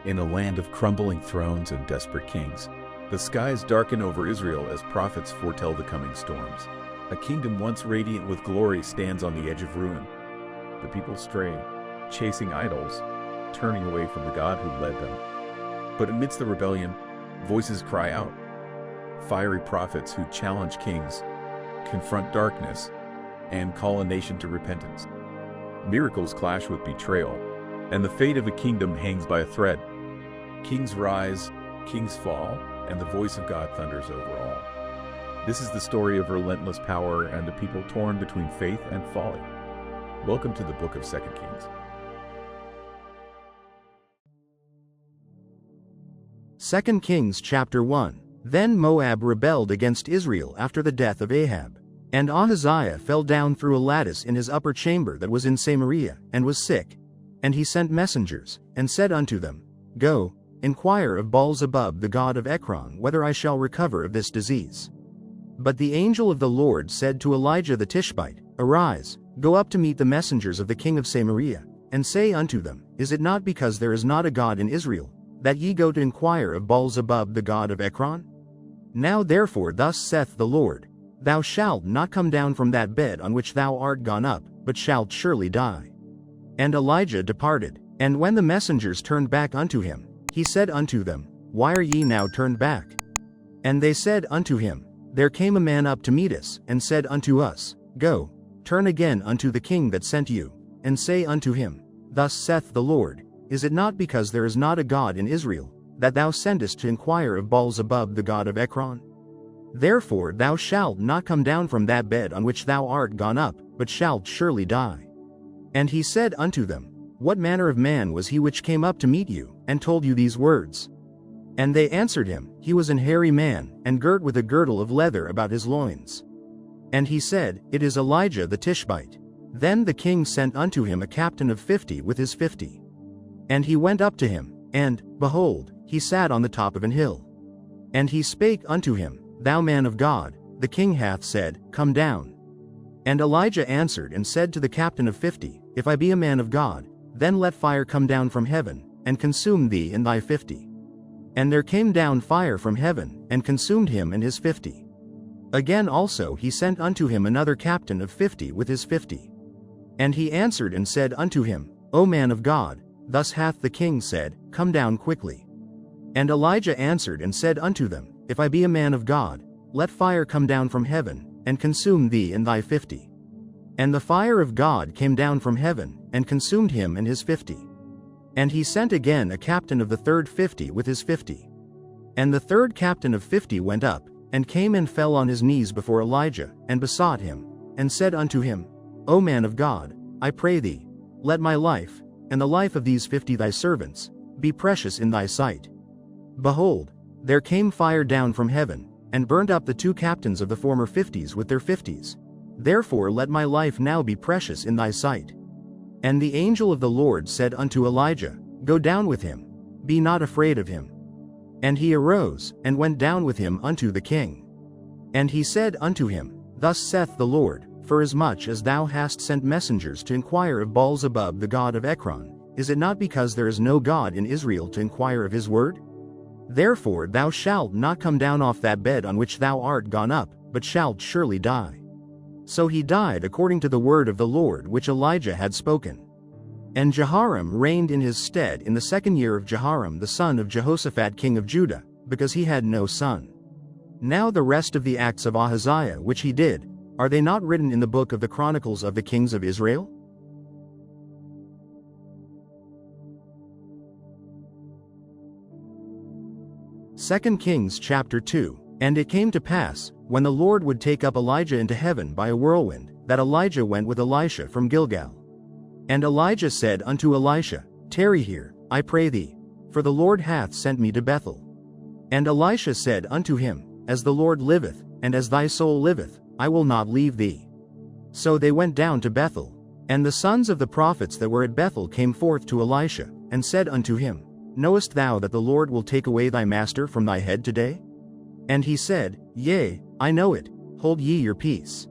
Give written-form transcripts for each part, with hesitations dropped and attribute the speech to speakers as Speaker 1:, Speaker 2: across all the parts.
Speaker 1: In a land of crumbling thrones and desperate kings, the skies darken over Israel as prophets foretell the coming storms. A kingdom once radiant with glory stands on the edge of ruin. The people stray, chasing idols, turning away from the God who led them. But amidst the rebellion, voices cry out. Fiery prophets who challenge kings, confront darkness, and call a nation to repentance. Miracles clash with betrayal, and the fate of a kingdom hangs by a thread. Kings rise, kings fall, and the voice of God thunders over all. This is the story of relentless power and a people torn between faith and folly. Welcome to the book of 2 Kings.
Speaker 2: 2 Kings chapter 1. Then Moab rebelled against Israel after the death of Ahab. And Ahaziah fell down through a lattice in his upper chamber that was in Samaria, and was sick. And he sent messengers, and said unto them, Go, inquire of Baal-zebub the god of Ekron whether I shall recover of this disease. But the angel of the Lord said to Elijah the Tishbite, Arise, go up to meet the messengers of the king of Samaria, and say unto them, Is it not because there is not a God in Israel, that ye go to inquire of Baal-zebub the god of Ekron? Now therefore thus saith the Lord, Thou shalt not come down from that bed on which thou art gone up, but shalt surely die. And Elijah departed, and when the messengers turned back unto him, he said unto them, Why are ye now turned back? And they said unto him, There came a man up to meet us, and said unto us, Go, turn again unto the king that sent you, and say unto him, Thus saith the Lord, Is it not because there is not a God in Israel, that thou sendest to inquire of Baal-zebub the god of Ekron? Therefore thou shalt not come down from that bed on which thou art gone up, but shalt surely die. And he said unto them, What manner of man was he which came up to meet you, and told you these words? And they answered him, He was an hairy man, and girt with a girdle of leather about his loins. And he said, It is Elijah the Tishbite. Then the king sent unto him a captain of 50 with his 50. And he went up to him, and, behold, he sat on the top of an hill. And he spake unto him, Thou man of God, the king hath said, Come down. And Elijah answered and said to the captain of 50, If I be a man of God, then let fire come down from heaven, and consume thee and thy 50. And there came down fire from heaven, and consumed him and his 50. Again also he sent unto him another captain of 50 with his 50. And he answered and said unto him, O man of God, thus hath the king said, Come down quickly. And Elijah answered and said unto them, If I be a man of God, let fire come down from heaven, and consume thee and thy 50. And the fire of God came down from heaven, and consumed him and his 50. And he sent again a captain of the third 50 with his 50. And the third captain of 50 went up, and came and fell on his knees before Elijah, and besought him, and said unto him, O man of God, I pray thee, let my life, and the life of these 50 thy servants, be precious in thy sight. Behold, there came fire down from heaven, and burned up the two captains of the former 50s with their 50s. Therefore let my life now be precious in thy sight. And the angel of the Lord said unto Elijah, Go down with him, be not afraid of him. And he arose, and went down with him unto the king. And he said unto him, Thus saith the Lord, Forasmuch as thou hast sent messengers to inquire of Baal-zebub the god of Ekron, is it not because there is no God in Israel to inquire of his word? Therefore thou shalt not come down off that bed on which thou art gone up, but shalt surely die. So he died according to the word of the Lord which Elijah had spoken. And Jehoram reigned in his stead in the 2nd year of Jehoram the son of Jehoshaphat king of Judah, because he had no son. Now the rest of the acts of Ahaziah which he did, are they not written in the book of the Chronicles of the kings of Israel? Second Kings chapter 2. And it came to pass, when the Lord would take up Elijah into heaven by a whirlwind, that Elijah went with Elisha from Gilgal. And Elijah said unto Elisha, Tarry here, I pray thee, for the Lord hath sent me to Bethel. And Elisha said unto him, As the Lord liveth, and as thy soul liveth, I will not leave thee. So they went down to Bethel. And the sons of the prophets that were at Bethel came forth to Elisha, and said unto him, Knowest thou that the Lord will take away thy master from thy head today? And he said, Yea, I know it, hold ye your peace.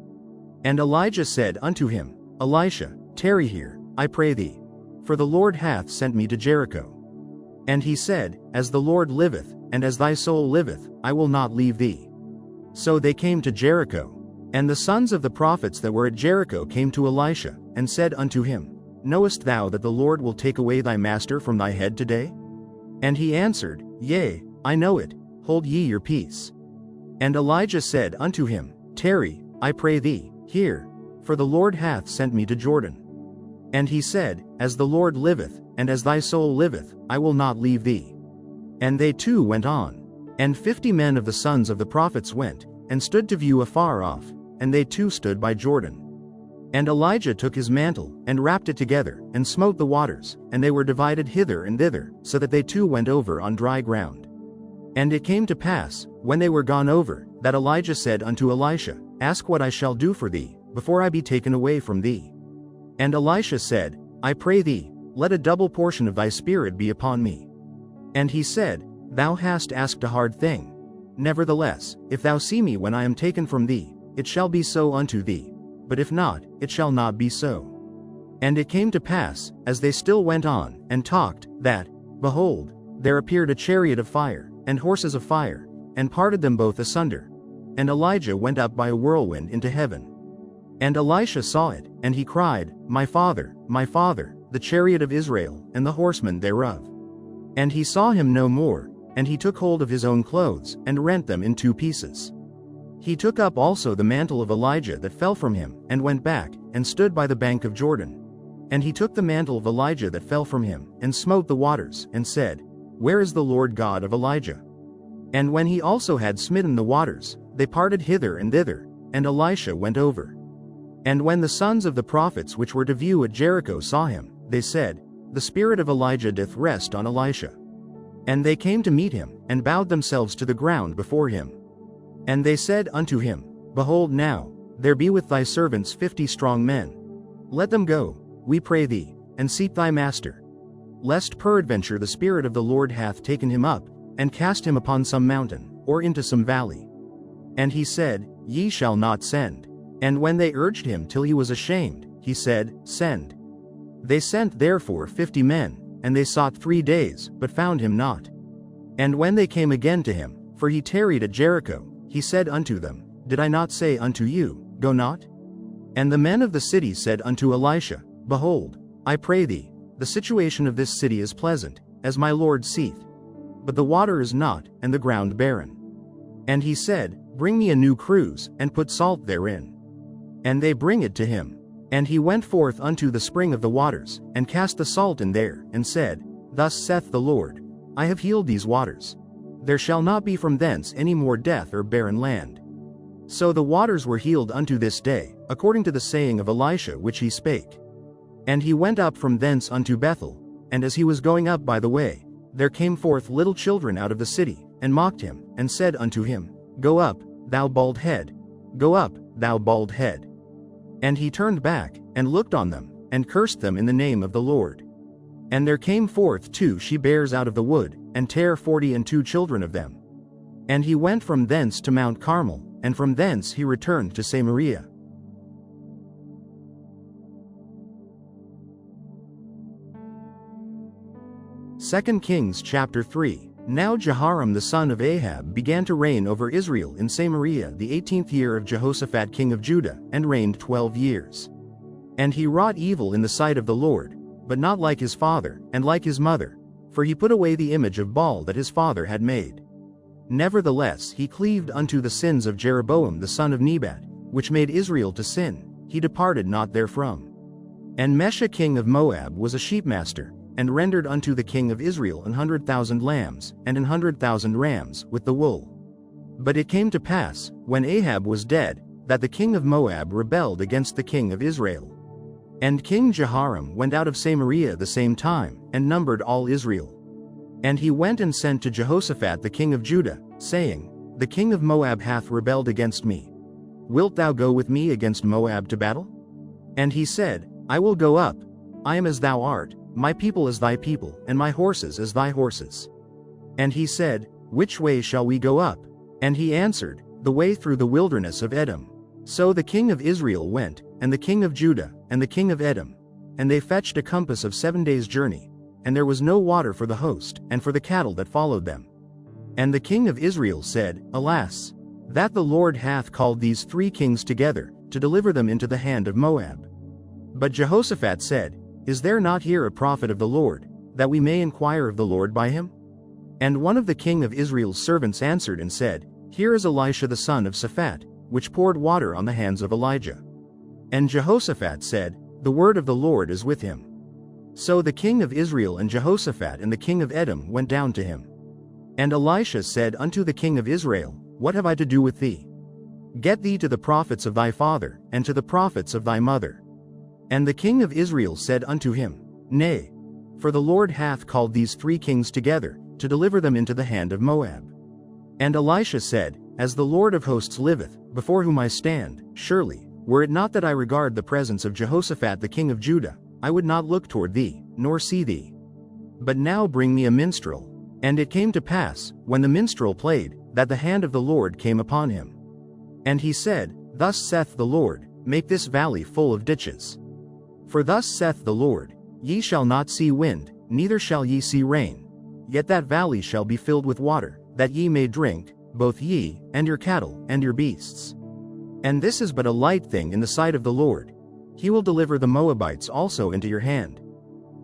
Speaker 2: And Elijah said unto him, Elisha, tarry here, I pray thee, for the Lord hath sent me to Jericho. And he said, As the Lord liveth, and as thy soul liveth, I will not leave thee. So they came to Jericho. And the sons of the prophets that were at Jericho came to Elisha, and said unto him, Knowest thou that the Lord will take away thy master from thy head today? And he answered, Yea, I know it, hold ye your peace. And Elijah said unto him, Tarry, I pray thee, here, for the Lord hath sent me to Jordan. And he said, As the Lord liveth, and as thy soul liveth, I will not leave thee. And they two went on. And 50 men of the sons of the prophets went, and stood to view afar off, and they two stood by Jordan. And Elijah took his mantle, and wrapped it together, and smote the waters, and they were divided hither and thither, so that they two went over on dry ground. And it came to pass, when they were gone over, that Elijah said unto Elisha, Ask what I shall do for thee, before I be taken away from thee. And Elisha said, I pray thee, let a double portion of thy spirit be upon me. And he said, Thou hast asked a hard thing. Nevertheless, if thou see me when I am taken from thee, it shall be so unto thee. But if not, it shall not be so. And it came to pass, as they still went on, and talked, that, behold, there appeared a chariot of fire, and horses of fire, and parted them both asunder. And Elijah went up by a whirlwind into heaven. And Elisha saw it, and he cried, my father, the chariot of Israel, and the horsemen thereof. And he saw him no more, and he took hold of his own clothes, and rent them in 2 pieces. He took up also the mantle of Elijah that fell from him, and went back, and stood by the bank of Jordan. And he took the mantle of Elijah that fell from him, and smote the waters, and said, Where is the Lord God of Elijah? And when he also had smitten the waters, they parted hither and thither, and Elisha went over. And when the sons of the prophets which were to view at Jericho saw him, they said, The spirit of Elijah doth rest on Elisha. And they came to meet him, and bowed themselves to the ground before him. And they said unto him, Behold now, there be with thy servants 50 strong men. Let them go, we pray thee, and seek thy master. Lest peradventure the Spirit of the Lord hath taken him up, and cast him upon some mountain, or into some valley. And he said, Ye shall not send. And when they urged him till he was ashamed, he said, Send. They sent therefore 50 men, and they sought 3 days, but found him not. And when they came again to him, for he tarried at Jericho, he said unto them, Did I not say unto you, Go not? And the men of the city said unto Elisha, Behold, I pray thee, the situation of this city is pleasant, as my Lord seeth. But the water is not, and the ground barren. And he said, Bring me a new cruse, and put salt therein. And they bring it to him. And he went forth unto the spring of the waters, and cast the salt in there, and said, Thus saith the Lord, I have healed these waters. There shall not be from thence any more death or barren land. So the waters were healed unto this day, according to the saying of Elisha which he spake. And he went up from thence unto Bethel, and as he was going up by the way, there came forth little children out of the city, and mocked him, and said unto him, Go up, thou bald head. Go up, thou bald head. And he turned back, and looked on them, and cursed them in the name of the Lord. And there came forth 2 she-bears out of the wood, and tare 42 children of them. And he went from thence to Mount Carmel, and from thence he returned to Samaria. Second Kings chapter 3. Now Jehoram the son of Ahab began to reign over Israel in Samaria the 18th year of Jehoshaphat king of Judah, and reigned 12 years. And he wrought evil in the sight of the Lord, but not like his father, and like his mother, for he put away the image of Baal that his father had made. Nevertheless he cleaved unto the sins of Jeroboam the son of Nebat, which made Israel to sin, he departed not therefrom. And Mesha king of Moab was a sheepmaster, and rendered unto the king of Israel 100,000 lambs, and 100,000 rams, with the wool. But it came to pass, when Ahab was dead, that the king of Moab rebelled against the king of Israel. And King Jehoram went out of Samaria the same time, and numbered all Israel. And he went and sent to Jehoshaphat the king of Judah, saying, The king of Moab hath rebelled against me. Wilt thou go with me against Moab to battle? And he said, I will go up. I am as thou art, my people as thy people, and my horses as thy horses. And he said, Which way shall we go up? And he answered, The way through the wilderness of Edom. So the king of Israel went, and the king of Judah, and the king of Edom. And they fetched a compass of 7 days' journey, and there was no water for the host, and for the cattle that followed them. And the king of Israel said, Alas, that the Lord hath called these 3 kings together, to deliver them into the hand of Moab. But Jehoshaphat said, Is there not here a prophet of the Lord, that we may inquire of the Lord by him? And one of the king of Israel's servants answered and said, Here is Elisha the son of Shaphat, which poured water on the hands of Elijah. And Jehoshaphat said, The word of the Lord is with him. So the king of Israel and Jehoshaphat and the king of Edom went down to him. And Elisha said unto the king of Israel, What have I to do with thee? Get thee to the prophets of thy father, and to the prophets of thy mother. And the king of Israel said unto him, Nay, for the Lord hath called these 3 kings together, to deliver them into the hand of Moab. And Elisha said, As the Lord of hosts liveth, before whom I stand, surely, were it not that I regard the presence of Jehoshaphat the king of Judah, I would not look toward thee, nor see thee. But now bring me a minstrel. And it came to pass, when the minstrel played, that the hand of the Lord came upon him. And he said, Thus saith the Lord, Make this valley full of ditches. For thus saith the Lord, Ye shall not see wind, neither shall ye see rain. Yet that valley shall be filled with water, that ye may drink, both ye, and your cattle, and your beasts. And this is but a light thing in the sight of the Lord. He will deliver the Moabites also into your hand.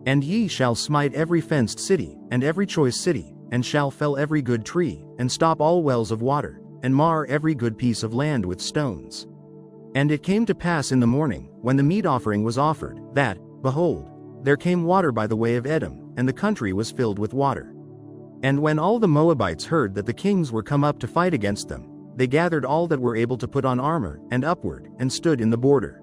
Speaker 2: And ye shall smite every fenced city, and every choice city, and shall fell every good tree, and stop all wells of water, and mar every good piece of land with stones. And it came to pass in the morning, when the meat offering was offered, that, behold, there came water by the way of Edom, and the country was filled with water. And when all the Moabites heard that the kings were come up to fight against them, they gathered all that were able to put on armor, and upward, and stood in the border.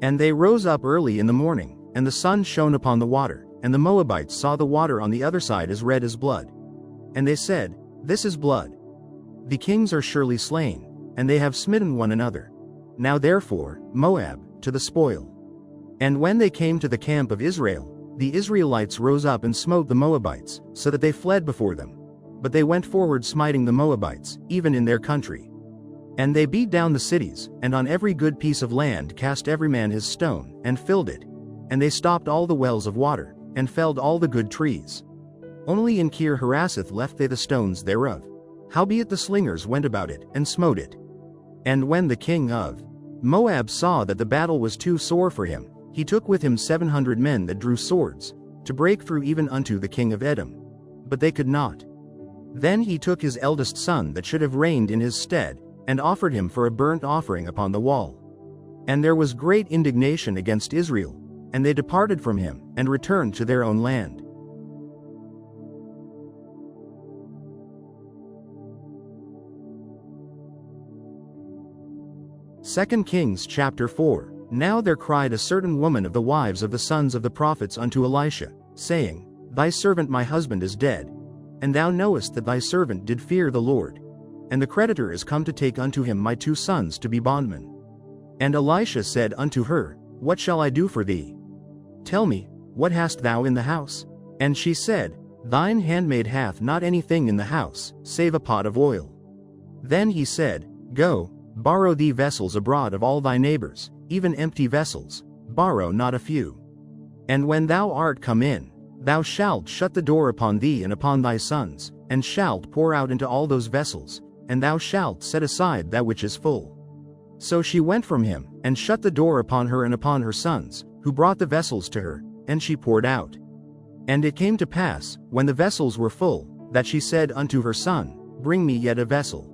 Speaker 2: And they rose up early in the morning, and the sun shone upon the water, and the Moabites saw the water on the other side as red as blood. And they said, This is blood. The kings are surely slain, and they have smitten one another. Now therefore, Moab, to the spoil. And when they came to the camp of Israel, the Israelites rose up and smote the Moabites, so that they fled before them. But they went forward smiting the Moabites, even in their country. And they beat down the cities, and on every good piece of land cast every man his stone, and filled it. And they stopped all the wells of water, and felled all the good trees. Only in Kir Haraseth left they the stones thereof. Howbeit the slingers went about it, and smote it. And when the king of Moab saw that the battle was too sore for him, he took with him 700 men that drew swords, to break through even unto the king of Edom. But they could not. Then he took his eldest son that should have reigned in his stead, and offered him for a burnt offering upon the wall. And there was great indignation against Israel, and they departed from him, and returned to their own land. Second Kings chapter 4. Now there cried a certain woman of the wives of the sons of the prophets unto Elisha, saying, Thy servant my husband is dead, and thou knowest that thy servant did fear the Lord. And the creditor is come to take unto him my 2 sons to be bondmen. And Elisha said unto her, What shall I do for thee? Tell me, what hast thou in the house? And she said, Thine handmaid hath not anything in the house, save a pot of oil. Then he said, Go, borrow thee vessels abroad of all thy neighbors, even empty vessels, borrow not a few. And when thou art come in, thou shalt shut the door upon thee and upon thy sons, and shalt pour out into all those vessels, and thou shalt set aside that which is full. So she went from him, and shut the door upon her and upon her sons, who brought the vessels to her, and she poured out. And it came to pass, when the vessels were full, that she said unto her son, Bring me yet a vessel.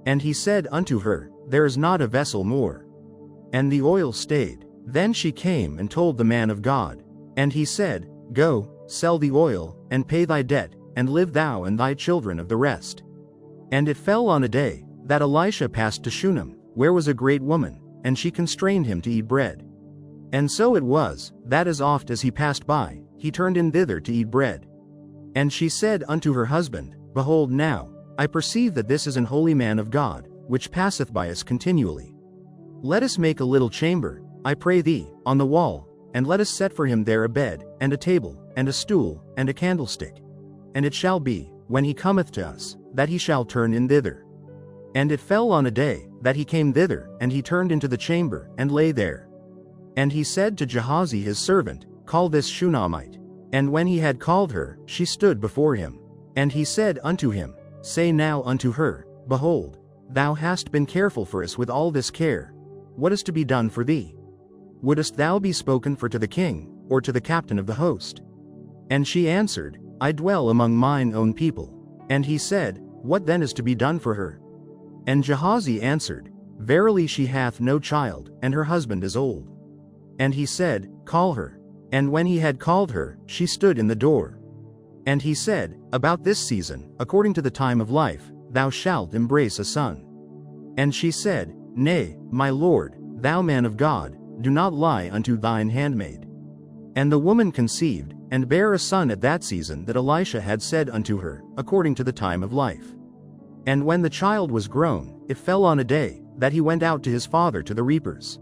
Speaker 2: And he said unto her, There is not a vessel more. And the oil stayed. Then she came and told the man of God. And he said, Go, sell the oil, and pay thy debt, and live thou and thy children of the rest. And it fell on a day, that Elisha passed to Shunem, where was a great woman, and she constrained him to eat bread. And so it was, that as oft as he passed by, he turned in thither to eat bread. And she said unto her husband, Behold now, I perceive that this is an holy man of God, which passeth by us continually. Let us make a little chamber, I pray thee, on the wall, and let us set for him there a bed, and a table, and a stool, and a candlestick. And it shall be, when he cometh to us, that he shall turn in thither. And it fell on a day, that he came thither, and he turned into the chamber, and lay there. And he said to Gehazi his servant, Call this Shunammite. And when he had called her, she stood before him. And he said unto him, Say now unto her, Behold, thou hast been careful for us with all this care. What is to be done for thee? Wouldest thou be spoken for to the king, or to the captain of the host? And she answered, I dwell among mine own people. And he said, What then is to be done for her? And Gehazi answered, Verily she hath no child, and her husband is old. And he said, Call her. And when he had called her, she stood in the door. And he said, About this season, according to the time of life, thou shalt embrace a son. And she said, Nay, my lord, thou man of God, do not lie unto thine handmaid. And the woman conceived, and bare a son at that season that Elisha had said unto her, according to the time of life. And when the child was grown, it fell on a day, that he went out to his father to the reapers.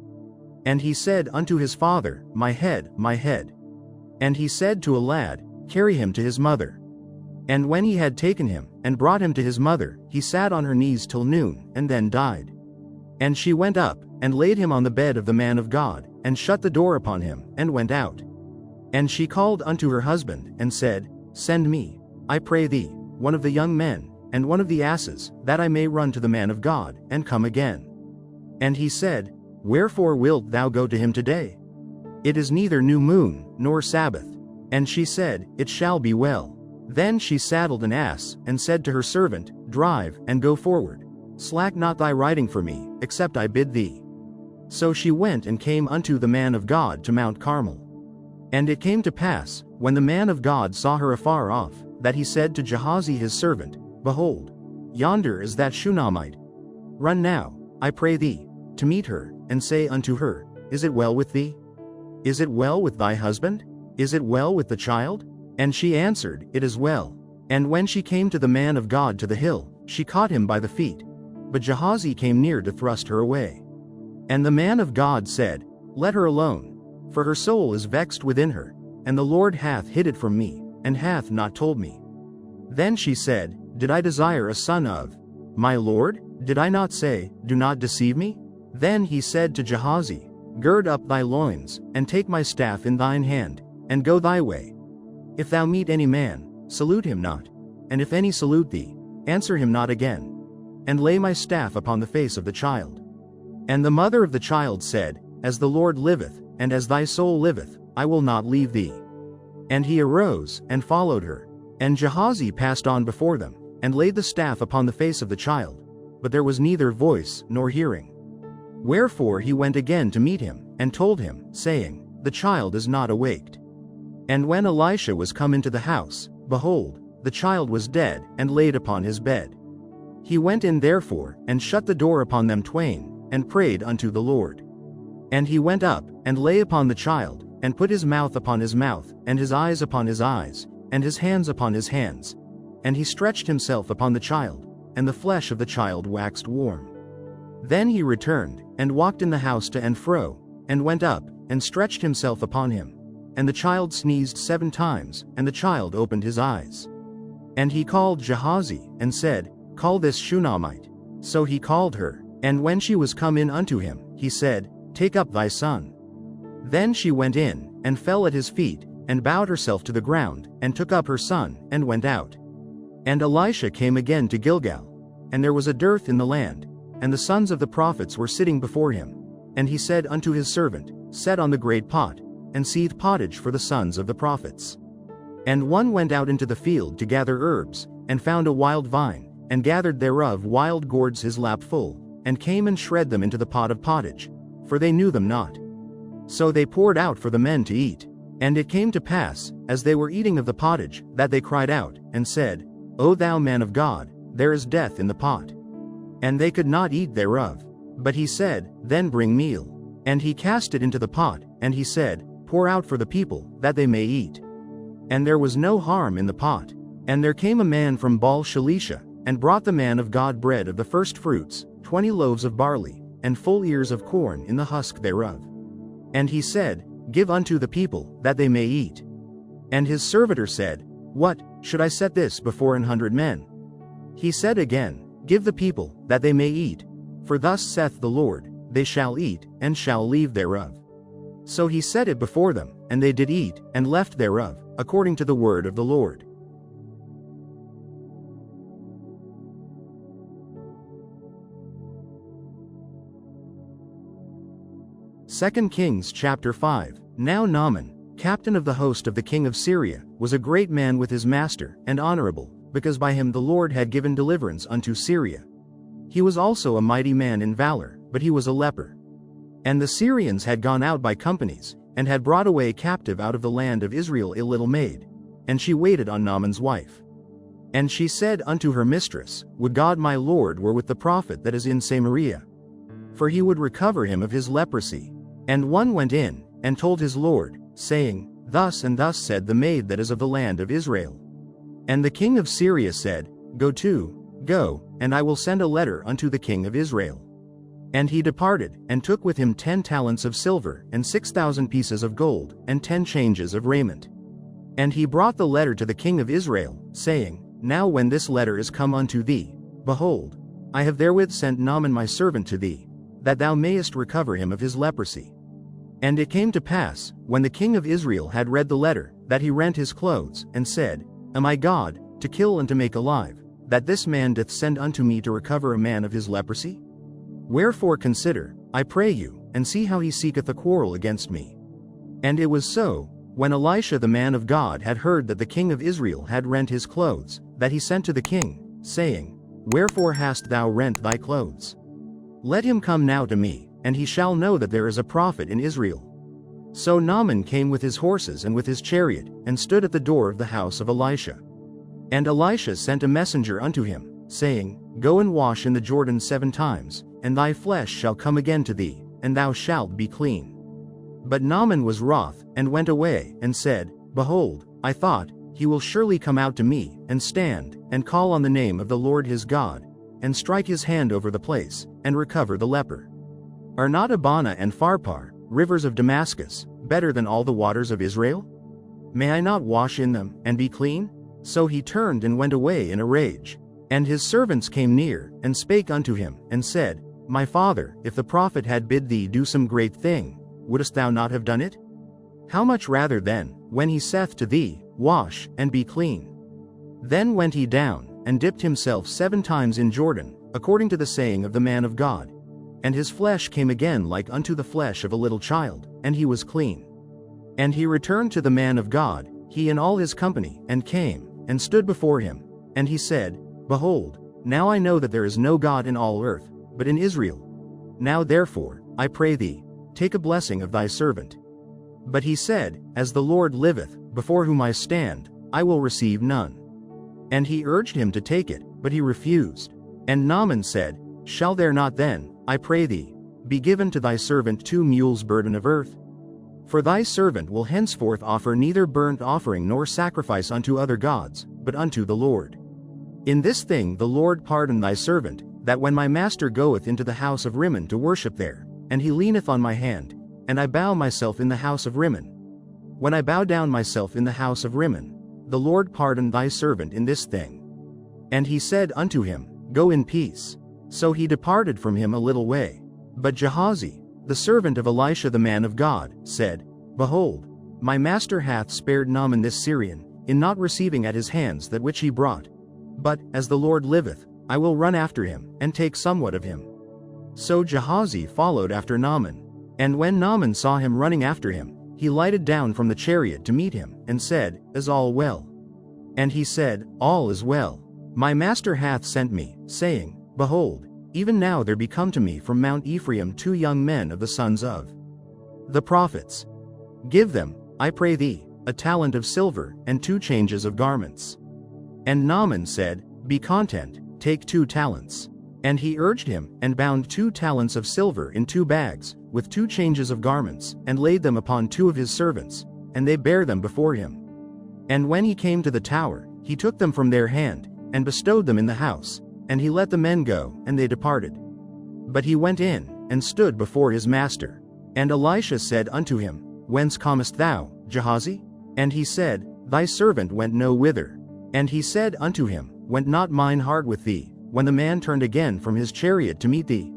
Speaker 2: And he said unto his father, My head, my head. And he said to a lad, Carry him to his mother. And when he had taken him, and brought him to his mother, he sat on her knees till noon, and then died. And she went up, and laid him on the bed of the man of God, and shut the door upon him, and went out. And she called unto her husband, and said, Send me, I pray thee, one of the young men, and one of the asses, that I may run to the man of God, and come again. And he said, Wherefore wilt thou go to him today? It is neither new moon, nor Sabbath. And she said, It shall be well. Then she saddled an ass, and said to her servant, Drive, and go forward. Slack not thy riding for me, except I bid thee. So she went and came unto the man of God to Mount Carmel. And it came to pass, when the man of God saw her afar off, that he said to Gehazi his servant, Behold, yonder is that Shunammite. Run now, I pray thee, to meet her, and say unto her, Is it well with thee? Is it well with thy husband? Is it well with the child? And she answered, It is well. And when she came to the man of God to the hill, she caught him by the feet. But Gehazi came near to thrust her away. And the man of God said, Let her alone, for her soul is vexed within her, and the Lord hath hid it from me, and hath not told me. Then she said, Did I desire a son of my Lord? Did I not say, Do not deceive me? Then he said to Gehazi, Gird up thy loins, and take my staff in thine hand, and go thy way. If thou meet any man, salute him not, and if any salute thee, answer him not again. And lay my staff upon the face of the child. And the mother of the child said, As the Lord liveth, and as thy soul liveth, I will not leave thee. And he arose, and followed her. And Gehazi passed on before them, and laid the staff upon the face of the child, but there was neither voice nor hearing. Wherefore he went again to meet him, and told him, saying, The child is not awaked. And when Elisha was come into the house, behold, the child was dead, and laid upon his bed. He went in therefore, and shut the door upon them twain, and prayed unto the Lord. And he went up, and lay upon the child, and put his mouth upon his mouth, and his eyes upon his eyes, and his hands upon his hands. And he stretched himself upon the child, and the flesh of the child waxed warm. Then he returned, and walked in the house to and fro, and went up, and stretched himself upon him. And the child sneezed 7 times, and the child opened his eyes. And he called Gehazi, and said, Call this Shunammite. So he called her, and when she was come in unto him, he said, Take up thy son. Then she went in, and fell at his feet, and bowed herself to the ground, and took up her son, and went out. And Elisha came again to Gilgal. And there was a dearth in the land, and the sons of the prophets were sitting before him. And he said unto his servant, Set on the great pot, and seethe pottage for the sons of the prophets. And one went out into the field to gather herbs, and found a wild vine, and gathered thereof wild gourds his lap full, and came and shred them into the pot of pottage, for they knew them not. So they poured out for the men to eat. And it came to pass, as they were eating of the pottage, that they cried out, and said, O thou man of God, there is death in the pot. And they could not eat thereof. But he said, Then bring meal. And he cast it into the pot, and he said, Pour out for the people, that they may eat. And there was no harm in the pot. And there came a man from Baal-Shalisha, and brought the man of God bread of the first fruits, 20 loaves of barley, and full ears of corn in the husk thereof. And he said, Give unto the people, that they may eat. And his servitor said, What, should I set this before 100 men? He said again, Give the people, that they may eat. For thus saith the Lord, They shall eat, and shall leave thereof. So he set it before them, and they did eat, and left thereof, according to the word of the Lord. Second Kings chapter 5. Now Naaman, captain of the host of the king of Syria, was a great man with his master, and honorable, because by him the Lord had given deliverance unto Syria. He was also a mighty man in valor, but he was a leper. And the Syrians had gone out by companies, and had brought away captive out of the land of Israel a little maid, and she waited on Naaman's wife. And she said unto her mistress, Would God my Lord were with the prophet that is in Samaria, for he would recover him of his leprosy. And one went in, and told his lord, saying, Thus and thus said the maid that is of the land of Israel. And the king of Syria said, Go, and I will send a letter unto the king of Israel. And he departed, and took with him 10 talents of silver, and 6,000 pieces of gold, and 10 changes of raiment. And he brought the letter to the king of Israel, saying, Now when this letter is come unto thee, behold, I have therewith sent Naaman my servant to thee, that thou mayest recover him of his leprosy. And it came to pass, when the king of Israel had read the letter, that he rent his clothes, and said, Am I God, to kill and to make alive, that this man doth send unto me to recover a man of his leprosy? Wherefore consider, I pray you, and see how he seeketh a quarrel against me. And it was so, when Elisha the man of God had heard that the king of Israel had rent his clothes, that he sent to the king, saying, Wherefore hast thou rent thy clothes? Let him come now to me, and he shall know that there is a prophet in Israel. So Naaman came with his horses and with his chariot, and stood at the door of the house of Elisha. And Elisha sent a messenger unto him, saying, Go and wash in the Jordan 7 times, and thy flesh shall come again to thee, and thou shalt be clean. But Naaman was wroth, and went away, and said, Behold, I thought, he will surely come out to me, and stand, and call on the name of the Lord his God, and strike his hand over the place, and recover the leper. Are not Abana and Pharpar, rivers of Damascus, better than all the waters of Israel? May I not wash in them, and be clean? So he turned and went away in a rage. And his servants came near, and spake unto him, and said, My father, if the prophet had bid thee do some great thing, wouldest thou not have done it? How much rather then, when he saith to thee, Wash, and be clean? Then went he down, and dipped himself 7 times in Jordan, according to the saying of the man of God. And his flesh came again like unto the flesh of a little child, and he was clean. And he returned to the man of God, he and all his company, and came, and stood before him. And he said, Behold, now I know that there is no God in all earth, but in Israel. Now therefore, I pray thee, take a blessing of thy servant. But he said, As the Lord liveth, before whom I stand, I will receive none. And he urged him to take it, but he refused. And Naaman said, Shall there not then, I pray thee, be given to thy servant 2 mules' burden of earth? For thy servant will henceforth offer neither burnt offering nor sacrifice unto other gods, but unto the Lord. In this thing the Lord pardon thy servant, that when my master goeth into the house of Rimmon to worship there, and he leaneth on my hand, and I bow myself in the house of Rimmon. When I bow down myself in the house of Rimmon, the Lord pardon thy servant in this thing. And he said unto him, Go in peace. So he departed from him a little way. But Gehazi, the servant of Elisha the man of God, said, Behold, my master hath spared Naaman this Syrian, in not receiving at his hands that which he brought. But, as the Lord liveth, I will run after him, and take somewhat of him. So Gehazi followed after Naaman. And when Naaman saw him running after him, he lighted down from the chariot to meet him, and said, Is all well? And he said, All is well. My master hath sent me, saying, Behold, even now there be come to me from Mount Ephraim 2 young men of the sons of the prophets. Give them, I pray thee, a talent of silver, and 2 changes of garments. And Naaman said, Be content, take 2 talents. And he urged him, and bound 2 talents of silver in 2 bags, with 2 changes of garments, and laid them upon 2 of his servants, and they bare them before him. And when he came to the tower, he took them from their hand, and bestowed them in the house, and he let the men go, and they departed. But he went in, and stood before his master. And Elisha said unto him, Whence comest thou, Gehazi? And he said, Thy servant went no whither. And he said unto him, Went not mine heart with thee, when the man turned again from his chariot to meet thee?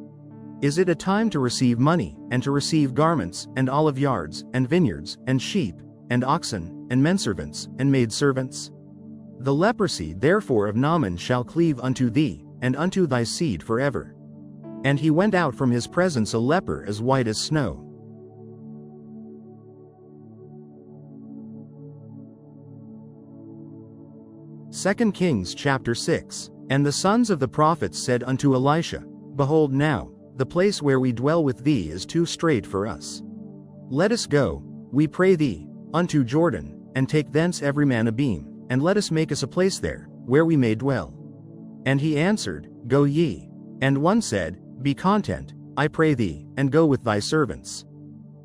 Speaker 2: Is it a time to receive money, and to receive garments, and olive yards, and vineyards, and sheep, and oxen, and menservants, and maidservants? The leprosy therefore of Naaman shall cleave unto thee, and unto thy seed forever. And he went out from his presence a leper as white as snow. Second Kings chapter 6. And the sons of the prophets said unto Elisha, Behold now, the place where we dwell with thee is too strait for us. Let us go, we pray thee, unto Jordan, and take thence every man a beam, and let us make us a place there, where we may dwell. And he answered, Go ye. And one said, Be content, I pray thee, and go with thy servants.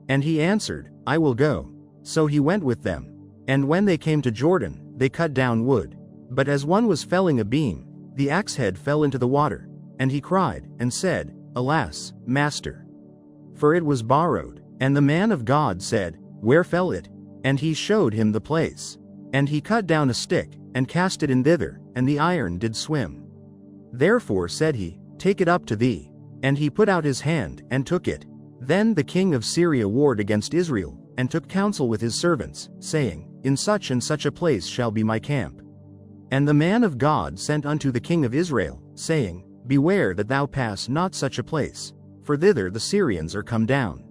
Speaker 2: And he answered, I will go. So he went with them. And when they came to Jordan, they cut down wood. But as one was felling a beam, the axe head fell into the water. And he cried, and said, Alas, master! For it was borrowed. And the man of God said, Where fell it? And he showed him the place. And he cut down a stick, and cast it in thither, and the iron did swim. Therefore said he, Take it up to thee. And he put out his hand, and took it. Then the king of Syria warred against Israel, and took counsel with his servants, saying, In such and such a place shall be my camp. And the man of God sent unto the king of Israel, saying, Beware that thou pass not such a place, for thither the Syrians are come down.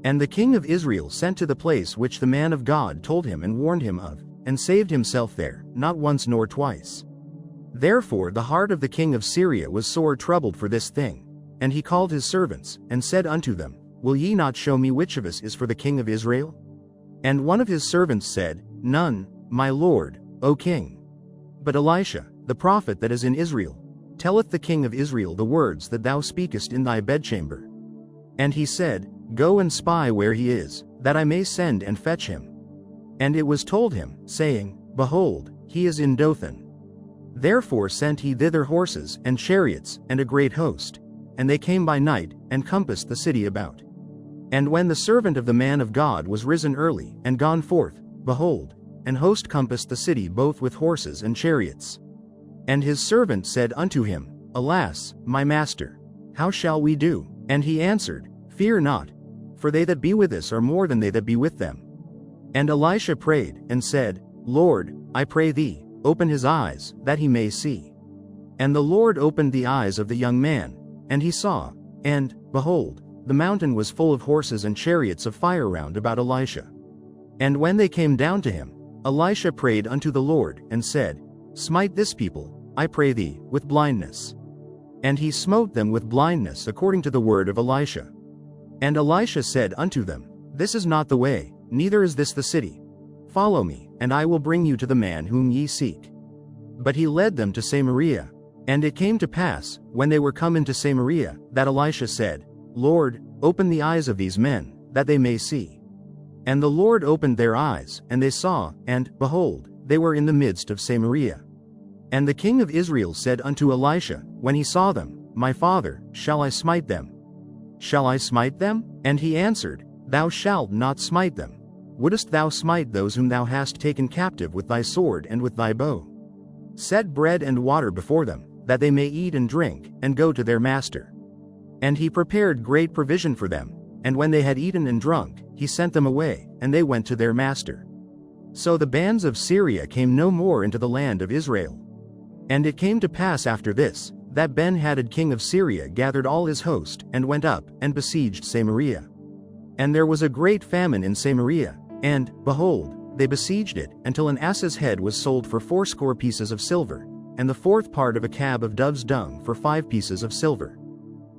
Speaker 2: And the king of Israel sent to the place which the man of God told him and warned him of, and saved himself there, not once nor twice. Therefore the heart of the king of Syria was sore troubled for this thing. And he called his servants, and said unto them, Will ye not show me which of us is for the king of Israel? And one of his servants said, None, my lord, O king. But Elisha, the prophet that is in Israel, telleth the king of Israel the words that thou speakest in thy bedchamber. And he said, Go and spy where he is, that I may send and fetch him. And it was told him, saying, Behold, he is in Dothan. Therefore sent he thither horses and chariots and a great host. And they came by night, and compassed the city about. And when the servant of the man of God was risen early, and gone forth, behold, an host compassed the city both with horses and chariots. And his servant said unto him, Alas, my master, how shall we do? And he answered, Fear not, for they that be with us are more than they that be with them. And Elisha prayed, and said, Lord, I pray thee, open his eyes, that he may see. And the Lord opened the eyes of the young man, and he saw, and, behold, the mountain was full of horses and chariots of fire round about Elisha. And when they came down to him, Elisha prayed unto the Lord, and said, Smite this people, I pray thee, with blindness. And he smote them with blindness according to the word of Elisha. And Elisha said unto them, This is not the way, neither is this the city. Follow me, and I will bring you to the man whom ye seek. But he led them to Samaria. And it came to pass, when they were come into Samaria, that Elisha said, Lord, open the eyes of these men, that they may see. And the Lord opened their eyes, and they saw, and, behold, they were in the midst of Samaria. And the king of Israel said unto Elisha, when he saw them, My father, shall I smite them? Shall I smite them? And he answered, Thou shalt not smite them. Wouldest thou smite those whom thou hast taken captive with thy sword and with thy bow? Set bread and water before them, that they may eat and drink, and go to their master. And he prepared great provision for them, and when they had eaten and drunk, he sent them away, and they went to their master. So the bands of Syria came no more into the land of Israel. And it came to pass after this, that Ben-Hadad king of Syria gathered all his host, and went up, and besieged Samaria. And there was a great famine in Samaria, and, behold, they besieged it, until an ass's head was sold for 80 pieces of silver, and the 4th part of a cab of dove's dung for 5 pieces of silver.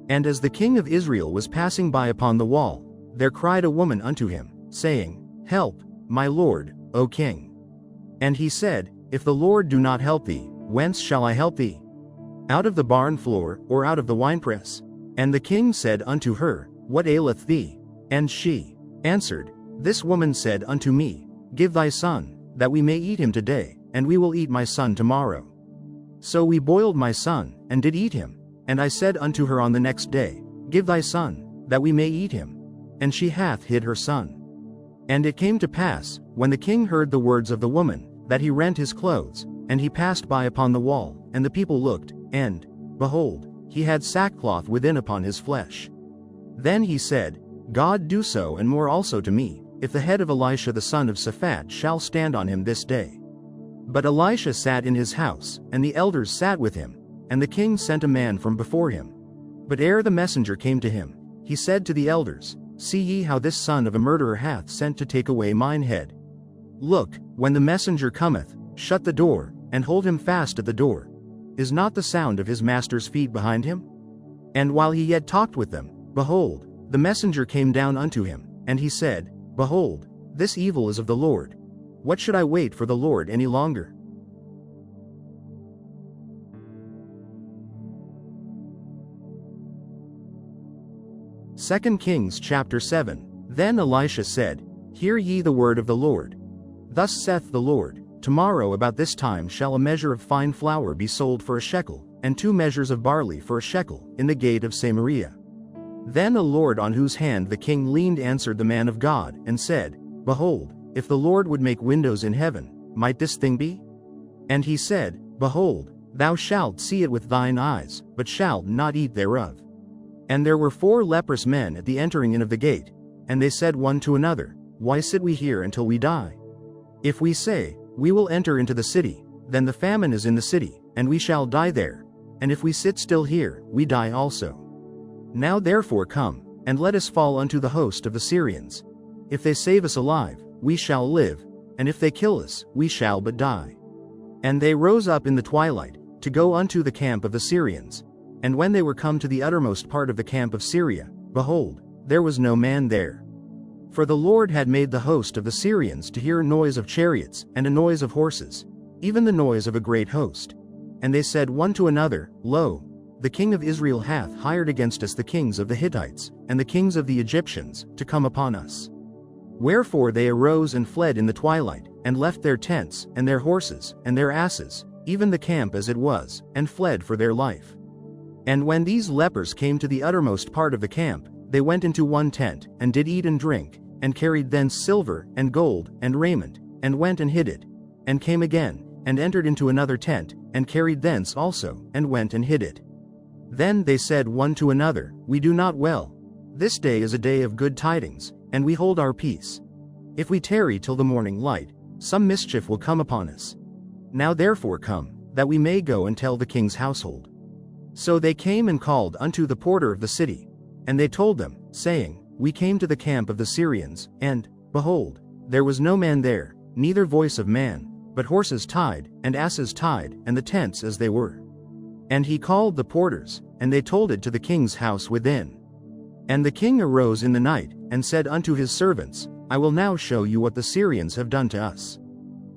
Speaker 2: And as the king of Israel was passing by upon the wall, there cried a woman unto him, saying, Help, my lord, O king. And he said, If the Lord do not help thee, whence shall I help thee? Out of the barn floor, or out of the winepress? And the king said unto her, What aileth thee? And she answered, This woman said unto me, Give thy son, that we may eat him today, and we will eat my son tomorrow. So we boiled my son, and did eat him. And I said unto her on the next day, Give thy son, that we may eat him. And she hath hid her son. And it came to pass, when the king heard the words of the woman, that he rent his clothes, and he passed by upon the wall, and the people looked, and, behold, he had sackcloth within upon his flesh. Then he said, God do so and more also to me, if the head of Elisha the son of Shaphat shall stand on him this day. But Elisha sat in his house, and the elders sat with him, and the king sent a man from before him. But ere the messenger came to him, he said to the elders, See ye how this son of a murderer hath sent to take away mine head? Look, when the messenger cometh, shut the door, and hold him fast at the door. Is not the sound of his master's feet behind him? And while he yet talked with them, behold, the messenger came down unto him, and he said, Behold, this evil is of the Lord. What should I wait for the Lord any longer? Second Kings chapter 7. Then Elisha said, Hear ye the word of the Lord. Thus saith the Lord, Tomorrow about this time shall a measure of fine flour be sold for a shekel, and 2 measures of barley for a shekel, in the gate of Samaria. Then the Lord on whose hand the king leaned answered the man of God, and said, Behold, if the Lord would make windows in heaven, might this thing be? And he said, Behold, thou shalt see it with thine eyes, but shalt not eat thereof. And there were 4 leprous men at the entering in of the gate, and they said one to another, Why sit we here until we die? If we say, We will enter into the city, then the famine is in the city, and we shall die there. And if we sit still here, we die also. Now therefore come, and let us fall unto the host of the Syrians. If they save us alive, we shall live, and if they kill us, we shall but die. And they rose up in the twilight, to go unto the camp of the Syrians. And when they were come to the uttermost part of the camp of Syria, behold, there was no man there. For the Lord had made the host of the Syrians to hear a noise of chariots, and a noise of horses, even the noise of a great host. And they said one to another, Lo, the king of Israel hath hired against us the kings of the Hittites, and the kings of the Egyptians, to come upon us. Wherefore they arose and fled in the twilight, and left their tents, and their horses, and their asses, even the camp as it was, and fled for their life. And when these lepers came to the uttermost part of the camp, they went into one tent, and did eat and drink, and carried thence silver, and gold, and raiment, and went and hid it, and came again, and entered into another tent, and carried thence also, and went and hid it. Then they said one to another, We do not well. This day is a day of good tidings, and we hold our peace. If we tarry till the morning light, some mischief will come upon us. Now therefore come, that we may go and tell the king's household. So they came and called unto the porter of the city, and they told them, saying, We came to the camp of the Syrians, and, behold, there was no man there, neither voice of man, but horses tied, and asses tied, and the tents as they were. And he called the porters, and they told it to the king's house within. And the king arose in the night, and said unto his servants, I will now show you what the Syrians have done to us.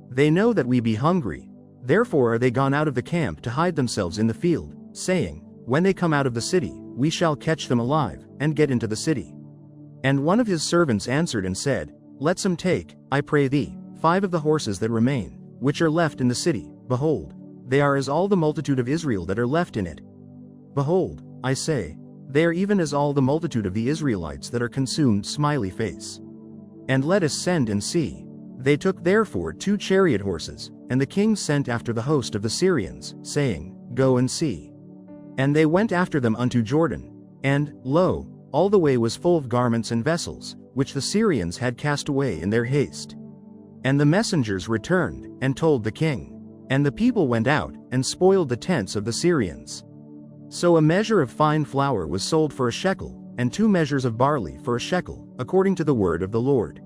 Speaker 2: They know that we be hungry, therefore are they gone out of the camp to hide themselves in the field, saying, When they come out of the city, we shall catch them alive, and get into the city. And one of his servants answered and said, Let some take, I pray thee, 5 of the horses that remain, which are left in the city, behold, they are as all the multitude of Israel that are left in it. Behold, I say, they are even as all the multitude of the Israelites that are consumed. Smiley face. And let us send and see. They took therefore 2 chariot horses, and the king sent after the host of the Syrians, saying, Go and see. And they went after them unto Jordan, and, lo, all the way was full of garments and vessels, which the Syrians had cast away in their haste. And the messengers returned, and told the king. And the people went out, and spoiled the tents of the Syrians. So a measure of fine flour was sold for a shekel, and 2 measures of barley for a shekel, according to the word of the Lord.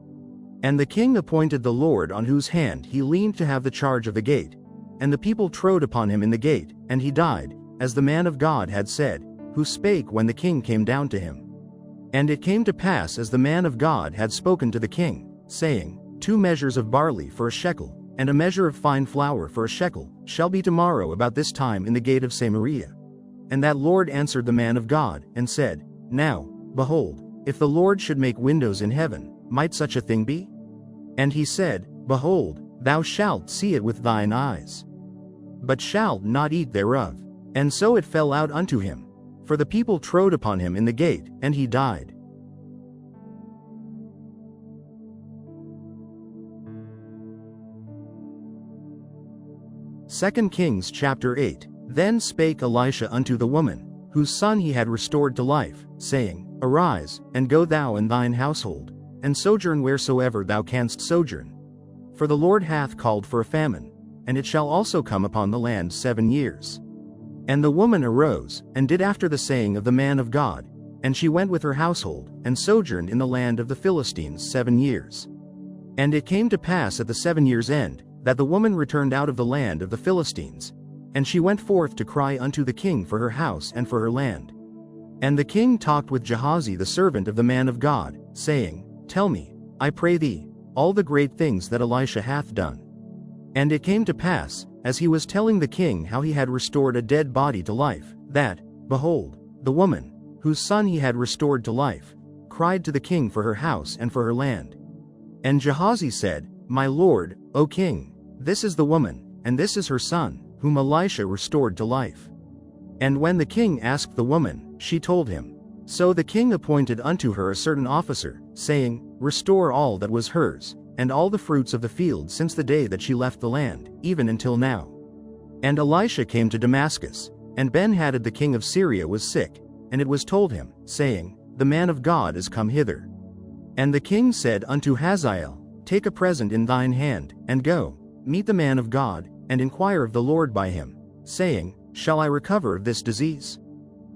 Speaker 2: And the king appointed the Lord on whose hand he leaned to have the charge of the gate. And the people trode upon him in the gate, and he died, as the man of God had said, who spake when the king came down to him. And it came to pass as the man of God had spoken to the king, saying, 2 measures of barley for a shekel, and a measure of fine flour for a shekel, shall be tomorrow about this time in the gate of Samaria. And that Lord answered the man of God, and said, Now, behold, if the Lord should make windows in heaven, might such a thing be? And he said, Behold, thou shalt see it with thine eyes, but shalt not eat thereof. And so it fell out unto him. For the people trode upon him in the gate, and he died. Second Kings chapter 8. Then spake Elisha unto the woman, whose son he had restored to life, saying, Arise, and go thou and thine household. and sojourn wheresoever thou canst sojourn. For the Lord hath called for a famine, and it shall also come upon the land 7 years. And the woman arose, and did after the saying of the man of God, and she went with her household, and sojourned in the land of the Philistines 7 years. And it came to pass at the 7 years' end, that the woman returned out of the land of the Philistines, and she went forth to cry unto the king for her house and for her land. And the king talked with Gehazi the servant of the man of God, saying, Tell me, I pray thee, all the great things that Elisha hath done. And it came to pass, as he was telling the king how he had restored a dead body to life, that, behold, the woman, whose son he had restored to life, cried to the king for her house and for her land. And Gehazi said, My lord, O king, this is the woman, and this is her son, whom Elisha restored to life. And when the king asked the woman, she told him. So the king appointed unto her a certain officer, saying, Restore all that was hers, and all the fruits of the field since the day that she left the land, even until now. And Elisha came to Damascus, and Ben-Hadad the king of Syria was sick, and it was told him, saying, The man of God is come hither. And the king said unto Hazael, Take a present in thine hand, and go, meet the man of God, and inquire of the Lord by him, saying, Shall I recover of this disease?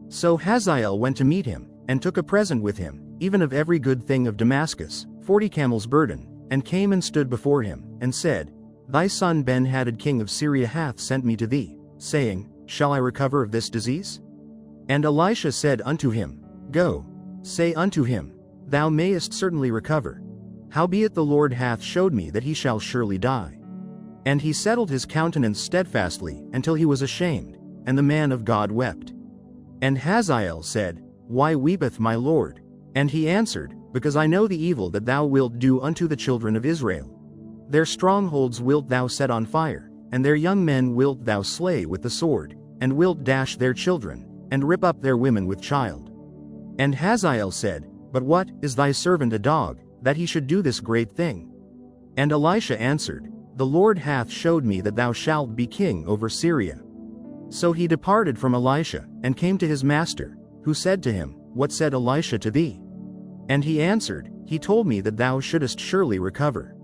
Speaker 2: So Hazael went to meet him, and took a present with him, even of every good thing of Damascus, 40 camels' burden, and came and stood before him, and said, Thy son Ben-Hadad king of Syria hath sent me to thee, saying, Shall I recover of this disease? And Elisha said unto him, Go, say unto him, Thou mayest certainly recover. Howbeit the Lord hath showed me that he shall surely die. And he settled his countenance steadfastly, until he was ashamed, and the man of God wept. And Hazael said, Why weepeth my lord? And he answered, Because I know the evil that thou wilt do unto the children of Israel. Their strongholds wilt thou set on fire, and their young men wilt thou slay with the sword, and wilt dash their children, and rip up their women with child. And Hazael said, But what, is thy servant a dog, that he should do this great thing? And Elisha answered, The Lord hath showed me that thou shalt be king over Syria. So he departed from Elisha, and came to his master, who said to him, What said Elisha to thee? And he answered, He told me that thou shouldest surely recover.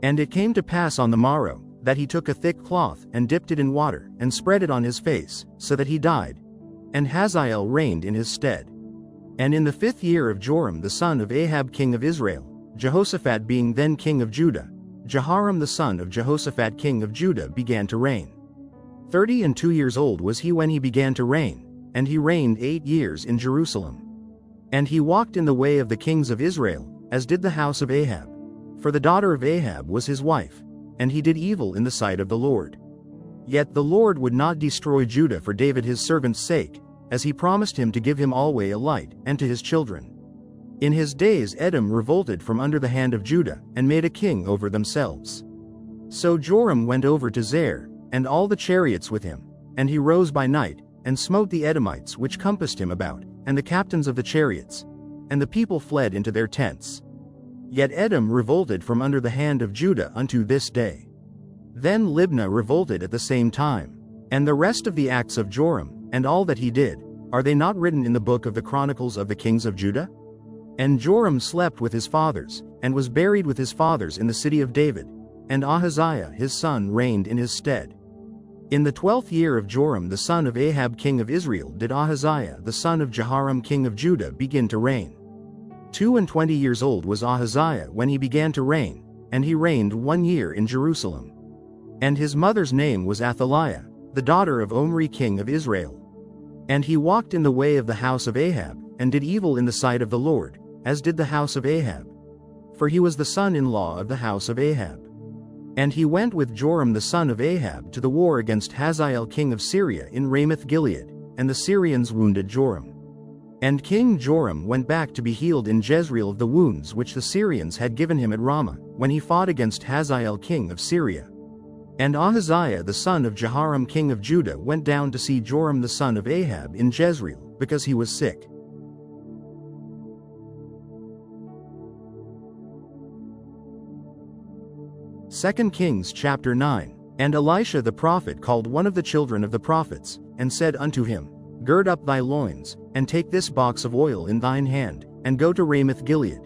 Speaker 2: And it came to pass on the morrow, that he took a thick cloth, and dipped it in water, and spread it on his face, so that he died. And Hazael reigned in his stead. And in the 5th year of Joram the son of Ahab king of Israel, Jehoshaphat being then king of Judah, Jehoram the son of Jehoshaphat king of Judah began to reign. 32 years old was he when he began to reign, and he reigned 8 years in Jerusalem. And he walked in the way of the kings of Israel, as did the house of Ahab. For the daughter of Ahab was his wife, and he did evil in the sight of the Lord. Yet the Lord would not destroy Judah for David his servant's sake, as he promised him to give him alway a light, and to his children. In his days Edom revolted from under the hand of Judah, and made a king over themselves. So Joram went over to Zair, and all the chariots with him, and he rose by night, and smote the Edomites which compassed him about, and the captains of the chariots, and the people fled into their tents. Yet Edom revolted from under the hand of Judah unto this day. Then Libnah revolted at the same time. And the rest of the acts of Joram, and all that he did, are they not written in the book of the Chronicles of the kings of Judah? And Joram slept with his fathers, and was buried with his fathers in the city of David, and Ahaziah his son reigned in his stead. In the 12th year of Joram the son of Ahab king of Israel did Ahaziah the son of Jehoram king of Judah begin to reign. 22 years old was Ahaziah when he began to reign, and he reigned 1 year in Jerusalem. And his mother's name was Athaliah, the daughter of Omri king of Israel. And he walked in the way of the house of Ahab, and did evil in the sight of the Lord, as did the house of Ahab. For he was the son-in-law of the house of Ahab. And he went with Joram the son of Ahab to the war against Hazael king of Syria in Ramoth-Gilead, and the Syrians wounded Joram. And King Joram went back to be healed in Jezreel of the wounds which the Syrians had given him at Ramah, when he fought against Hazael king of Syria. And Ahaziah the son of Jehoram king of Judah went down to see Joram the son of Ahab in Jezreel, because he was sick. Second Kings chapter 9. And Elisha the prophet called one of the children of the prophets, and said unto him, Gird up thy loins, and take this box of oil in thine hand, and go to Ramoth-Gilead.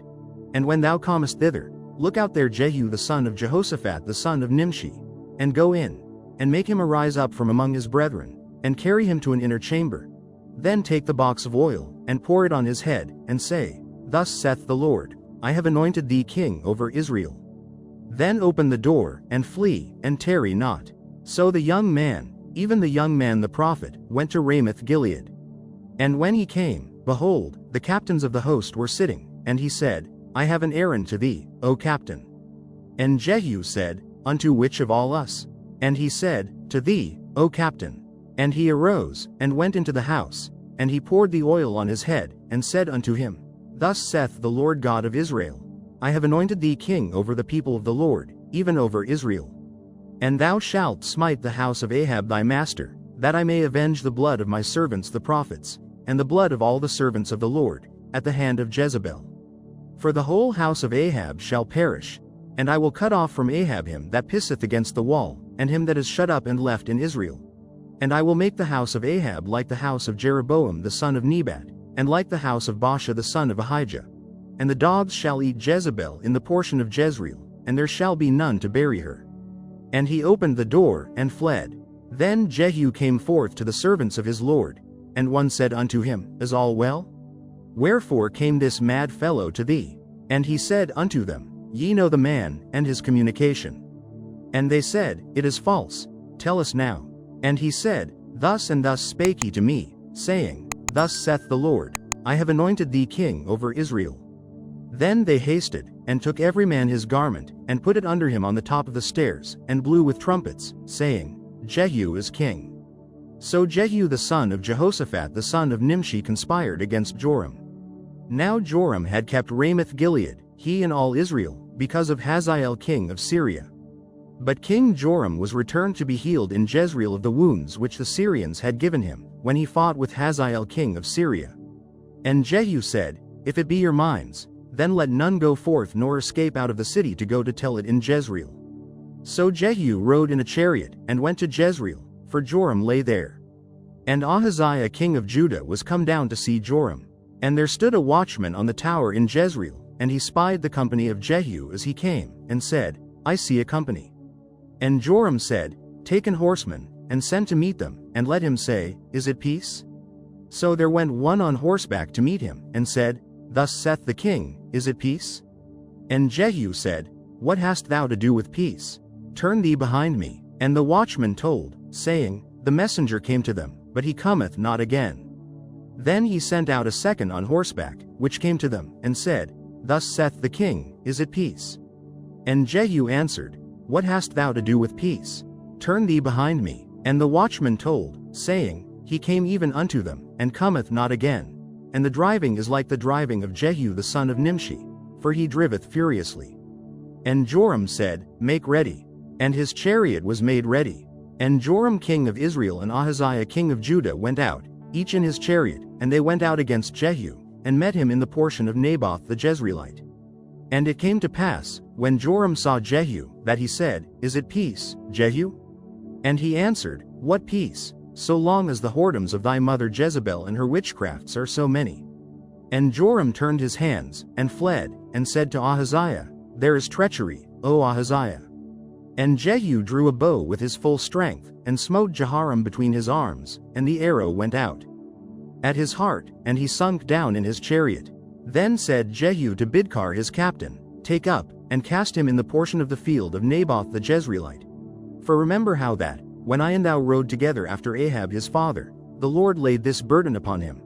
Speaker 2: And when thou comest thither, look out there Jehu the son of Jehoshaphat the son of Nimshi, and go in, and make him arise up from among his brethren, and carry him to an inner chamber. Then take the box of oil, and pour it on his head, and say, Thus saith the Lord, I have anointed thee king over Israel. Then open the door, and flee, and tarry not. So the young man, even the young man the prophet, went to Ramoth Gilead. And when he came, behold, the captains of the host were sitting, and he said, I have an errand to thee, O captain. And Jehu said, Unto which of all us? And he said, To thee, O captain. And he arose, and went into the house, and he poured the oil on his head, and said unto him, Thus saith the Lord God of Israel, I have anointed thee king over the people of the Lord, even over Israel. And thou shalt smite the house of Ahab thy master, that I may avenge the blood of my servants the prophets, and the blood of all the servants of the Lord, at the hand of Jezebel. For the whole house of Ahab shall perish, and I will cut off from Ahab him that pisseth against the wall, and him that is shut up and left in Israel. And I will make the house of Ahab like the house of Jeroboam the son of Nebat, and like the house of Baasha the son of Ahijah. And the dogs shall eat Jezebel in the portion of Jezreel, and there shall be none to bury her. And he opened the door, and fled. Then Jehu came forth to the servants of his lord, and one said unto him, Is all well? Wherefore came this mad fellow to thee? And he said unto them, Ye know the man, and his communication. And they said, It is false, tell us now. And he said, Thus and thus spake he to me, saying, Thus saith the Lord, I have anointed thee king over Israel. Then they hasted, and took every man his garment, and put it under him on the top of the stairs, and blew with trumpets, saying, Jehu is king. So Jehu the son of Jehoshaphat the son of Nimshi conspired against Joram. Now Joram had kept Ramoth Gilead, he and all Israel, because of Hazael king of Syria. But King Joram was returned to be healed in Jezreel of the wounds which the Syrians had given him, when he fought with Hazael king of Syria. And Jehu said, If it be your minds, then let none go forth nor escape out of the city to go to tell it in Jezreel. So Jehu rode in a chariot, and went to Jezreel, for Joram lay there. And Ahaziah king of Judah was come down to see Joram. And there stood a watchman on the tower in Jezreel, and he spied the company of Jehu as he came, and said, I see a company. And Joram said, Take an horseman, and send to meet them, and let him say, Is it peace? So there went one on horseback to meet him, and said, Thus saith the king, Is it peace? And Jehu said, What hast thou to do with peace? Turn thee behind me. And the watchman told, saying, The messenger came to them, but he cometh not again. Then he sent out a second on horseback, which came to them, and said, Thus saith the king, Is it peace? And Jehu answered, What hast thou to do with peace? Turn thee behind me. And the watchman told, saying, He came even unto them, and cometh not again. And the driving is like the driving of Jehu the son of Nimshi, for he driveth furiously. And Joram said, Make ready. And his chariot was made ready. And Joram king of Israel and Ahaziah king of Judah went out, each in his chariot, and they went out against Jehu, and met him in the portion of Naboth the Jezreelite. And it came to pass, when Joram saw Jehu, that he said, Is it peace, Jehu? And he answered, What peace, so long as the whoredoms of thy mother Jezebel and her witchcrafts are so many? And Joram turned his hands, and fled, and said to Ahaziah, There is treachery, O Ahaziah. And Jehu drew a bow with his full strength, and smote Jehoram between his arms, and the arrow went out at his heart, and he sunk down in his chariot. Then said Jehu to Bidkar his captain, Take up, and cast him in the portion of the field of Naboth the Jezreelite. For remember how that, when I and thou rode together after Ahab his father, the Lord laid this burden upon him.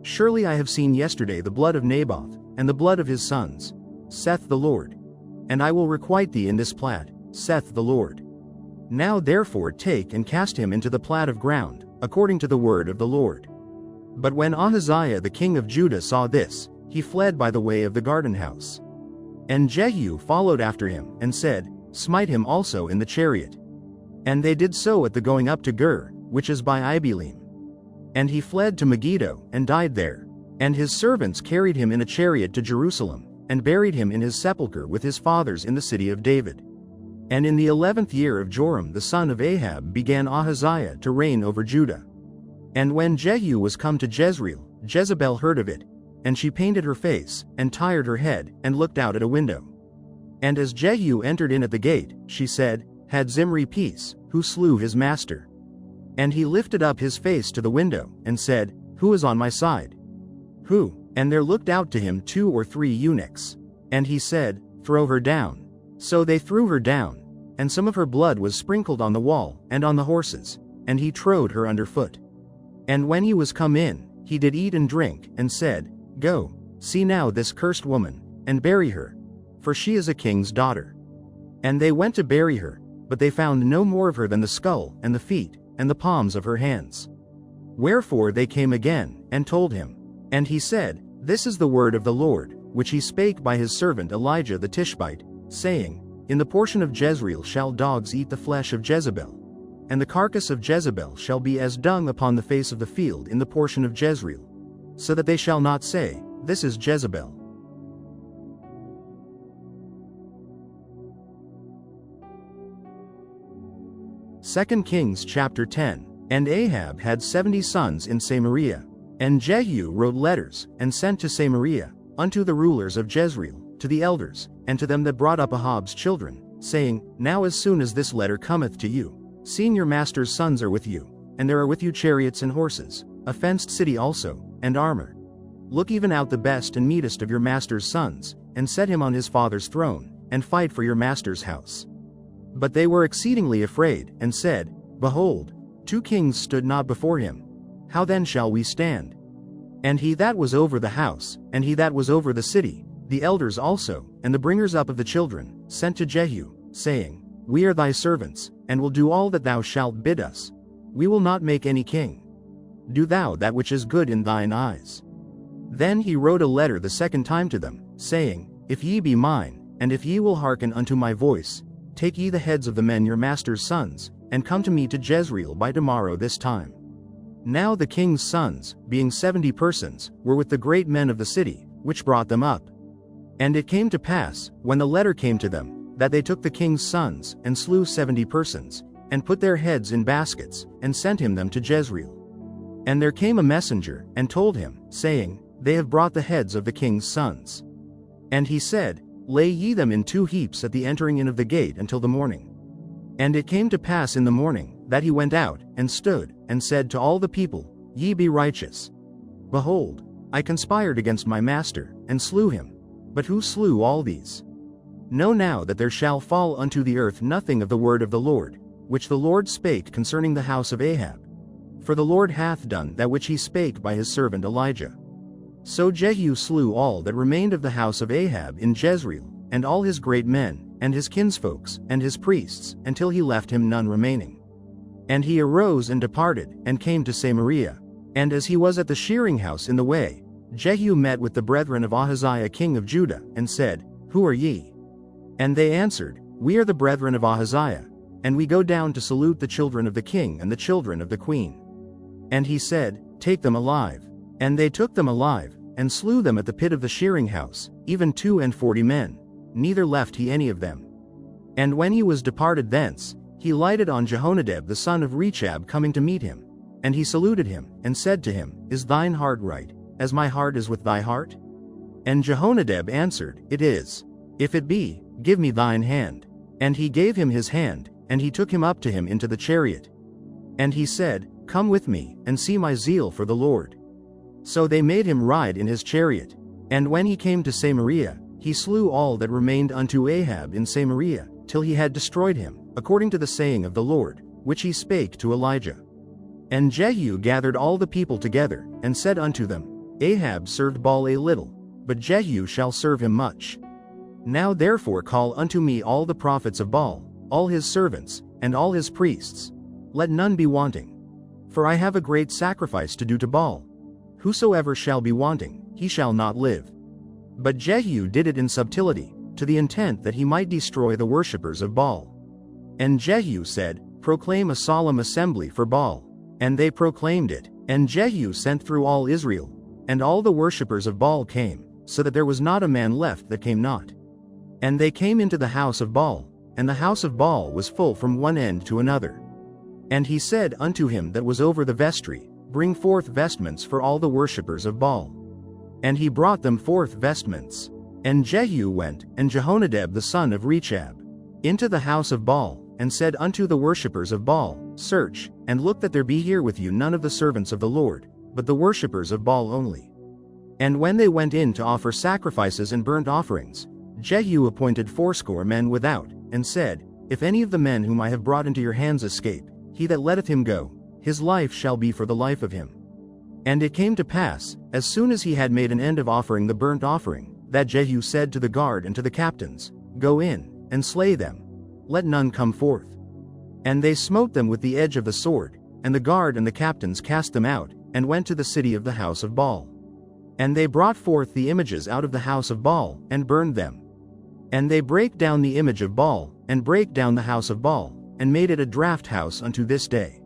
Speaker 2: Surely I have seen yesterday the blood of Naboth, and the blood of his sons, saith the Lord. And I will requite thee in this plat, saith the Lord. Now therefore take and cast him into the plat of ground, according to the word of the Lord. But when Ahaziah the king of Judah saw this, he fled by the way of the garden house. And Jehu followed after him, and said, Smite him also in the chariot. And they did so at the going up to Gur, which is by Ibelim. And he fled to Megiddo, and died there. And his servants carried him in a chariot to Jerusalem, and buried him in his sepulchre with his fathers in the city of David. And in the 11th year of Joram the son of Ahab began Ahaziah to reign over Judah. And when Jehu was come to Jezreel, Jezebel heard of it, and she painted her face, and tired her head, and looked out at a window. And as Jehu entered in at the gate, she said, Had Zimri peace, who slew his master? And he lifted up his face to the window, and said, Who is on my side? Who? And there looked out to him 2 or 3 eunuchs. And he said, Throw her down. So they threw her down, and some of her blood was sprinkled on the wall, and on the horses, and he trode her under foot. And when he was come in, he did eat and drink, and said, Go, see now this cursed woman, and bury her, for she is a king's daughter. And they went to bury her, but they found no more of her than the skull, and the feet, and the palms of her hands. Wherefore they came again, and told him. And he said, This is the word of the Lord, which he spake by his servant Elijah the Tishbite, saying, In the portion of Jezreel shall dogs eat the flesh of Jezebel, and the carcass of Jezebel shall be as dung upon the face of the field in the portion of Jezreel, so that they shall not say, This is Jezebel. Second Kings chapter 10. And Ahab had 70 sons in Samaria. And Jehu wrote letters, and sent to Samaria, unto the rulers of Jezreel, to the elders, and to them that brought up Ahab's children, saying, Now as soon as this letter cometh to you, seeing your master's sons are with you, and there are with you chariots and horses, a fenced city also, and armor. Look even out the best and meetest of your master's sons, and set him on his father's throne, and fight for your master's house. But they were exceedingly afraid, and said, Behold, 2 kings stood not before him. How then shall we stand? And he that was over the house, and he that was over the city, the elders also, and the bringers up of the children, sent to Jehu, saying, We are thy servants, and will do all that thou shalt bid us. We will not make any king. Do thou that which is good in thine eyes. Then he wrote a letter the second time to them, saying, If ye be mine, and if ye will hearken unto my voice, take ye the heads of the men your master's sons, and come to me to Jezreel by tomorrow this time. Now the king's sons, being 70 persons, were with the great men of the city, which brought them up. And it came to pass, when the letter came to them, that they took the king's sons, and slew 70 persons, and put their heads in baskets, and sent him them to Jezreel. And there came a messenger, and told him, saying, They have brought the heads of the king's sons. And he said, Lay ye them in 2 heaps at the entering in of the gate until the morning. And it came to pass in the morning, that he went out, and stood, and said to all the people, Ye be righteous. Behold, I conspired against my master, and slew him. But who slew all these? Know now that there shall fall unto the earth nothing of the word of the Lord, which the Lord spake concerning the house of Ahab. For the Lord hath done that which he spake by his servant Elijah. So Jehu slew all that remained of the house of Ahab in Jezreel, and all his great men, and his kinsfolks, and his priests, until he left him none remaining. And he arose and departed, and came to Samaria. And as he was at the shearing house in the way, Jehu met with the brethren of Ahaziah king of Judah, and said, Who are ye? And they answered, We are the brethren of Ahaziah, and we go down to salute the children of the king and the children of the queen. And he said, Take them alive. And they took them alive, and slew them at the pit of the shearing house, even 42 men, neither left he any of them. And when he was departed thence, he lighted on Jehonadab the son of Rechab coming to meet him. And he saluted him, and said to him, Is thine heart right, as my heart is with thy heart? And Jehonadab answered, It is. If it be, give me thine hand. And he gave him his hand, and he took him up to him into the chariot. And he said, Come with me, and see my zeal for the Lord. So they made him ride in his chariot. And when he came to Samaria, he slew all that remained unto Ahab in Samaria, till he had destroyed him, according to the saying of the Lord, which he spake to Elijah. And Jehu gathered all the people together, and said unto them, Ahab served Baal a little, but Jehu shall serve him much. Now therefore call unto me all the prophets of Baal, all his servants, and all his priests. Let none be wanting. For I have a great sacrifice to do to Baal. Whosoever shall be wanting, he shall not live. But Jehu did it in subtility, to the intent that he might destroy the worshippers of Baal. And Jehu said, Proclaim a solemn assembly for Baal. And they proclaimed it, and Jehu sent through all Israel, and all the worshippers of Baal came, so that there was not a man left that came not. And they came into the house of Baal, and the house of Baal was full from one end to another. And he said unto him that was over the vestry, Bring forth vestments for all the worshippers of Baal. And he brought them forth vestments. And Jehu went, and Jehonadab the son of Rechab, into the house of Baal, and said unto the worshippers of Baal, Search, and look that there be here with you none of the servants of the Lord, but the worshippers of Baal only. And when they went in to offer sacrifices and burnt offerings, Jehu appointed 80 men without, and said, If any of the men whom I have brought into your hands escape, he that letteth him go, his life shall be for the life of him. And it came to pass, as soon as he had made an end of offering the burnt offering, that Jehu said to the guard and to the captains, Go in, and slay them. Let none come forth. And they smote them with the edge of the sword, and the guard and the captains cast them out, and went to the city of the house of Baal. And they brought forth the images out of the house of Baal, and burned them. And they brake down the image of Baal, and brake down the house of Baal, and made it a draught house unto this day.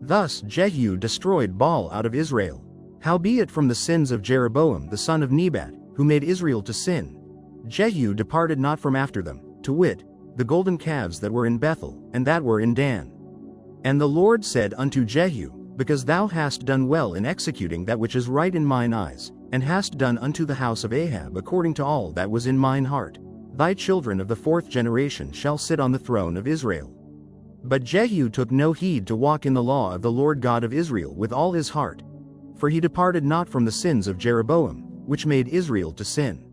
Speaker 2: Thus Jehu destroyed Baal out of Israel. Howbeit from the sins of Jeroboam the son of Nebat, who made Israel to sin, Jehu departed not from after them, to wit, the golden calves that were in Bethel, and that were in Dan. And the Lord said unto Jehu, Because thou hast done well in executing that which is right in mine eyes, and hast done unto the house of Ahab according to all that was in mine heart, thy children of the 4th generation shall sit on the throne of Israel. But Jehu took no heed to walk in the law of the Lord God of Israel with all his heart, for he departed not from the sins of Jeroboam, which made Israel to sin.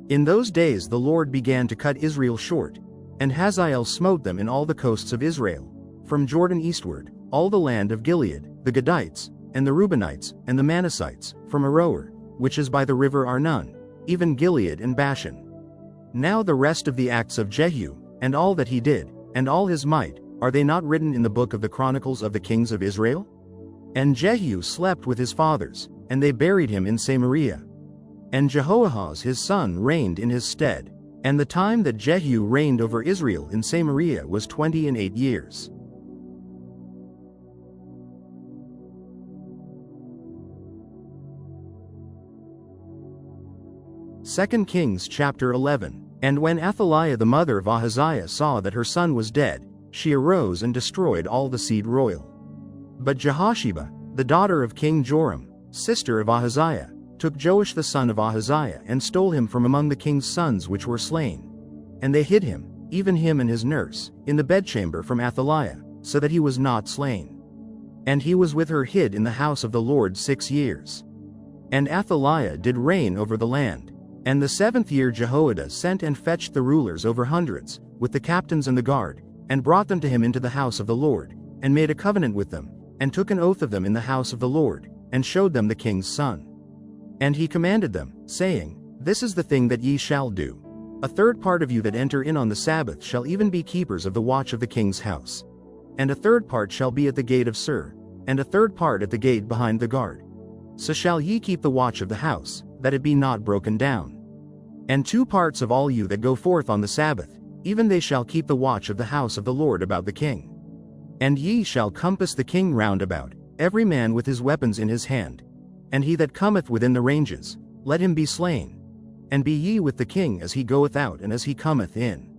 Speaker 2: In those days the Lord began to cut Israel short, and Hazael smote them in all the coasts of Israel, from Jordan eastward, all the land of Gilead, the Gadites, and the Reubenites, and the Manassites, from Aroer, which is by the river Arnon, even Gilead and Bashan. Now the rest of the acts of Jehu, and all that he did, and all his might, are they not written in the book of the Chronicles of the kings of Israel? And Jehu slept with his fathers, and they buried him in Samaria. And Jehoahaz his son reigned in his stead. And the time that Jehu reigned over Israel in Samaria was 28 years. Second Kings chapter 11. And when Athaliah the mother of Ahaziah saw that her son was dead, she arose and destroyed all the seed royal. But Jehosheba, the daughter of King Joram, sister of Ahaziah, took Joash the son of Ahaziah and stole him from among the king's sons which were slain. And they hid him, even him and his nurse, in the bedchamber from Athaliah, so that he was not slain. And he was with her hid in the house of the Lord 6 years. And Athaliah did reign over the land. And the 7th year Jehoiada sent and fetched the rulers over hundreds, with the captains and the guard, and brought them to him into the house of the Lord, and made a covenant with them, and took an oath of them in the house of the Lord, and showed them the king's son. And he commanded them, saying, This is the thing that ye shall do. A 3rd part of you that enter in on the Sabbath shall even be keepers of the watch of the king's house. And a 3rd part shall be at the gate of Sur, and a 3rd part at the gate behind the guard. So shall ye keep the watch of the house, that it be not broken down. And 2 parts of all you that go forth on the Sabbath, even they shall keep the watch of the house of the Lord about the king. And ye shall compass the king round about, every man with his weapons in his hand. And he that cometh within the ranges, let him be slain. And be ye with the king as he goeth out and as he cometh in.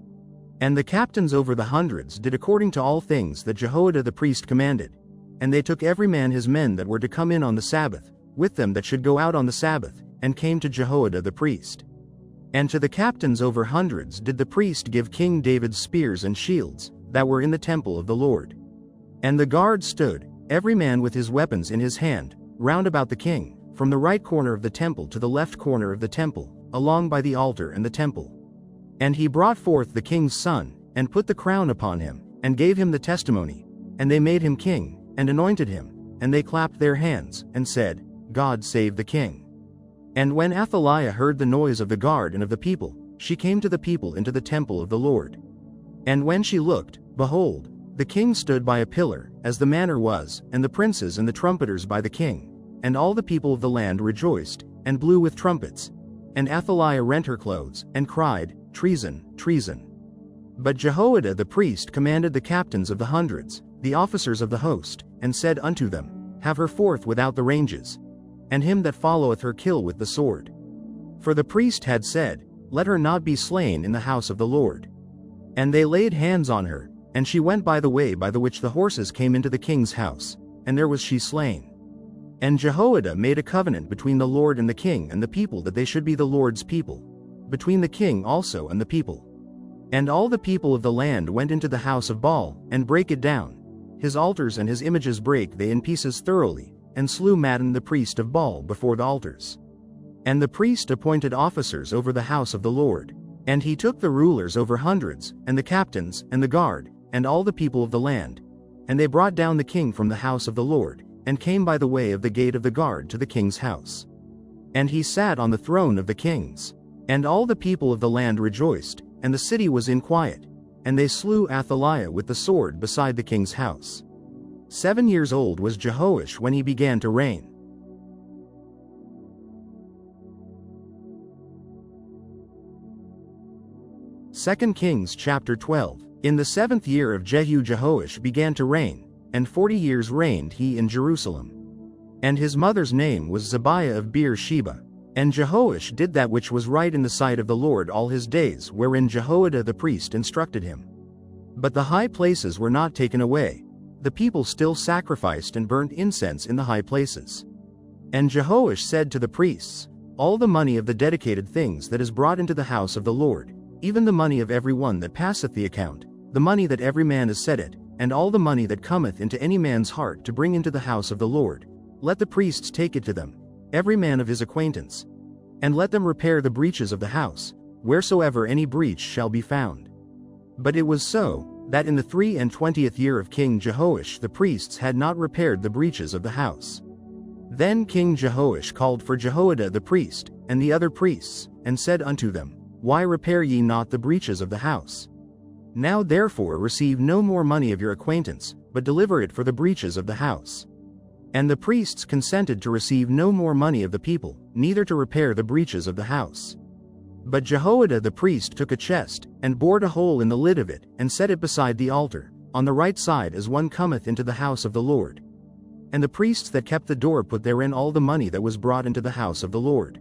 Speaker 2: And the captains over the hundreds did according to all things that Jehoiada the priest commanded. And they took every man his men that were to come in on the Sabbath, with them that should go out on the Sabbath, and came to Jehoiada the priest. And to the captains over hundreds did the priest give King David's spears and shields, that were in the temple of the Lord. And the guard stood, every man with his weapons in his hand, round about the king, from the right corner of the temple to the left corner of the temple, along by the altar and the temple. And he brought forth the king's son, and put the crown upon him, and gave him the testimony, and they made him king, and anointed him, and they clapped their hands, and said, God save the king. And when Athaliah heard the noise of the guard and of the people, she came to the people into the temple of the Lord. And when she looked, behold, the king stood by a pillar, as the manner was, and the princes and the trumpeters by the king. And all the people of the land rejoiced, and blew with trumpets. And Athaliah rent her clothes, and cried, Treason, treason. But Jehoiada the priest commanded the captains of the hundreds, the officers of the host, and said unto them, Have her forth without the ranges, and him that followeth her kill with the sword. For the priest had said, Let her not be slain in the house of the Lord. And they laid hands on her, and she went by the way by the which the horses came into the king's house, and there was she slain. And Jehoiada made a covenant between the Lord and the king and the people that they should be the Lord's people, between the king also and the people. And all the people of the land went into the house of Baal, and brake it down. His altars and his images brake they in pieces thoroughly, and slew Mattan the priest of Baal before the altars. And the priest appointed officers over the house of the Lord. And he took the rulers over hundreds, and the captains, and the guard, and all the people of the land. And they brought down the king from the house of the Lord, and came by the way of the gate of the guard to the king's house. And he sat on the throne of the kings. And all the people of the land rejoiced, and the city was in quiet. And they slew Athaliah with the sword beside the king's house. 7 years old was Jehoash when he began to reign. Second Kings chapter 12. In the 7th year of Jehu Jehoash began to reign, and 40 years reigned he in Jerusalem. And his mother's name was Zebiah of Beer-sheba. And Jehoash did that which was right in the sight of the Lord all his days, wherein Jehoiada the priest instructed him. But the high places were not taken away. The people still sacrificed and burnt incense in the high places. And Jehoash said to the priests, all the money of the dedicated things that is brought into the house of the Lord, even the money of every one that passeth the account, the money that every man is set it, and all the money that cometh into any man's heart to bring into the house of the Lord, let the priests take it to them, every man of his acquaintance. And let them repair the breaches of the house, wheresoever any breach shall be found. But it was so, that in the 23rd year of King Jehoash the priests had not repaired the breaches of the house. Then King Jehoash called for Jehoiada the priest, and the other priests, and said unto them, why repair ye not the breaches of the house? Now therefore receive no more money of your acquaintance, but deliver it for the breaches of the house. And the priests consented to receive no more money of the people, neither to repair the breaches of the house. But Jehoiada the priest took a chest, and bored a hole in the lid of it, and set it beside the altar, on the right side as one cometh into the house of the Lord. And the priests that kept the door put therein all the money that was brought into the house of the Lord.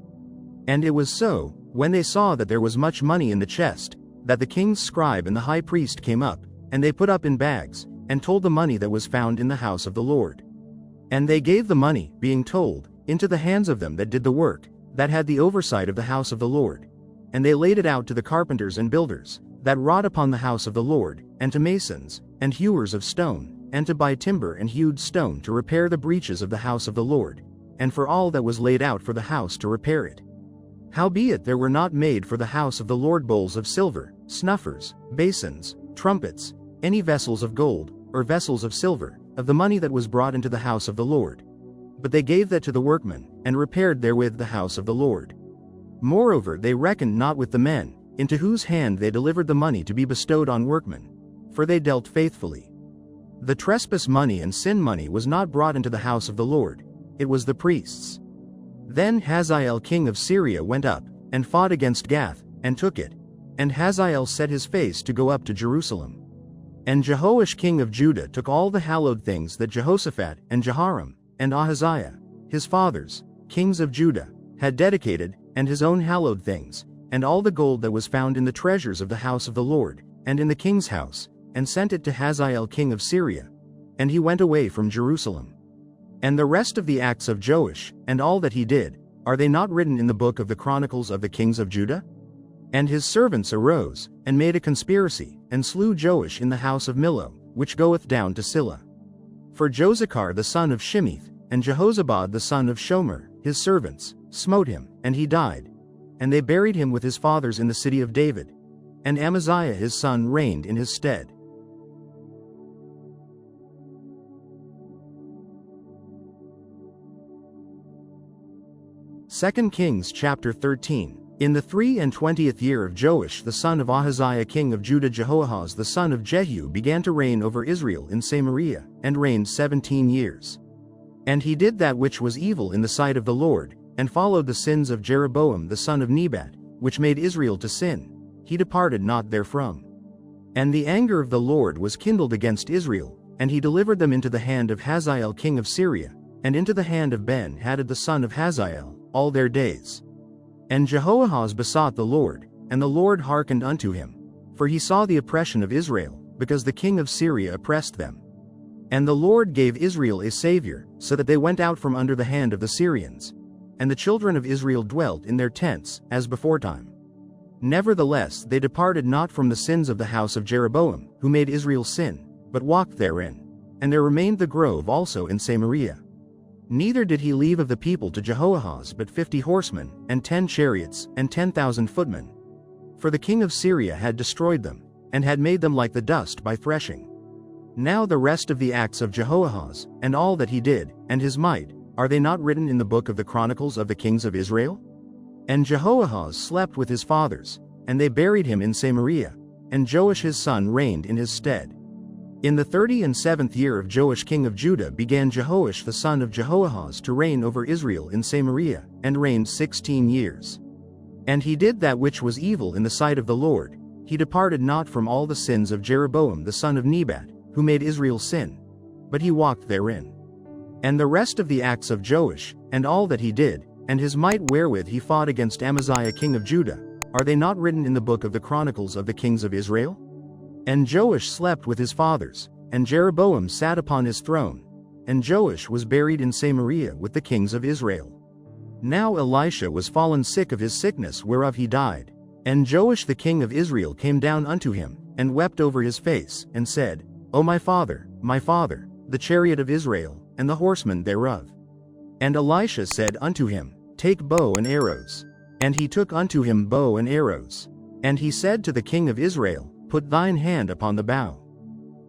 Speaker 2: And it was so, when they saw that there was much money in the chest, that the king's scribe and the high priest came up, and they put up in bags, and told the money that was found in the house of the Lord. And they gave the money, being told, into the hands of them that did the work, that had the oversight of the house of the Lord. And they laid it out to the carpenters and builders, that wrought upon the house of the Lord, and to masons, and hewers of stone, and to buy timber and hewed stone to repair the breaches of the house of the Lord, and for all that was laid out for the house to repair it. Howbeit there were not made for the house of the Lord bowls of silver, snuffers, basins, trumpets, any vessels of gold, or vessels of silver, of the money that was brought into the house of the Lord. But they gave that to the workmen, and repaired therewith the house of the Lord. Moreover they reckoned not with the men, into whose hand they delivered the money to be bestowed on workmen, for they dealt faithfully. The trespass money and sin money was not brought into the house of the Lord, it was the priests. Then Hazael king of Syria went up, and fought against Gath, and took it. And Hazael set his face to go up to Jerusalem. And Jehoash king of Judah took all the hallowed things that Jehoshaphat, and Jehoram, and Ahaziah, his fathers, kings of Judah, had dedicated, and his own hallowed things, and all the gold that was found in the treasures of the house of the Lord, and in the king's house, and sent it to Hazael king of Syria. And he went away from Jerusalem. And the rest of the acts of Joash, and all that he did, are they not written in the book of the Chronicles of the kings of Judah? And his servants arose, and made a conspiracy, and slew Joash in the house of Millo, which goeth down to Silla. For Josachar the son of Shimeth, and Jehozabad the son of Shomer, his servants, smote him, and he died. And they buried him with his fathers in the city of David. And Amaziah his son reigned in his stead. Second Kings chapter 13. In the 23rd year of Joash the son of Ahaziah king of Judah, Jehoahaz the son of Jehu began to reign over Israel in Samaria, and reigned 17 years. And he did that which was evil in the sight of the Lord, and followed the sins of Jeroboam the son of Nebat, which made Israel to sin. He departed not therefrom. And the anger of the Lord was kindled against Israel, and he delivered them into the hand of Hazael king of Syria, and into the hand of Ben-Hadad the son of Hazael, all their days. And Jehoahaz besought the Lord, and the Lord hearkened unto him, for he saw the oppression of Israel, because the king of Syria oppressed them. And the Lord gave Israel a savior, so that they went out from under the hand of the Syrians. And the children of Israel dwelt in their tents, as beforetime. Nevertheless they departed not from the sins of the house of Jeroboam, who made Israel sin, but walked therein. And there remained the grove also in Samaria. Neither did he leave of the people to Jehoahaz but 50 horsemen, and 10 chariots, and 10,000 footmen. For the king of Syria had destroyed them, and had made them like the dust by threshing. Now the rest of the acts of Jehoahaz, and all that he did, and his might, are they not written in the book of the Chronicles of the kings of Israel? And Jehoahaz slept with his fathers, and they buried him in Samaria, and Joash his son reigned in his stead. In the 37th year of Joash king of Judah began Jehoash the son of Jehoahaz to reign over Israel in Samaria, and reigned 16 years. And he did that which was evil in the sight of the Lord. He departed not from all the sins of Jeroboam the son of Nebat, who made Israel sin, but he walked therein. And the rest of the acts of Joash, and all that he did, and his might wherewith he fought against Amaziah king of Judah, are they not written in the book of the Chronicles of the kings of Israel? And Joash slept with his fathers, and Jeroboam sat upon his throne, and Joash was buried in Samaria with the kings of Israel. Now Elisha was fallen sick of his sickness whereof he died. And Joash the king of Israel came down unto him, and wept over his face, and said, O my father, the chariot of Israel, and the horsemen thereof. And Elisha said unto him, Take bow and arrows. And he took unto him bow and arrows. And he said to the king of Israel, Put thine hand upon the bow.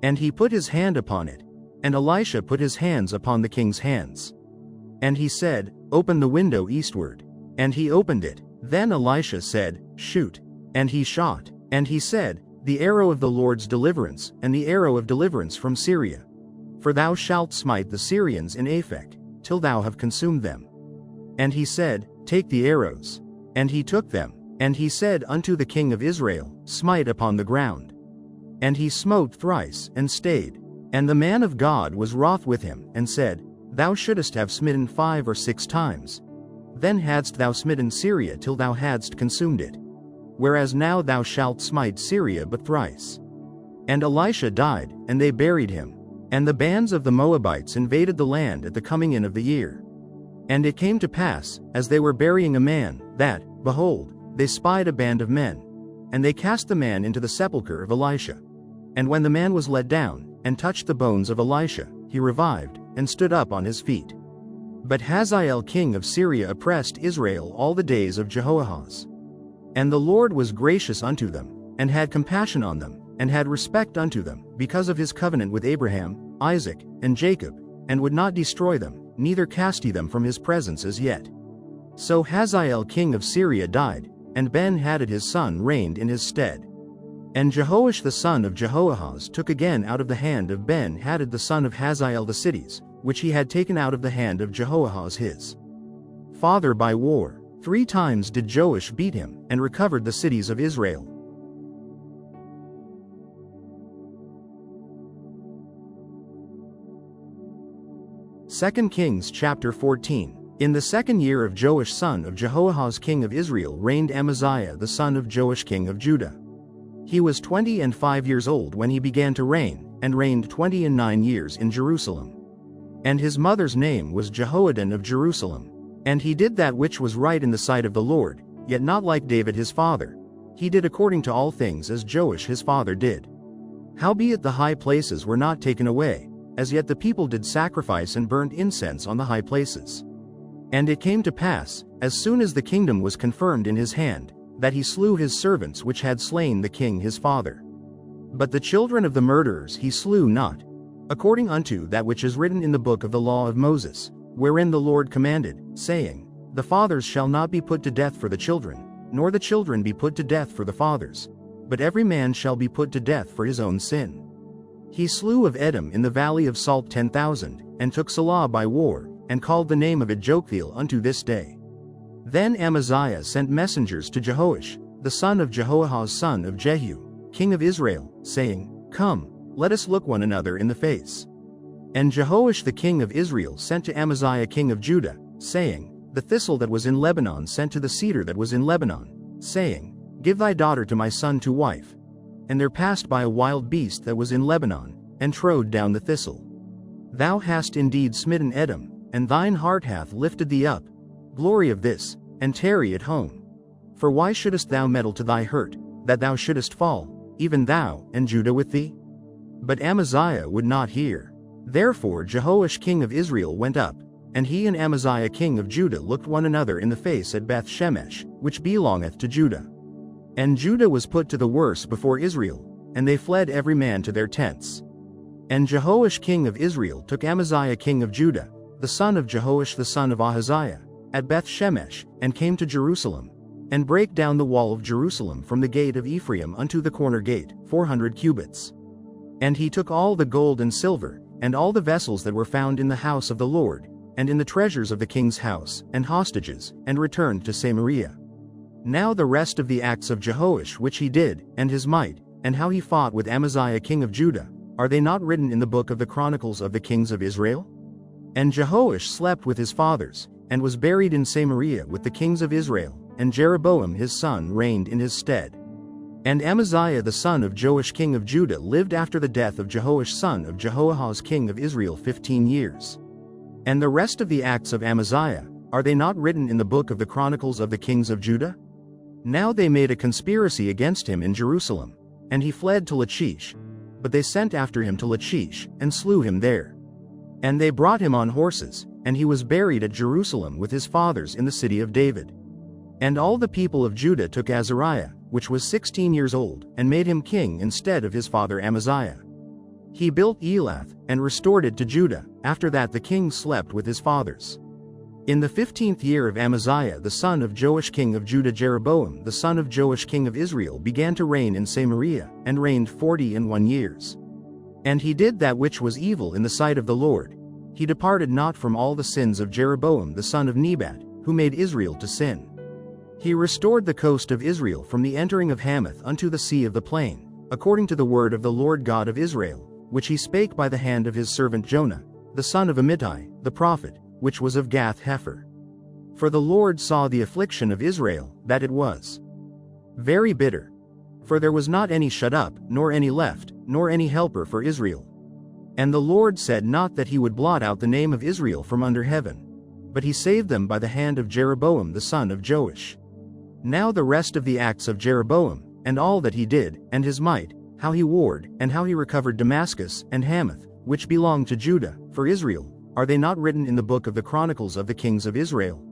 Speaker 2: And he put his hand upon it, and Elisha put his hands upon the king's hands. And he said, Open the window eastward. And he opened it. Then Elisha said, Shoot. And he shot. And he said, The arrow of the Lord's deliverance, and the arrow of deliverance from Syria. For thou shalt smite the Syrians in Aphek, till thou have consumed them. And he said, Take the arrows. And he took them. And he said unto the king of Israel, Smite upon the ground. And he smote thrice, and stayed. And the man of God was wroth with him, and said, Thou shouldest have smitten 5 or 6 times. Then hadst thou smitten Syria till thou hadst consumed it. Whereas now thou shalt smite Syria but thrice. And Elisha died, and they buried him. And the bands of the Moabites invaded the land at the coming in of the year. And it came to pass, as they were burying a man, that, behold, they spied a band of men. And they cast the man into the sepulchre of Elisha. And when the man was let down, and touched the bones of Elisha, he revived, and stood up on his feet. But Hazael king of Syria oppressed Israel all the days of Jehoahaz. And the Lord was gracious unto them, and had compassion on them, and had respect unto them, because of his covenant with Abraham, Isaac, and Jacob, and would not destroy them, neither cast he them from his presence as yet. So Hazael king of Syria died, and Ben-Hadad his son reigned in his stead. And Jehoash the son of Jehoahaz took again out of the hand of Ben-Hadad the son of Hazael the cities, which he had taken out of the hand of Jehoahaz his father by war. 3 times did Joash beat him, and recovered the cities of Israel. Second Kings chapter 14. In the 2nd year of Joash son of Jehoahaz king of Israel reigned Amaziah the son of Joash king of Judah. He was 25 years old when he began to reign, and reigned 29 years in Jerusalem. And his mother's name was Jehoaddan of Jerusalem. And he did that which was right in the sight of the Lord, yet not like David his father. He did according to all things as Joash his father did. Howbeit the high places were not taken away, as yet the people did sacrifice and burnt incense on the high places. And it came to pass, as soon as the kingdom was confirmed in his hand, that he slew his servants which had slain the king his father. But the children of the murderers he slew not, according unto that which is written in the book of the law of Moses, wherein the Lord commanded, saying, The fathers shall not be put to death for the children, nor the children be put to death for the fathers, but every man shall be put to death for his own sin. He slew of Edom in the valley of Salt 10,000, and took Salah by war, and called the name of it Joktheel unto this day. Then Amaziah sent messengers to Jehoash, the son of Jehoahaz son of Jehu, king of Israel, saying, Come, let us look one another in the face. And Jehoash the king of Israel sent to Amaziah king of Judah, saying, The thistle that was in Lebanon sent to the cedar that was in Lebanon, saying, Give thy daughter to my son to wife. And there passed by a wild beast that was in Lebanon, and trode down the thistle. Thou hast indeed smitten Edom, and thine heart hath lifted thee up. Glory of this, and tarry at home. For why shouldest thou meddle to thy hurt, that thou shouldest fall, even thou, and Judah with thee? But Amaziah would not hear. Therefore Jehoash king of Israel went up, and he and Amaziah king of Judah looked one another in the face at Beth Shemesh, which belongeth to Judah. And Judah was put to the worse before Israel, and they fled every man to their tents. And Jehoash king of Israel took Amaziah king of Judah, the son of Jehoash the son of Ahaziah, at Beth Shemesh, and came to Jerusalem, and brake down the wall of Jerusalem from the gate of Ephraim unto the corner gate, 400 cubits. And he took all the gold and silver, and all the vessels that were found in the house of the Lord, and in the treasures of the king's house, and hostages, and returned to Samaria. Now the rest of the acts of Jehoash which he did, and his might, and how he fought with Amaziah king of Judah, are they not written in the book of the Chronicles of the kings of Israel? And Jehoash slept with his fathers, and was buried in Samaria with the kings of Israel, and Jeroboam his son reigned in his stead. And Amaziah the son of Joash king of Judah lived after the death of Jehoash son of Jehoahaz king of Israel 15 years. And the rest of the acts of Amaziah, are they not written in the book of the Chronicles of the kings of Judah? Now they made a conspiracy against him in Jerusalem, and he fled to Lachish. But they sent after him to Lachish, and slew him there. And they brought him on horses, and he was buried at Jerusalem with his fathers in the city of David. And all the people of Judah took Azariah, which was 16 years old, and made him king instead of his father Amaziah. He built Elath, and restored it to Judah. After that the king slept with his fathers. In the 15th year of Amaziah the son of Joash king of Judah, Jeroboam the son of Joash king of Israel began to reign in Samaria, and reigned 41 years. And he did that which was evil in the sight of the Lord. He departed not from all the sins of Jeroboam the son of Nebat, who made Israel to sin. He restored the coast of Israel from the entering of Hamath unto the sea of the plain, according to the word of the Lord God of Israel, which he spake by the hand of his servant Jonah, the son of Amittai, the prophet, which was of Gath-Hepher. For the Lord saw the affliction of Israel, that it was very bitter. For there was not any shut up, nor any left, nor any helper for Israel. And the Lord said not that he would blot out the name of Israel from under heaven, but he saved them by the hand of Jeroboam the son of Joash. Now the rest of the acts of Jeroboam, and all that he did, and his might, how he warred, and how he recovered Damascus, and Hamath, which belonged to Judah, for Israel, are they not written in the book of the Chronicles of the kings of Israel?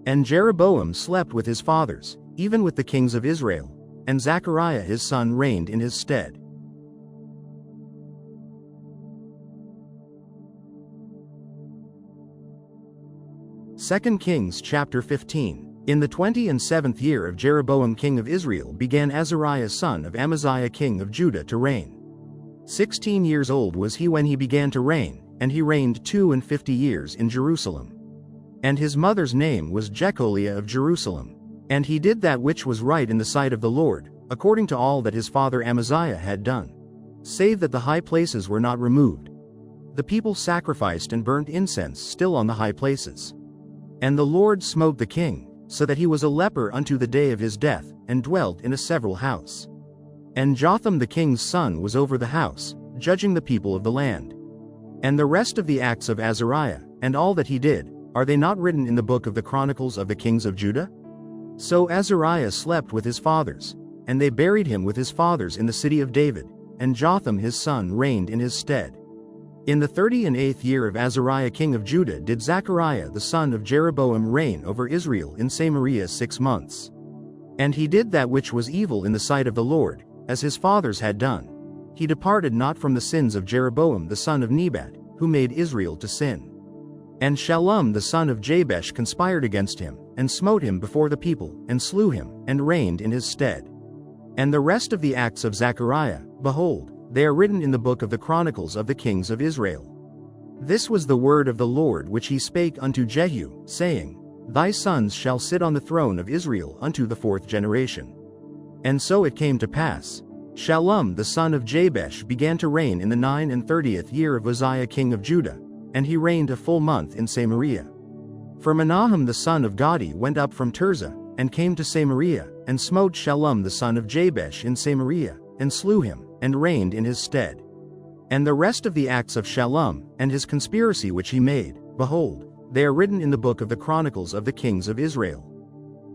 Speaker 2: And Jeroboam slept with his fathers, even with the kings of Israel, and Zechariah his son reigned in his stead. Second Kings chapter 15. In the 27th year of Jeroboam king of Israel began Azariah son of Amaziah king of Judah to reign. 16 years old was he when he began to reign, and he reigned 52 years in Jerusalem. And his mother's name was Jecholiah of Jerusalem. And he did that which was right in the sight of the Lord, according to all that his father Amaziah had done, save that the high places were not removed. The people sacrificed and burnt incense still on the high places. And the Lord smote the king, so that he was a leper unto the day of his death, and dwelt in a several house. And Jotham the king's son was over the house, judging the people of the land. And the rest of the acts of Azariah, and all that he did, are they not written in the book of the Chronicles of the kings of Judah? So Azariah slept with his fathers, and they buried him with his fathers in the city of David, and Jotham his son reigned in his stead. In the 38th year of Azariah king of Judah did Zechariah the son of Jeroboam reign over Israel in Samaria 6 months. And he did that which was evil in the sight of the Lord, as his fathers had done. He departed not from the sins of Jeroboam the son of Nebat, who made Israel to sin. And Shallum the son of Jabesh conspired against him, and smote him before the people, and slew him, and reigned in his stead. And the rest of the acts of Zechariah, behold, they are written in the book of the Chronicles of the kings of Israel. This was the word of the Lord which he spake unto Jehu, saying, Thy sons shall sit on the throne of Israel unto the 4th generation. And so it came to pass, Shallum the son of Jabesh began to reign in the 39th year of Uzziah king of Judah, and he reigned a full month in Samaria. For Menahem the son of Gadi went up from Tirzah, and came to Samaria, and smote Shallum the son of Jabesh in Samaria, and slew him, and reigned in his stead. And the rest of the acts of Shallum, and his conspiracy which he made, behold, they are written in the book of the Chronicles of the kings of Israel.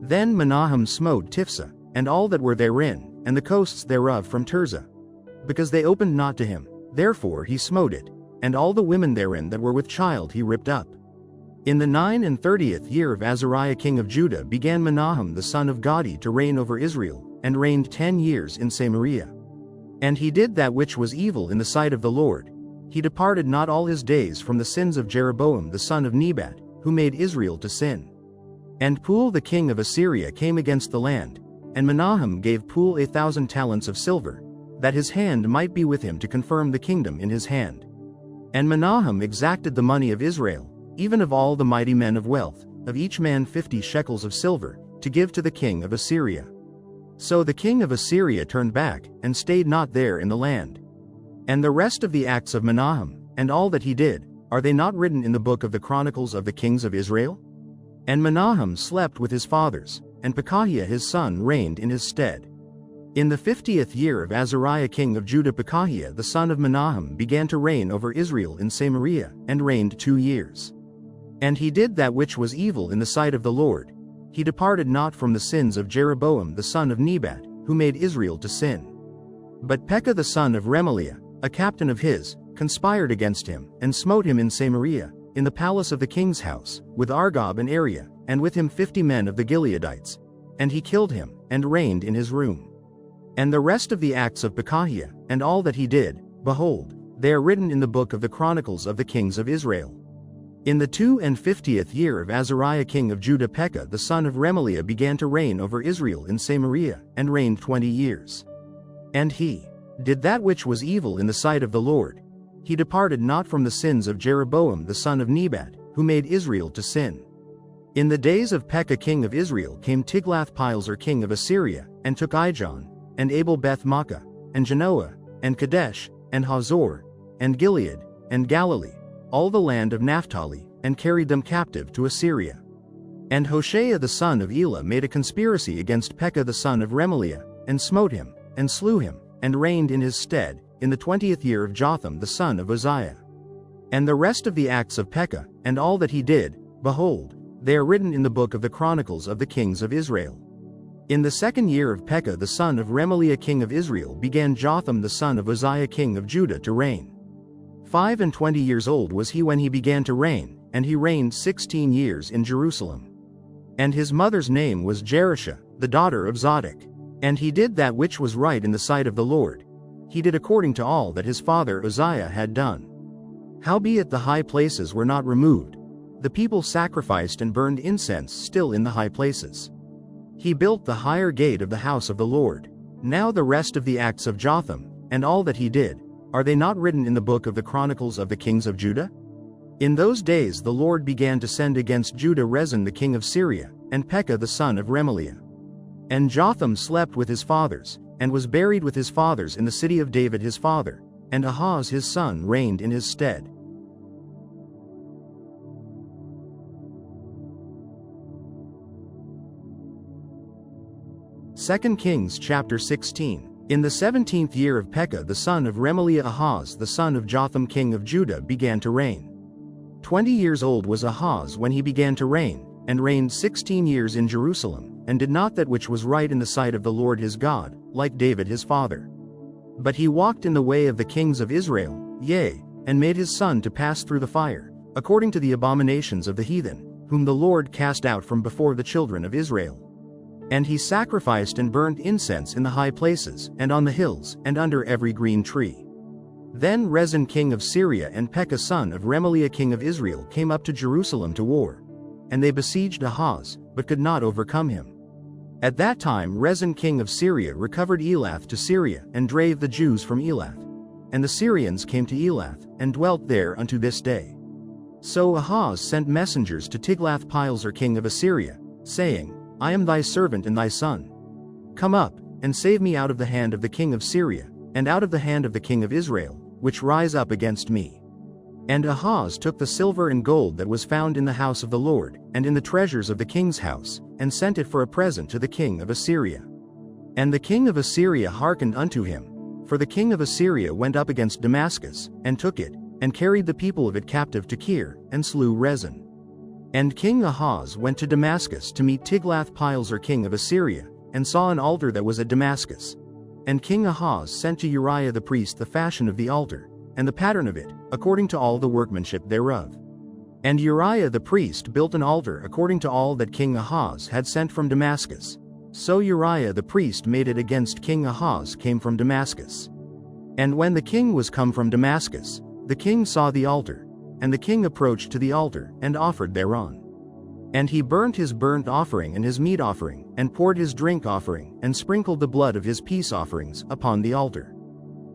Speaker 2: Then Menahem smote Tifsa, and all that were therein, and the coasts thereof from Tirzah, because they opened not to him, therefore he smote it, and all the women therein that were with child he ripped up. In the 39th year of Azariah king of Judah began Menahem the son of Gadi to reign over Israel, and reigned 10 years in Samaria. And he did that which was evil in the sight of the Lord. He departed not all his days from the sins of Jeroboam the son of Nebat, who made Israel to sin. And Pul the king of Assyria came against the land, and Menahem gave Pul 1,000 talents of silver, that his hand might be with him to confirm the kingdom in his hand. And Menahem exacted the money of Israel, even of all the mighty men of wealth, of each man 50 shekels of silver, to give to the king of Assyria. So the king of Assyria turned back, and stayed not there in the land. And the rest of the acts of Menahem, and all that he did, are they not written in the book of the Chronicles of the kings of Israel? And Menahem slept with his fathers, and Pekahiah his son reigned in his stead. In the 50th year of Azariah king of Judah Pekahiah the son of Menahem began to reign over Israel in Samaria, and reigned 2 years. And he did that which was evil in the sight of the Lord. He departed not from the sins of Jeroboam the son of Nebat, who made Israel to sin. But Pekah the son of Remaliah, a captain of his, conspired against him, and smote him in Samaria, in the palace of the king's house, with Argob and Ariah, and with him 50 men of the Gileadites. And he killed him, and reigned in his room. And the rest of the acts of Pekahiah, and all that he did, behold, they are written in the book of the Chronicles of the kings of Israel. In the 52nd year of Azariah king of Judah Pekah the son of Remaliah began to reign over Israel in Samaria, and reigned 20 years. And he did that which was evil in the sight of the Lord. He departed not from the sins of Jeroboam the son of Nebat, who made Israel to sin. In the days of Pekah king of Israel came Tiglath-Pileser king of Assyria, and took Ijon, and Abel-Beth-Maachah, and Genoa, and Kadesh, and Hazor, and Gilead, and Galilee, all the land of Naphtali, and carried them captive to Assyria. And Hoshea the son of Elah made a conspiracy against Pekah the son of Remaliah, and smote him, and slew him, and reigned in his stead, in the 20th year of Jotham the son of Uzziah. And the rest of the acts of Pekah, and all that he did, behold, they are written in the book of the Chronicles of the kings of Israel. In the 2nd year of Pekah the son of Remaliah king of Israel began Jotham the son of Uzziah king of Judah to reign. 25 years old was he when he began to reign, and he reigned 16 years in Jerusalem. And his mother's name was Jerusha, the daughter of Zadok. And he did that which was right in the sight of the Lord. He did according to all that his father Uzziah had done. Howbeit the high places were not removed. The people sacrificed and burned incense still in the high places. He built the higher gate of the house of the Lord. Now the rest of the acts of Jotham, and all that he did, are they not written in the book of the Chronicles of the kings of Judah? In those days the Lord began to send against Judah Rezin the king of Syria, and Pekah the son of Remaliah. And Jotham slept with his fathers, and was buried with his fathers in the city of David his father, and Ahaz his son reigned in his stead. Second Kings chapter 16. In the 17th year of Pekah the son of Remaliah Ahaz the son of Jotham king of Judah began to reign. 20 years old was Ahaz when he began to reign, and reigned 16 years in Jerusalem, and did not that which was right in the sight of the Lord his God, like David his father. But he walked in the way of the kings of Israel, yea, and made his son to pass through the fire, according to the abominations of the heathen, whom the Lord cast out from before the children of Israel. And he sacrificed and burned incense in the high places, and on the hills, and under every green tree. Then Rezin king of Syria and Pekah son of Remaliah king of Israel came up to Jerusalem to war. And they besieged Ahaz, but could not overcome him. At that time Rezin king of Syria recovered Elath to Syria, and drave the Jews from Elath. And the Syrians came to Elath, and dwelt there unto this day. So Ahaz sent messengers to Tiglath-Pileser king of Assyria, saying, I am thy servant and thy son. Come up, and save me out of the hand of the king of Syria, and out of the hand of the king of Israel, which rise up against me. And Ahaz took the silver and gold that was found in the house of the Lord, and in the treasures of the king's house, and sent it for a present to the king of Assyria. And the king of Assyria hearkened unto him, For the king of Assyria went up against Damascus, and took it, and carried the people of it captive to Kir, and slew Rezin. And King Ahaz went to Damascus to meet Tiglath-Pileser king of Assyria, and saw an altar that was at Damascus. And King Ahaz sent to Uriah the priest the fashion of the altar, and the pattern of it, according to all the workmanship thereof. And Uriah the priest built an altar according to all that King Ahaz had sent from Damascus. So Uriah the priest made it against King Ahaz came from Damascus. And when the king was come from Damascus, the king saw the altar, and the king approached to the altar, and offered thereon. And he burnt his burnt offering and his meat offering, and poured his drink offering, and sprinkled the blood of his peace offerings upon the altar.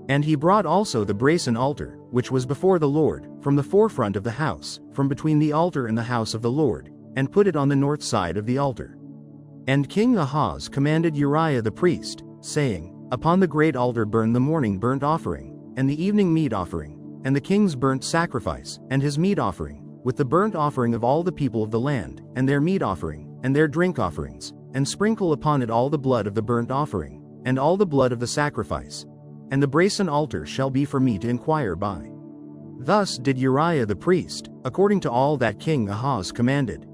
Speaker 2: And he brought also the brazen altar, which was before the Lord, from the forefront of the house, from between the altar and the house of the Lord, and put it on the north side of the altar. And King Ahaz commanded Uriah the priest, saying, Upon the great altar burn the morning burnt offering, and the evening meat offering, and the king's burnt sacrifice, and his meat offering, with the burnt offering of all the people of the land, and their meat offering, and their drink offerings, and sprinkle upon it all the blood of the burnt offering, and all the blood of the sacrifice. And the brazen altar shall be for me to inquire by. Thus did Uriah the priest, according to all that King Ahaz commanded.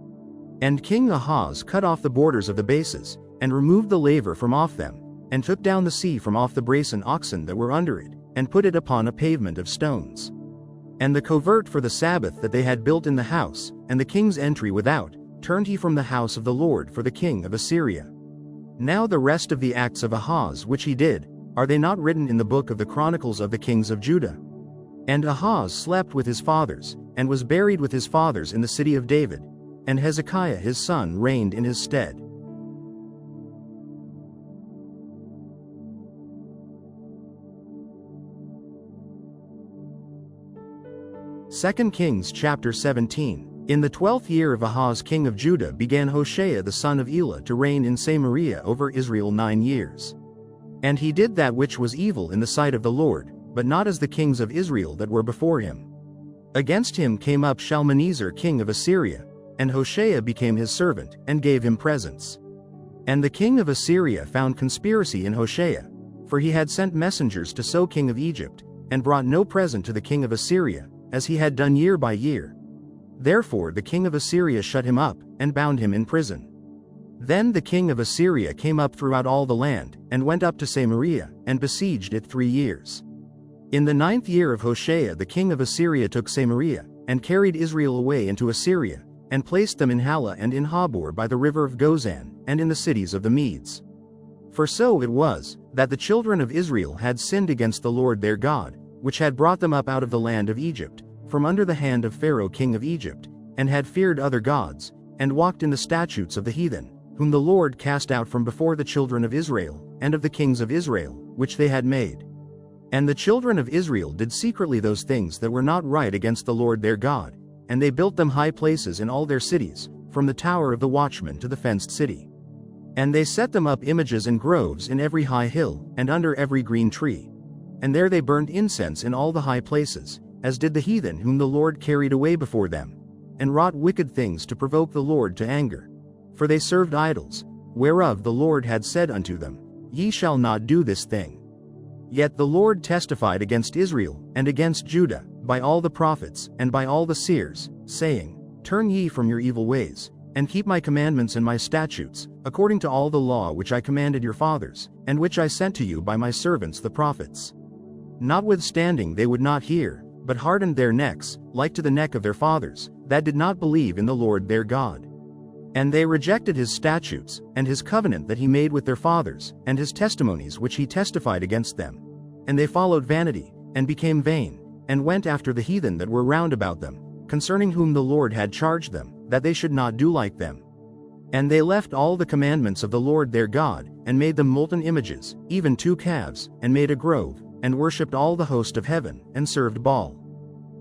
Speaker 2: And King Ahaz cut off the borders of the bases, and removed the laver from off them, and took down the sea from off the brazen oxen that were under it, and put it upon a pavement of stones. And the covert for the Sabbath that they had built in the house, and the king's entry without, turned he from the house of the Lord for the king of Assyria. Now the rest of the acts of Ahaz which he did, are they not written in the book of the Chronicles of the kings of Judah? And Ahaz slept with his fathers, and was buried with his fathers in the city of David, and Hezekiah his son reigned in his stead. 2 Kings chapter 17. In the 12th year of Ahaz king of Judah began Hoshea the son of Elah to reign in Samaria over Israel 9 years. And he did that which was evil in the sight of the Lord, but not as the kings of Israel that were before him. Against him came up Shalmaneser king of Assyria, and Hoshea became his servant, and gave him presents. And the king of Assyria found conspiracy in Hoshea, for he had sent messengers to So king of Egypt, and brought no present to the king of Assyria, as he had done year by year. Therefore the king of Assyria shut him up, and bound him in prison. Then the king of Assyria came up throughout all the land, and went up to Samaria, and besieged it 3 years. In the 9th year of Hoshea the king of Assyria took Samaria, and carried Israel away into Assyria, and placed them in Halah and in Habor by the river of Gozan, and in the cities of the Medes. For so it was, that the children of Israel had sinned against the Lord their God, which had brought them up out of the land of Egypt, from under the hand of Pharaoh king of Egypt, and had feared other gods, and walked in the statutes of the heathen, whom the Lord cast out from before the children of Israel, and of the kings of Israel, which they had made. And the children of Israel did secretly those things that were not right against the Lord their God, and they built them high places in all their cities, from the tower of the watchman to the fenced city. And they set them up images and groves in every high hill, and under every green tree. And there they burned incense in all the high places, as did the heathen whom the Lord carried away before them, and wrought wicked things to provoke the Lord to anger. For they served idols, whereof the Lord had said unto them, Ye shall not do this thing. Yet the Lord testified against Israel, and against Judah, by all the prophets, and by all the seers, saying, Turn ye from your evil ways, and keep my commandments and my statutes, according to all the law which I commanded your fathers, and which I sent to you by my servants the prophets. Notwithstanding they would not hear, but hardened their necks, like to the neck of their fathers, that did not believe in the Lord their God. And they rejected his statutes, and his covenant that he made with their fathers, and his testimonies which he testified against them. And they followed vanity, and became vain, and went after the heathen that were round about them, concerning whom the Lord had charged them, that they should not do like them. And they left all the commandments of the Lord their God, and made them molten images, even 2 calves, and made a grove, and worshipped all the host of heaven, and served Baal.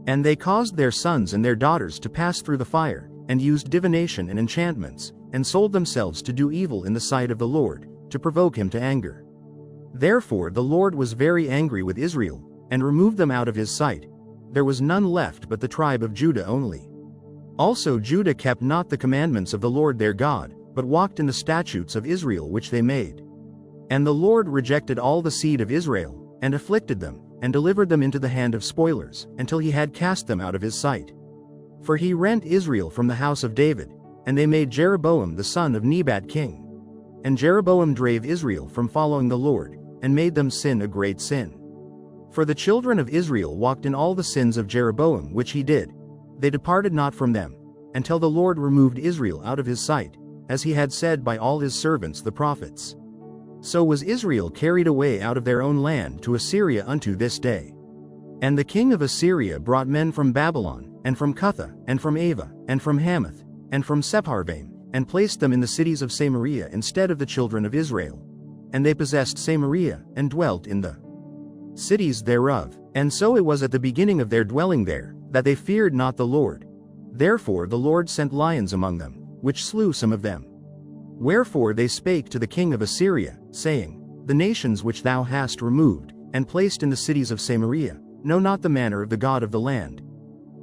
Speaker 2: And they caused their sons and their daughters to pass through the fire, and used divination and enchantments, and sold themselves to do evil in the sight of the Lord, to provoke him to anger. Therefore the Lord was very angry with Israel, and removed them out of his sight. There was none left but the tribe of Judah only. Also Judah kept not the commandments of the Lord their God, but walked in the statutes of Israel which they made. And the Lord rejected all the seed of Israel, and afflicted them, and delivered them into the hand of spoilers, until he had cast them out of his sight. For he rent Israel from the house of David, and they made Jeroboam the son of Nebat king. And Jeroboam drave Israel from following the Lord, and made them sin a great sin. For the children of Israel walked in all the sins of Jeroboam which he did. They departed not from them, until the Lord removed Israel out of his sight, as he had said by all his servants the prophets. So was Israel carried away out of their own land to Assyria unto this day. And the king of Assyria brought men from Babylon, and from Cutha, and from Ava, and from Hamath, and from Sepharvaim, and placed them in the cities of Samaria instead of the children of Israel. And they possessed Samaria, and dwelt in the cities thereof. And so it was at the beginning of their dwelling there, that they feared not the Lord. Therefore the Lord sent lions among them, which slew some of them. Wherefore they spake to the king of Assyria, saying, The nations which thou hast removed, and placed in the cities of Samaria, know not the manner of the God of the land.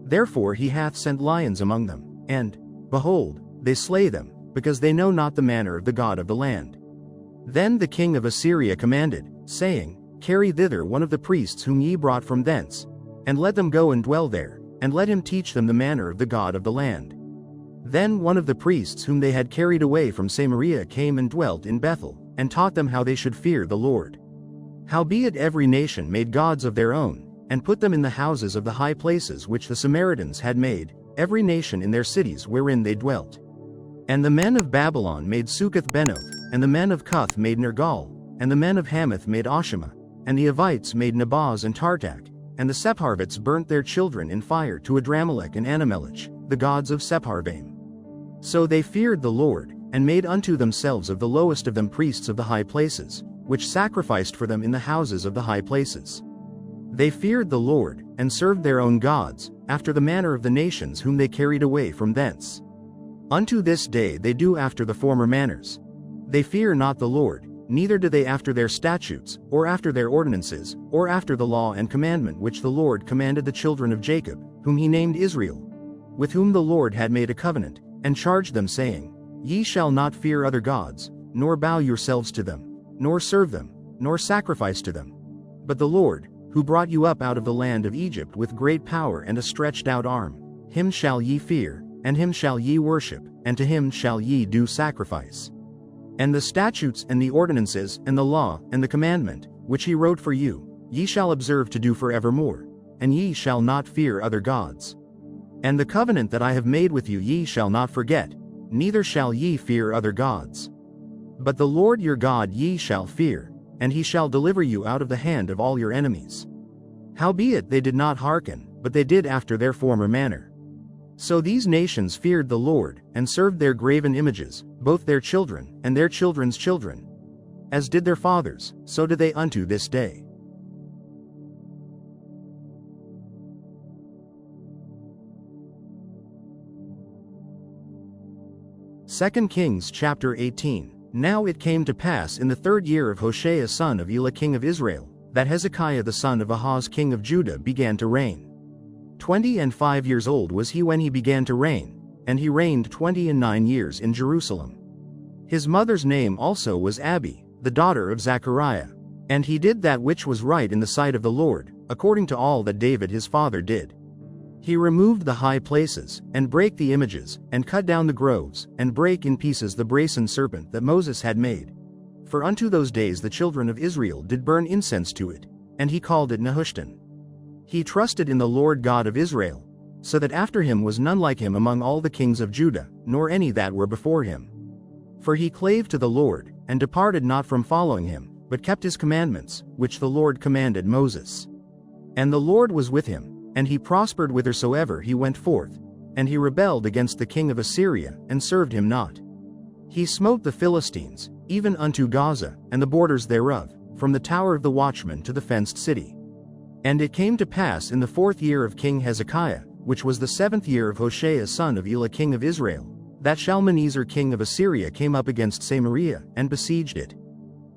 Speaker 2: Therefore he hath sent lions among them, and, behold, they slay them, because they know not the manner of the God of the land. Then the king of Assyria commanded, saying, Carry thither one of the priests whom ye brought from thence, and let them go and dwell there, and let him teach them the manner of the God of the land. Then one of the priests whom they had carried away from Samaria came and dwelt in Bethel, and taught them how they should fear the Lord. Howbeit every nation made gods of their own, and put them in the houses of the high places which the Samaritans had made, every nation in their cities wherein they dwelt. And the men of Babylon made Succoth-Benoth, and the men of Cuth made Nergal, and the men of Hamath made Ashima, and the Avites made Nabaz and Tartak, and the Sepharvites burnt their children in fire to Adramelech and Anamelech, the gods of Sepharvaim. So they feared the Lord, and made unto themselves of the lowest of them priests of the high places, which sacrificed for them in the houses of the high places. They feared the Lord, and served their own gods, after the manner of the nations whom they carried away from thence. Unto this day they do after the former manners. They fear not the Lord, neither do they after their statutes, or after their ordinances, or after the law and commandment which the Lord commanded the children of Jacob, whom he named Israel, with whom the Lord had made a covenant, and charged them, saying, Ye shall not fear other gods, nor bow yourselves to them, nor serve them, nor sacrifice to them. But the Lord, who brought you up out of the land of Egypt with great power and a stretched out arm, him shall ye fear, and him shall ye worship, and to him shall ye do sacrifice. And the statutes and the ordinances and the law and the commandment, which he wrote for you, ye shall observe to do forevermore, and ye shall not fear other gods. And the covenant that I have made with you ye shall not forget, neither shall ye fear other gods. But the Lord your God ye shall fear, and he shall deliver you out of the hand of all your enemies. Howbeit they did not hearken, but they did after their former manner. So these nations feared the Lord, and served their graven images, both their children, and their children's children. As did their fathers, so do they unto this day. 2 Kings chapter 18. Now it came to pass in the 3rd year of Hoshea son of Elah king of Israel, that Hezekiah the son of Ahaz king of Judah began to reign. 25 years old was he when he began to reign, and he reigned 29 years in Jerusalem. His mother's name also was Abi, the daughter of Zechariah. And he did that which was right in the sight of the Lord, according to all that David his father did. He removed the high places, and brake the images, and cut down the groves, and brake in pieces the brazen serpent that Moses had made. For unto those days the children of Israel did burn incense to it, and he called it Nehushtan. He trusted in the Lord God of Israel, so that after him was none like him among all the kings of Judah, nor any that were before him. For he clave to the Lord, and departed not from following him, but kept his commandments, which the Lord commanded Moses. And the Lord was with him, and he prospered whithersoever he went forth, and he rebelled against the king of Assyria, and served him not. He smote the Philistines, even unto Gaza, and the borders thereof, from the tower of the watchman to the fenced city. And it came to pass in the 4th year of King Hezekiah, which was the 7th year of Hoshea son of Elah king of Israel, that Shalmaneser king of Assyria came up against Samaria, and besieged it.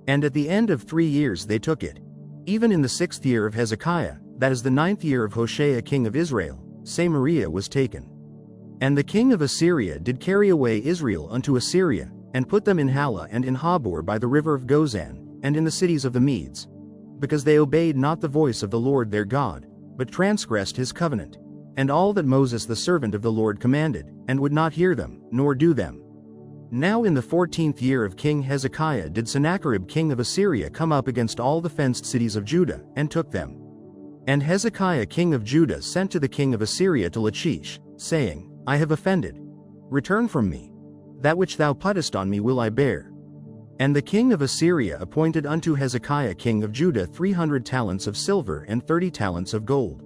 Speaker 2: And at the end of 3 years they took it. Even in the 6th year of Hezekiah, that is the 9th year of Hoshea king of Israel, Samaria was taken. And the king of Assyria did carry away Israel unto Assyria, and put them in Halah and in Habor by the river of Gozan, and in the cities of the Medes. because they obeyed not the voice of the Lord their God, but transgressed his covenant, and all that Moses the servant of the Lord commanded, and would not hear them, nor do them. Now in the 14th year of King Hezekiah did Sennacherib king of Assyria come up against all the fenced cities of Judah, and took them. And Hezekiah king of Judah sent to the king of Assyria to Lachish, saying, I have offended. Return from me. That which thou puttest on me will I bear. And the king of Assyria appointed unto Hezekiah king of Judah 300 talents of silver and 30 talents of gold.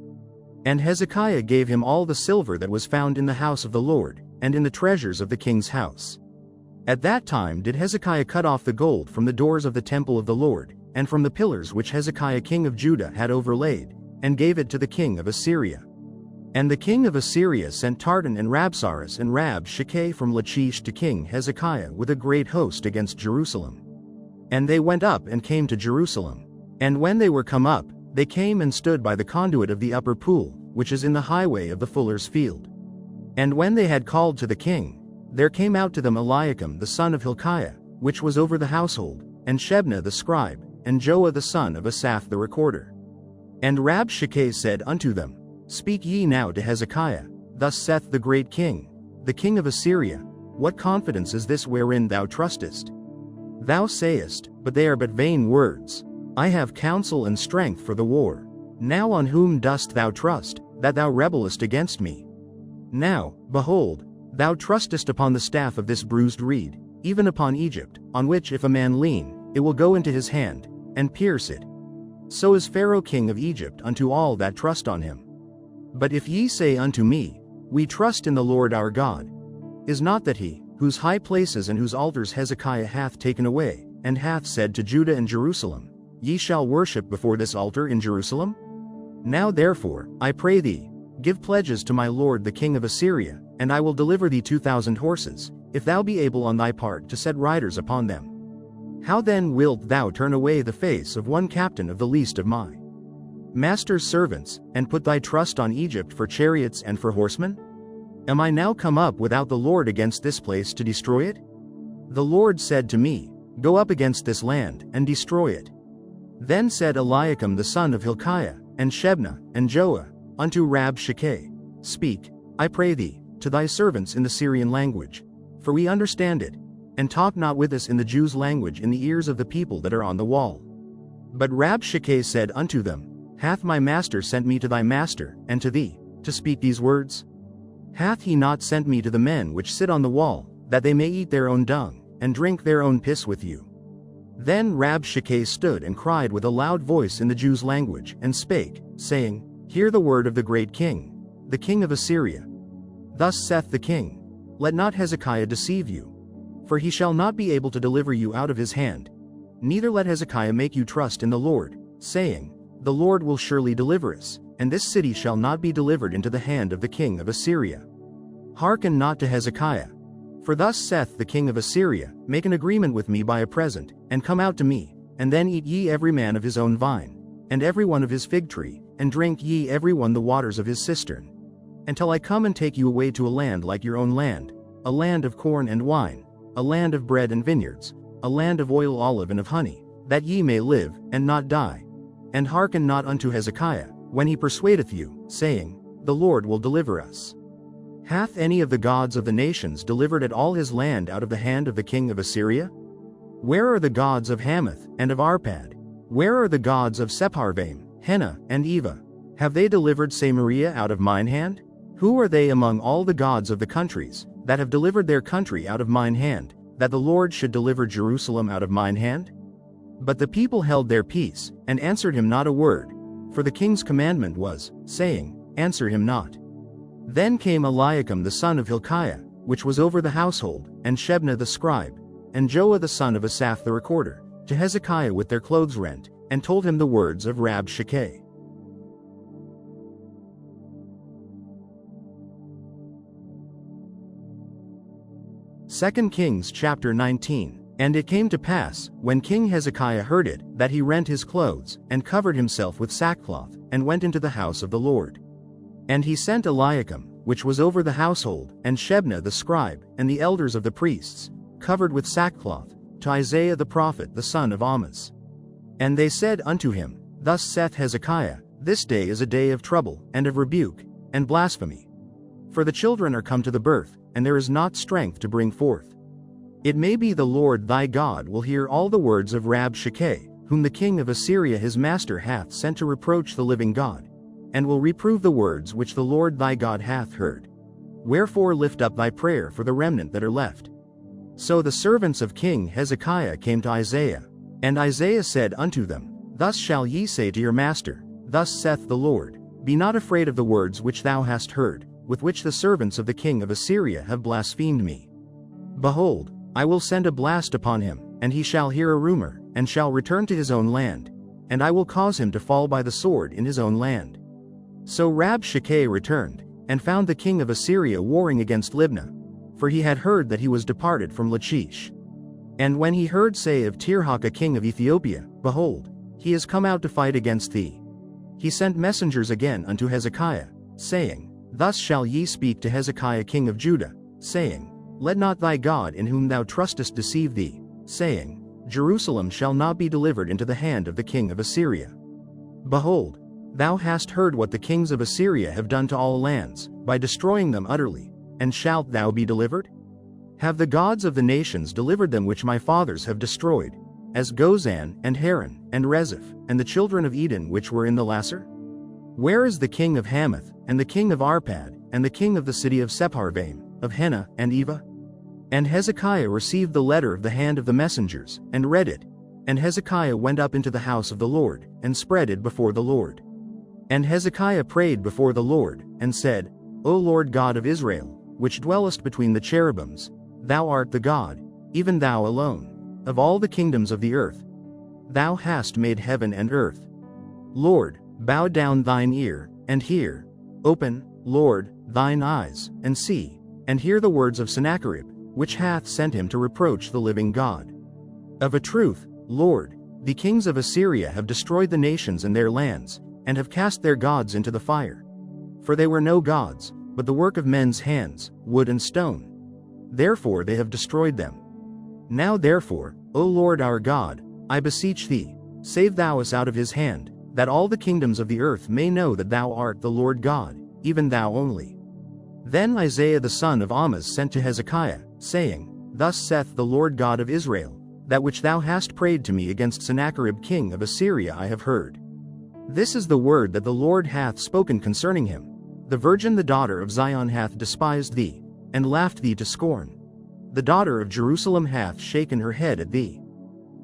Speaker 2: And Hezekiah gave him all the silver that was found in the house of the Lord, and in the treasures of the king's house. At that time did Hezekiah cut off the gold from the doors of the temple of the Lord, and from the pillars which Hezekiah king of Judah had overlaid, and gave it to the king of Assyria. And the king of Assyria sent Tartan and Rabsaris and Rabshakeh from Lachish to King Hezekiah with a great host against Jerusalem. And they went up and came to Jerusalem. And when they were come up, they came and stood by the conduit of the upper pool, which is in the highway of the fuller's field. And when they had called to the king, there came out to them Eliakim the son of Hilkiah, which was over the household, and Shebna the scribe, and Joah the son of Asaph the recorder. And Rabshakeh said unto them, Speak ye now to Hezekiah, thus saith the great king, the king of Assyria, What confidence is this wherein thou trustest? Thou sayest, but they are but vain words. I have counsel and strength for the war. Now on whom dost thou trust, that thou rebellest against me? Now, behold, thou trustest upon the staff of this bruised reed, even upon Egypt, on which if a man lean, it will go into his hand, and pierce it. So is Pharaoh king of Egypt unto all that trust on him. But if ye say unto me, We trust in the Lord our God, is not that he, whose high places and whose altars Hezekiah hath taken away, and hath said to Judah and Jerusalem, Ye shall worship before this altar in Jerusalem? Now therefore, I pray thee, give pledges to my lord the king of Assyria, and I will deliver thee 2,000 horses, if thou be able on thy part to set riders upon them. How then wilt thou turn away the face of one captain of the least of my master's servants, and put thy trust on Egypt for chariots and for horsemen? Am I now come up without the Lord against this place to destroy it? The Lord said to me, Go up against this land, and destroy it. Then said Eliakim the son of Hilkiah, and Shebna, and Joah, unto Rabshakeh, Speak, I pray thee, to thy servants in the Syrian language, for we understand it, and talk not with us in the Jews' language in the ears of the people that are on the wall. But Rabshakeh said unto them, Hath my master sent me to thy master, and to thee, to speak these words? Hath he not sent me to the men which sit on the wall, that they may eat their own dung, and drink their own piss with you? Then Rabshakeh stood and cried with a loud voice in the Jews' language, and spake, saying, Hear the word of the great king, the king of Assyria. Thus saith the king, Let not Hezekiah deceive you, for he shall not be able to deliver you out of his hand. Neither let Hezekiah make you trust in the Lord, saying, The Lord will surely deliver us, and this city shall not be delivered into the hand of the king of Assyria. Hearken not to Hezekiah. For thus saith the king of Assyria, Make an agreement with me by a present, and come out to me, and then eat ye every man of his own vine, and every one of his fig tree, and drink ye every one the waters of his cistern, until I come and take you away to a land like your own land, a land of corn and wine, a land of bread and vineyards, a land of oil, olive, and of honey, that ye may live, and not die. And hearken not unto Hezekiah, when he persuadeth you, saying, The Lord will deliver us. Hath any of the gods of the nations delivered at all his land out of the hand of the king of Assyria? Where are the gods of Hamath, and of Arpad? Where are the gods of Sepharvaim, Hena, and Eva? Have they delivered Samaria out of mine hand? Who are they among all the gods of the countries, that have delivered their country out of mine hand, that the Lord should deliver Jerusalem out of mine hand? But the people held their peace, and answered him not a word, for the king's commandment was, saying, Answer him not. Then came Eliakim the son of Hilkiah, which was over the household, and Shebna the scribe, and Joah the son of Asaph the recorder, to Hezekiah with their clothes rent, and told him the words of Rabshakeh. Second Kings chapter 19. And it came to pass, when King Hezekiah heard it, that he rent his clothes, and covered himself with sackcloth, and went into the house of the Lord. And he sent Eliakim, which was over the household, and Shebna the scribe, and the elders of the priests, covered with sackcloth, to Isaiah the prophet the son of Amoz. And they said unto him, Thus saith Hezekiah, this day is a day of trouble, and of rebuke, and blasphemy. For the children are come to the birth, and there is not strength to bring forth. It may be the Lord thy God will hear all the words of Rabshakeh, whom the king of Assyria his master hath sent to reproach the living God, and will reprove the words which the Lord thy God hath heard. Wherefore lift up thy prayer for the remnant that are left. So the servants of King Hezekiah came to Isaiah, and Isaiah said unto them, Thus shall ye say to your master, Thus saith the Lord, Be not afraid of the words which thou hast heard, with which the servants of the king of Assyria have blasphemed me. Behold, I will send a blast upon him, and he shall hear a rumor, and shall return to his own land, and I will cause him to fall by the sword in his own land. So Rabshakeh returned, and found the king of Assyria warring against Libnah, for he had heard that he was departed from Lachish. And when he heard say of Tirhakah king of Ethiopia, Behold, he is come out to fight against thee, he sent messengers again unto Hezekiah, saying, Thus shall ye speak to Hezekiah king of Judah, saying, Let not thy God in whom thou trustest deceive thee, saying, Jerusalem shall not be delivered into the hand of the king of Assyria. Behold, thou hast heard what the kings of Assyria have done to all lands, by destroying them utterly, and shalt thou be delivered? Have the gods of the nations delivered them which my fathers have destroyed, as Gozan, and Haran, and Rezeph, and the children of Eden which were in the Lasar? Where is the king of Hamath, and the king of Arpad, and the king of the city of Sepharvaim, of Hena and Eva? And Hezekiah received the letter of the hand of the messengers, and read it. And Hezekiah went up into the house of the Lord, and spread it before the Lord. And Hezekiah prayed before the Lord, and said, O Lord God of Israel, which dwellest between the cherubims, thou art the God, even thou alone, of all the kingdoms of the earth. Thou hast made heaven and earth. Lord, bow down thine ear, and hear. Open, Lord, thine eyes, and see, and hear the words of Sennacherib, which hath sent him to reproach the living God. Of a truth, Lord, the kings of Assyria have destroyed the nations and their lands, and have cast their gods into the fire. For they were no gods, but the work of men's hands, wood and stone. Therefore they have destroyed them. Now therefore, O Lord our God, I beseech thee, save thou us out of his hand, that all the kingdoms of the earth may know that thou art the Lord God, even thou only. Then Isaiah the son of Amoz sent to Hezekiah, saying, Thus saith the Lord God of Israel, That which thou hast prayed to me against Sennacherib king of Assyria I have heard. This is the word that the Lord hath spoken concerning him. The virgin the daughter of Zion hath despised thee, and laughed thee to scorn. The daughter of Jerusalem hath shaken her head at thee.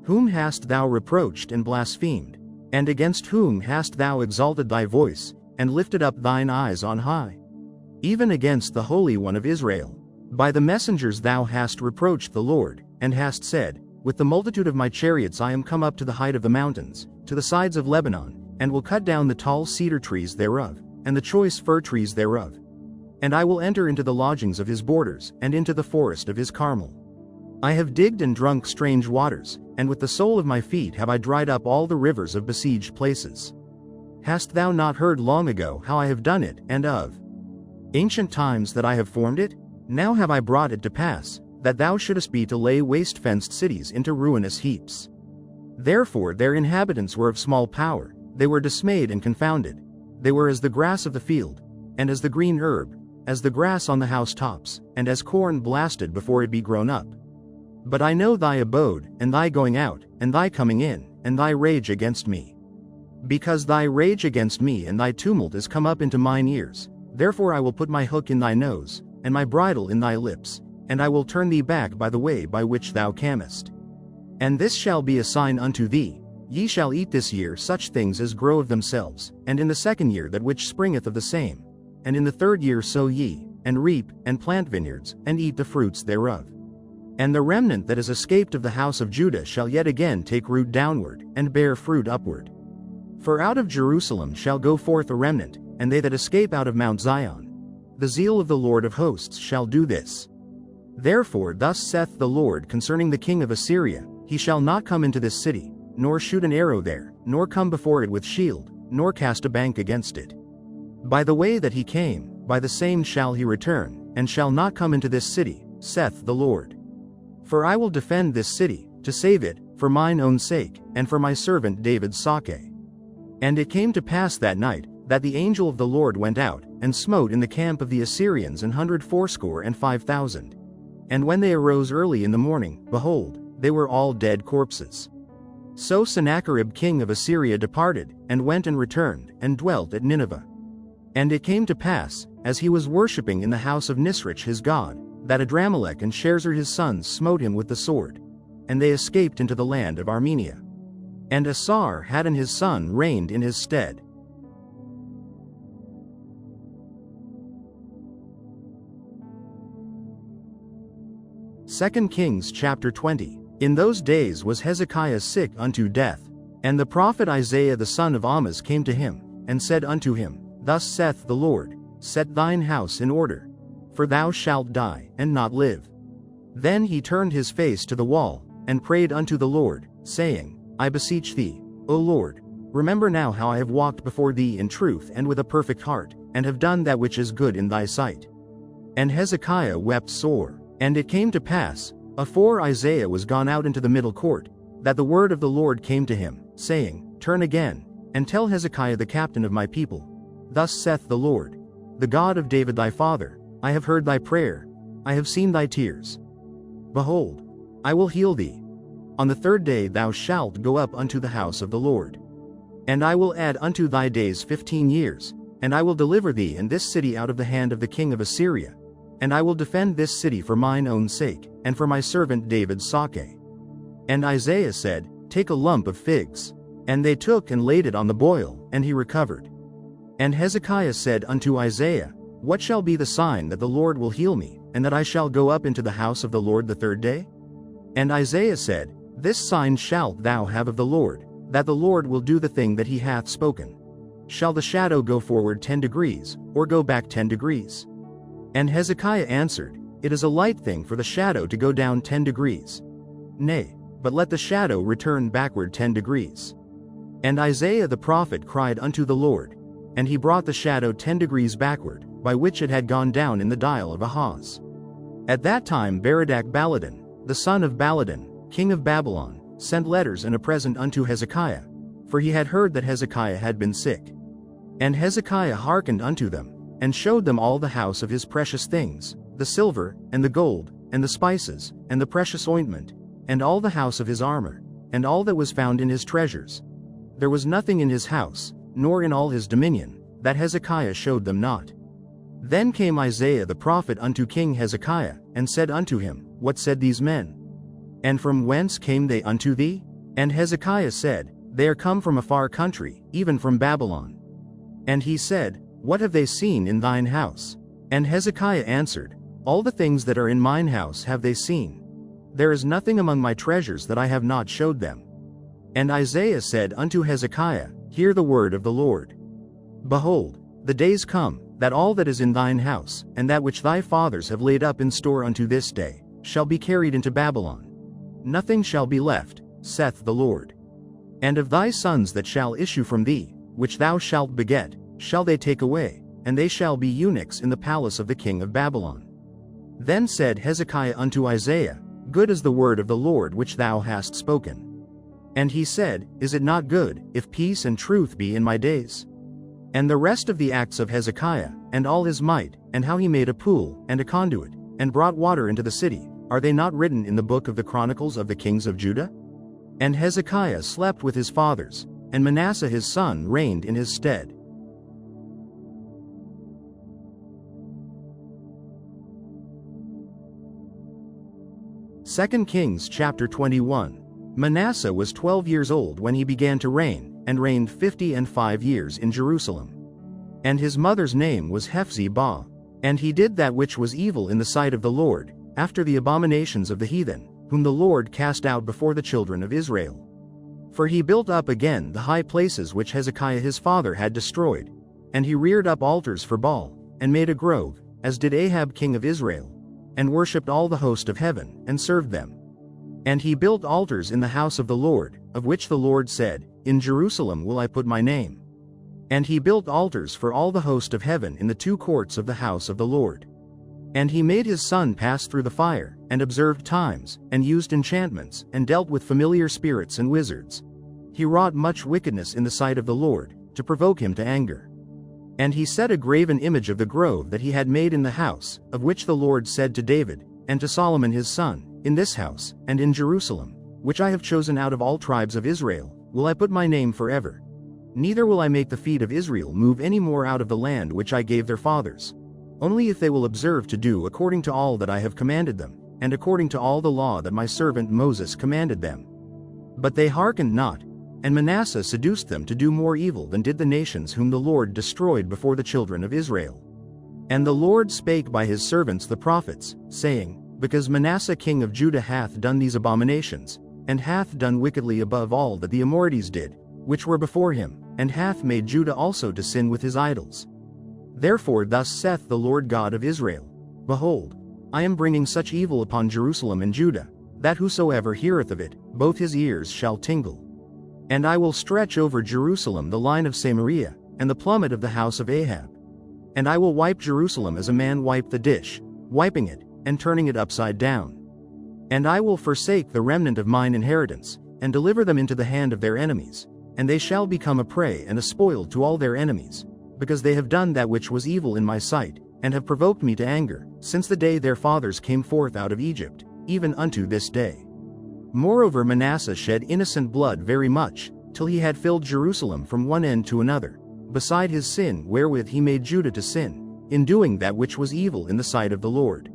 Speaker 2: Whom hast thou reproached and blasphemed? And against whom hast thou exalted thy voice, and lifted up thine eyes on high? Even against the Holy One of Israel. By the messengers thou hast reproached the Lord, and hast said, With the multitude of my chariots I am come up to the height of the mountains, to the sides of Lebanon, and will cut down the tall cedar trees thereof, and the choice fir trees thereof. And I will enter into the lodgings of his borders, and into the forest of his Carmel. I have digged and drunk strange waters, and with the sole of my feet have I dried up all the rivers of besieged places. Hast thou not heard long ago how I have done it, and of ancient times that I have formed it? Now have I brought it to pass, that thou shouldest be to lay waste fenced cities into ruinous heaps. Therefore their inhabitants were of small power, they were dismayed and confounded. They were as the grass of the field, and as the green herb, as the grass on the housetops, and as corn blasted before it be grown up. But I know thy abode, and thy going out, and thy coming in, and thy rage against me. Because thy rage against me and thy tumult is come up into mine ears, therefore I will put my hook in thy nose, and my bridle in thy lips, and I will turn thee back by the way by which thou camest. And this shall be a sign unto thee, ye shall eat this year such things as grow of themselves, and in the second year that which springeth of the same, and in the third year sow ye, and reap, and plant vineyards, and eat the fruits thereof. And the remnant that is escaped of the house of Judah shall yet again take root downward, and bear fruit upward. For out of Jerusalem shall go forth a remnant, and they that escape out of Mount Zion. The zeal of the Lord of hosts shall do this. Therefore thus saith the Lord concerning the king of Assyria, He shall not come into this city, nor shoot an arrow there, nor come before it with shield, nor cast a bank against it. By the way that he came, by the same shall he return, and shall not come into this city, saith the Lord. For I will defend this city, to save it, for mine own sake, and for my servant David's sake. And it came to pass that night, that the angel of the Lord went out, and smote in the camp of the Assyrians 185,000. And when they arose early in the morning, behold, they were all dead corpses. So Sennacherib king of Assyria departed, and went and returned, and dwelt at Nineveh. And it came to pass, as he was worshipping in the house of Nisroch his god, that Adramelech and Sharezer his sons smote him with the sword. And they escaped into the land of Armenia. And Esar-Haddon his son reigned in his stead. Second Kings chapter 20. In those days was Hezekiah sick unto death. And the prophet Isaiah the son of Amoz came to him, and said unto him, Thus saith the Lord, Set thine house in order, for thou shalt die, and not live. Then he turned his face to the wall, and prayed unto the Lord, saying, I beseech thee, O Lord, remember now how I have walked before thee in truth and with a perfect heart, and have done that which is good in thy sight. And Hezekiah wept sore. And it came to pass, afore Isaiah was gone out into the middle court, that the word of the Lord came to him, saying, Turn again, and tell Hezekiah the captain of my people, Thus saith the Lord, the God of David thy father, I have heard thy prayer, I have seen thy tears. Behold, I will heal thee. On the third day thou shalt go up unto the house of the Lord. And I will add unto thy days 15 years, and I will deliver thee and this city out of the hand of the king of Assyria. And I will defend this city for mine own sake, and for my servant David's sake. And Isaiah said, Take a lump of figs. And they took and laid it on the boil, and he recovered. And Hezekiah said unto Isaiah, What shall be the sign that the Lord will heal me, and that I shall go up into the house of the Lord the third day? And Isaiah said, This sign shalt thou have of the Lord, that the Lord will do the thing that he hath spoken. Shall the shadow go forward 10 degrees, or go back 10 degrees? And Hezekiah answered, It is a light thing for the shadow to go down 10 degrees. Nay, but let the shadow return backward 10 degrees. And Isaiah the prophet cried unto the Lord, and he brought the shadow 10 degrees backward, by which it had gone down in the dial of Ahaz. At that time Berodach-Baladan, the son of Baladan, king of Babylon, sent letters and a present unto Hezekiah, for he had heard that Hezekiah had been sick. And Hezekiah hearkened unto them, and showed them all the house of his precious things, the silver, and the gold, and the spices, and the precious ointment, and all the house of his armor, and all that was found in his treasures. There was nothing in his house, nor in all his dominion, that Hezekiah showed them not. Then came Isaiah the prophet unto King Hezekiah, and said unto him, What said these men? And from whence came they unto thee? And Hezekiah said, They are come from a far country, even from Babylon. And he said, What have they seen in thine house? And Hezekiah answered, All the things that are in mine house have they seen. There is nothing among my treasures that I have not showed them. And Isaiah said unto Hezekiah, Hear the word of the Lord. Behold, the days come, that all that is in thine house, and that which thy fathers have laid up in store unto this day, shall be carried into Babylon. Nothing shall be left, saith the Lord. And of thy sons that shall issue from thee, which thou shalt beget, shall they take away, and they shall be eunuchs in the palace of the king of Babylon. Then said Hezekiah unto Isaiah, Good is the word of the Lord which thou hast spoken. And he said, Is it not good, if peace and truth be in my days? And the rest of the acts of Hezekiah, and all his might, and how he made a pool, and a conduit, and brought water into the city, are they not written in the book of the Chronicles of the kings of Judah? And Hezekiah slept with his fathers, and Manasseh his son reigned in his stead. Second Kings chapter 21. Manasseh was 12 years old when he began to reign, and reigned 55 years in Jerusalem. And his mother's name was Hephzibah. And he did that which was evil in the sight of the Lord, after the abominations of the heathen, whom the Lord cast out before the children of Israel. For he built up again the high places which Hezekiah his father had destroyed, and he reared up altars for Baal, and made a grove, as did Ahab king of Israel, and worshipped all the host of heaven, and served them. And he built altars in the house of the Lord, of which the Lord said, In Jerusalem will I put my name. And he built altars for all the host of heaven in the 2 courts of the house of the Lord. And he made his son pass through the fire, and observed times, and used enchantments, and dealt with familiar spirits and wizards. he wrought much wickedness in the sight of the Lord, to provoke him to anger. And he set a graven image of the grove that he had made in the house, of which the Lord said to David, and to Solomon his son, in this house, and in Jerusalem, which I have chosen out of all tribes of Israel, will I put my name forever. Neither will I make the feet of Israel move any more out of the land which I gave their fathers. Only if they will observe to do according to all that I have commanded them, and according to all the law that my servant Moses commanded them. But they hearkened not, and Manasseh seduced them to do more evil than did the nations whom the Lord destroyed before the children of Israel. And the Lord spake by his servants the prophets, saying, Because Manasseh king of Judah hath done these abominations, and hath done wickedly above all that the Amorites did, which were before him, and hath made Judah also to sin with his idols. Therefore thus saith the Lord God of Israel, Behold, I am bringing such evil upon Jerusalem and Judah, that whosoever heareth of it, both his ears shall tingle. And I will stretch over Jerusalem the line of Samaria, and the plummet of the house of Ahab. And I will wipe Jerusalem as a man wiped the dish, wiping it, and turning it upside down. And I will forsake the remnant of mine inheritance, and deliver them into the hand of their enemies, and they shall become a prey and a spoil to all their enemies, because they have done that which was evil in my sight, and have provoked me to anger, since the day their fathers came forth out of Egypt, even unto this day. Moreover Manasseh shed innocent blood very much, till he had filled Jerusalem from one end to another, beside his sin wherewith he made Judah to sin, in doing that which was evil in the sight of the Lord.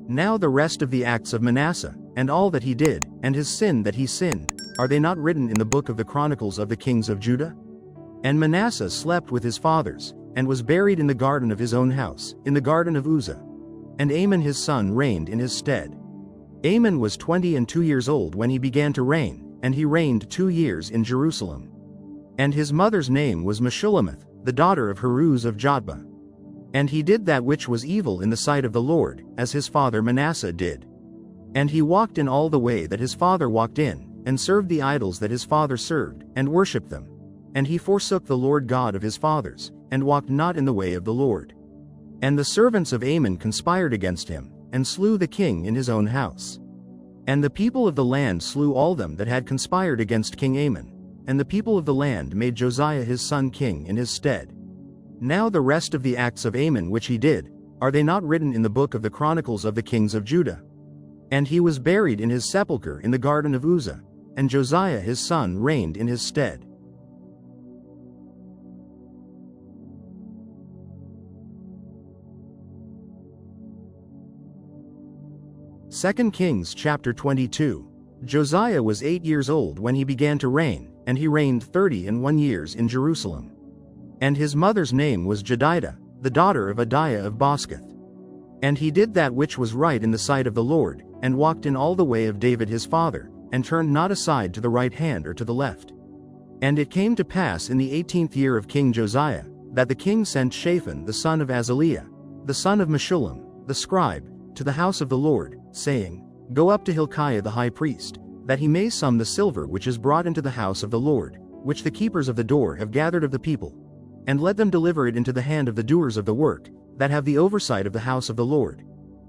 Speaker 2: Now the rest of the acts of Manasseh, and all that he did, and his sin that he sinned, are they not written in the book of the Chronicles of the kings of Judah? And Manasseh slept with his fathers, and was buried in the garden of his own house, in the garden of Uzzah. And Amon his son reigned in his stead. Amon was 22 years old when he began to reign, and he reigned 2 years in Jerusalem. And his mother's name was Meshullemeth, the daughter of Haruz of Jotbah. And he did that which was evil in the sight of the Lord, as his father Manasseh did. And he walked in all the way that his father walked in, and served the idols that his father served, and worshipped them. And he forsook the Lord God of his fathers, and walked not in the way of the Lord. And the servants of Amon conspired against him, and slew the king in his own house. And the people of the land slew all them that had conspired against King Amon, and the people of the land made Josiah his son king in his stead. Now the rest of the acts of Amon which he did, are they not written in the book of the Chronicles of the kings of Judah? And he was buried in his sepulchre in the garden of Uzzah, and Josiah his son reigned in his stead. 2 Kings chapter 22. Josiah was 8 years old when he began to reign, and he reigned 31 years in Jerusalem. And his mother's name was Jedidah, the daughter of Adiah of Bosketh. And he did that which was right in the sight of the Lord, and walked in all the way of David his father, and turned not aside to the right hand or to the left. And it came to pass in the 18th year of King Josiah, that the king sent Shaphan the son of Azaliah, the son of Meshullam, the scribe, to the house of the Lord, saying, Go up to Hilkiah the high priest, that he may sum the silver which is brought into the house of the Lord, which the keepers of the door have gathered of the people, and let them deliver it into the hand of the doers of the work, that have the oversight of the house of the Lord.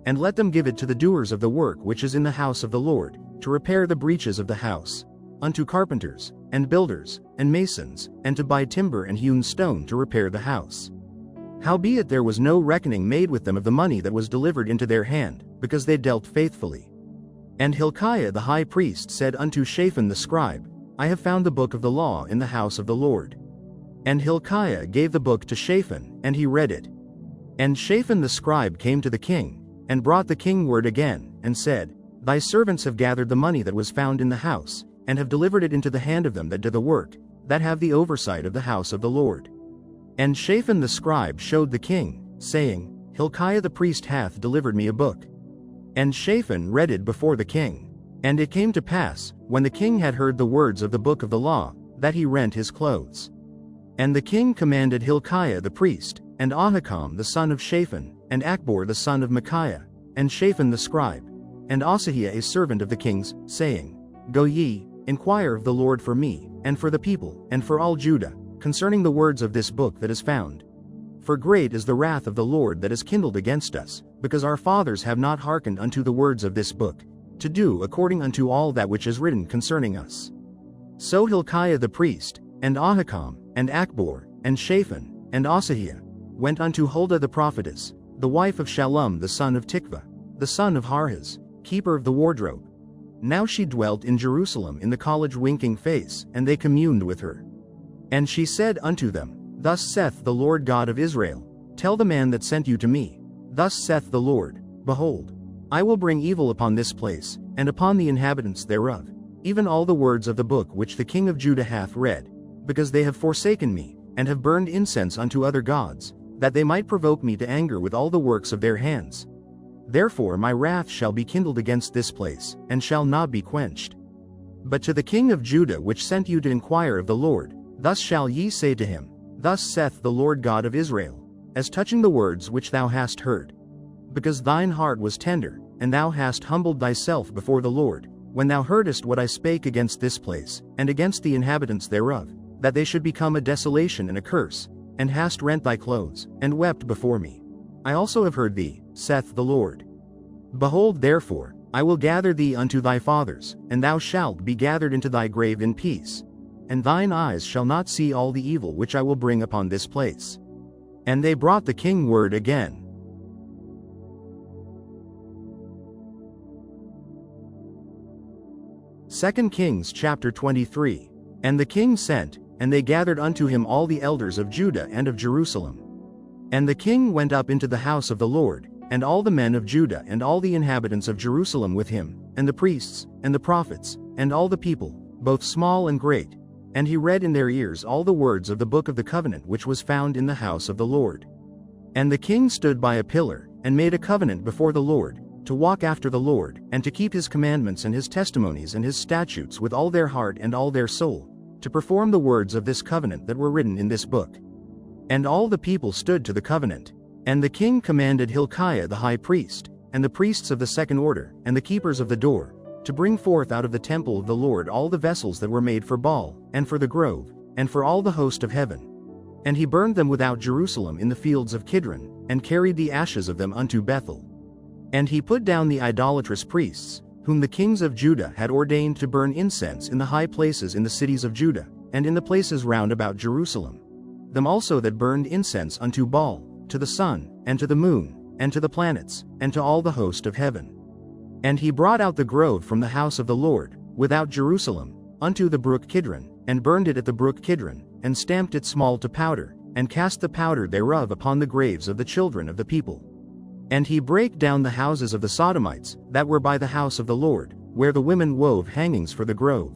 Speaker 2: And let them give it to the doers of the work which is in the house of the Lord, to repair the breaches of the house, unto carpenters, and builders, and masons, and to buy timber and hewn stone to repair the house. Howbeit there was no reckoning made with them of the money that was delivered into their hand, because they dealt faithfully. And Hilkiah the high priest said unto Shaphan the scribe, I have found the book of the law in the house of the Lord. And Hilkiah gave the book to Shaphan, and he read it. And Shaphan the scribe came to the king, and brought the king word again, and said, Thy servants have gathered the money that was found in the house, and have delivered it into the hand of them that do the work, that have the oversight of the house of the Lord. And Shaphan the scribe showed the king, saying, Hilkiah the priest hath delivered me a book. And Shaphan read it before the king. And it came to pass, when the king had heard the words of the book of the law, that he rent his clothes. And the king commanded Hilkiah the priest, and Ahikam the son of Shaphan, and Achbor the son of Micaiah, and Shaphan the scribe, and Asahiah a servant of the king's, saying, Go ye, inquire of the Lord for me, and for the people, and for all Judah, concerning the words of this book that is found. For great is the wrath of the Lord that is kindled against us, because our fathers have not hearkened unto the words of this book, to do according unto all that which is written concerning us. So Hilkiah the priest, and Ahikam, and Achbor, and Shaphan, and Asahiah, went unto Huldah the prophetess, the wife of Shallum the son of Tikvah, the son of Harhas, keeper of the wardrobe. Now she dwelt in Jerusalem in the college winking face, and they communed with her. And she said unto them, Thus saith the Lord God of Israel, Tell the man that sent you to me, Thus saith the Lord, Behold, I will bring evil upon this place, and upon the inhabitants thereof, even all the words of the book which the king of Judah hath read, because they have forsaken me, and have burned incense unto other gods, that they might provoke me to anger with all the works of their hands. Therefore my wrath shall be kindled against this place, and shall not be quenched. But to the king of Judah which sent you to inquire of the Lord, thus shall ye say to him, Thus saith the Lord God of Israel, as touching the words which thou hast heard. Because thine heart was tender, and thou hast humbled thyself before the Lord, when thou heardest what I spake against this place, and against the inhabitants thereof, that they should become a desolation and a curse, and hast rent thy clothes, and wept before me. I also have heard thee, saith the Lord. Behold therefore, I will gather thee unto thy fathers, and thou shalt be gathered into thy grave in peace. And thine eyes shall not see all the evil which I will bring upon this place. And they brought the king word again. Second Kings chapter 23. And the king sent, and they gathered unto him all the elders of Judah and of Jerusalem. And the king went up into the house of the Lord, and all the men of Judah and all the inhabitants of Jerusalem with him, and the priests, and the prophets, and all the people, both small and great. And he read in their ears all the words of the book of the covenant which was found in the house of the Lord. And the king stood by a pillar, and made a covenant before the Lord, to walk after the Lord, and to keep his commandments and his testimonies and his statutes with all their heart and all their soul, to perform the words of this covenant that were written in this book. And all the people stood to the covenant. And the king commanded Hilkiah the high priest, and the priests of the second order, and the keepers of the door, to bring forth out of the temple of the Lord all the vessels that were made for Baal, and for the grove, and for all the host of heaven. And he burned them without Jerusalem in the fields of Kidron, and carried the ashes of them unto Bethel. And he put down the idolatrous priests, whom the kings of Judah had ordained to burn incense in the high places in the cities of Judah, and in the places round about Jerusalem. Them also that burned incense unto Baal, to the sun, and to the moon, and to the planets, and to all the host of heaven. And he brought out the grove from the house of the Lord, without Jerusalem, unto the brook Kidron, and burned it at the brook Kidron, and stamped it small to powder, and cast the powder thereof upon the graves of the children of the people. And he brake down the houses of the Sodomites, that were by the house of the Lord, where the women wove hangings for the grove.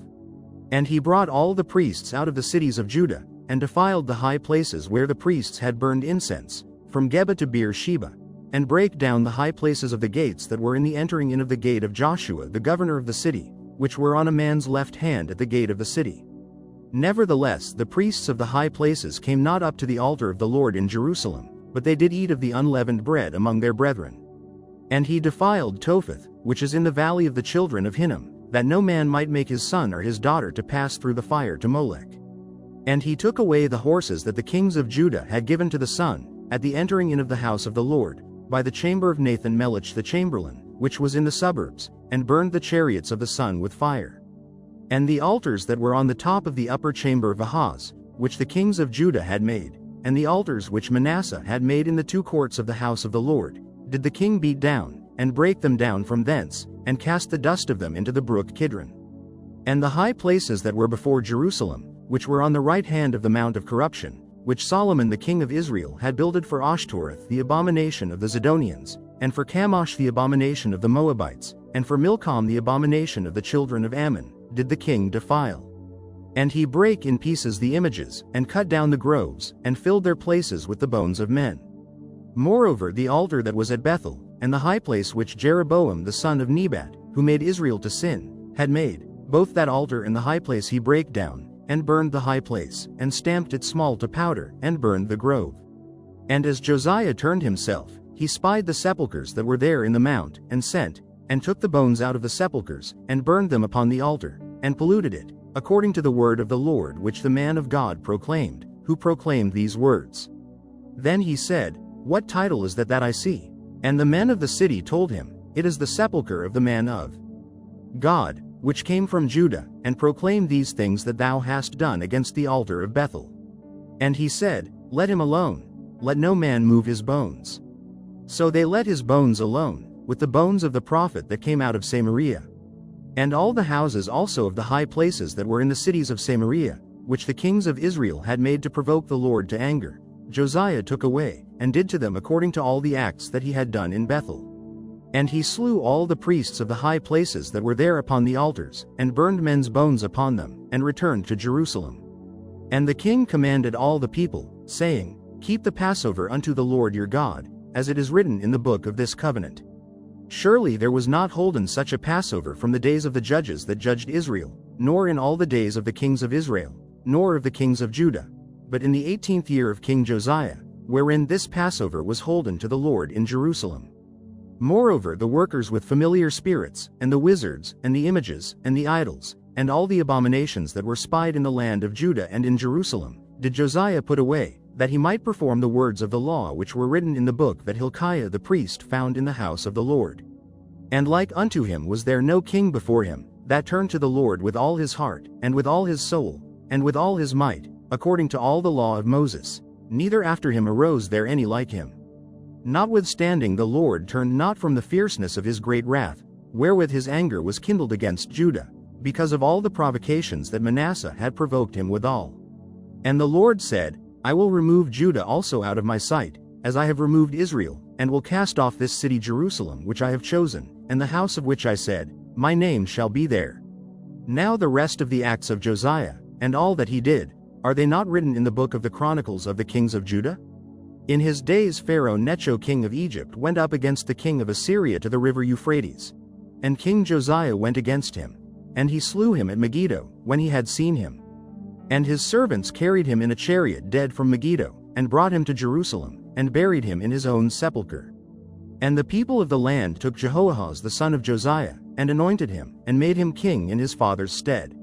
Speaker 2: And he brought all the priests out of the cities of Judah, and defiled the high places where the priests had burned incense, from Geba to Beer-sheba, and brake down the high places of the gates that were in the entering in of the gate of Joshua the governor of the city, which were on a man's left hand at the gate of the city. Nevertheless the priests of the high places came not up to the altar of the Lord in Jerusalem, but they did eat of the unleavened bread among their brethren. And he defiled Topheth, which is in the valley of the children of Hinnom, that no man might make his son or his daughter to pass through the fire to Molech. And he took away the horses that the kings of Judah had given to the sun, at the entering in of the house of the Lord, by the chamber of Nathan Melech the chamberlain, which was in the suburbs, and burned the chariots of the sun with fire. And the altars that were on the top of the upper chamber of Ahaz, which the kings of Judah had made, and the altars which Manasseh had made in the two courts of the house of the Lord, did the king beat down, and break them down from thence, and cast the dust of them into the brook Kidron. And the high places that were before Jerusalem, which were on the right hand of the mount of corruption, which Solomon the king of Israel had builded for Ashtoreth the abomination of the Zidonians, and for Chemosh the abomination of the Moabites, and for Milcom the abomination of the children of Ammon, did the king defile. And he brake in pieces the images, and cut down the groves, and filled their places with the bones of men. Moreover the altar that was at Bethel, and the high place which Jeroboam the son of Nebat, who made Israel to sin, had made, both that altar and the high place he brake down, and burned the high place, and stamped it small to powder, and burned the grove. And as Josiah turned himself, he spied the sepulchres that were there in the mount, and sent, and took the bones out of the sepulchres, and burned them upon the altar, and polluted it, according to the word of the Lord which the man of God proclaimed, who proclaimed these words. Then he said, What title is that I see? And the men of the city told him, It is the sepulchre of the man of God, which came from Judah, and proclaim these things that thou hast done against the altar of Bethel. And he said, Let him alone, let no man move his bones. So they let his bones alone, with the bones of the prophet that came out of Samaria. And all the houses also of the high places that were in the cities of Samaria, which the kings of Israel had made to provoke the Lord to anger, Josiah took away, and did to them according to all the acts that he had done in Bethel. And he slew all the priests of the high places that were there upon the altars, and burned men's bones upon them, and returned to Jerusalem. And the king commanded all the people, saying, Keep the Passover unto the Lord your God, as it is written in the book of this covenant. Surely there was not holden such a Passover from the days of the judges that judged Israel, nor in all the days of the kings of Israel, nor of the kings of Judah, but in the 18th year of King Josiah, wherein this Passover was holden to the Lord in Jerusalem. Moreover, the workers with familiar spirits, and the wizards, and the images, and the idols, and all the abominations that were spied in the land of Judah and in Jerusalem, did Josiah put away, that he might perform the words of the law which were written in the book that Hilkiah the priest found in the house of the Lord. And like unto him was there no king before him, that turned to the Lord with all his heart, and with all his soul, and with all his might, according to all the law of Moses, neither after him arose there any like him. Notwithstanding the Lord turned not from the fierceness of his great wrath, wherewith his anger was kindled against Judah, because of all the provocations that Manasseh had provoked him withal. And the Lord said, I will remove Judah also out of my sight, as I have removed Israel, and will cast off this city Jerusalem which I have chosen, and the house of which I said, My name shall be there. Now the rest of the acts of Josiah, and all that he did, are they not written in the book of the Chronicles of the kings of Judah? In his days Pharaoh Necho king of Egypt went up against the king of Assyria to the river Euphrates. And King Josiah went against him, and he slew him at Megiddo, when he had seen him. And his servants carried him in a chariot dead from Megiddo, and brought him to Jerusalem, and buried him in his own sepulchre. And the people of the land took Jehoahaz the son of Josiah, and anointed him, and made him king in his father's stead.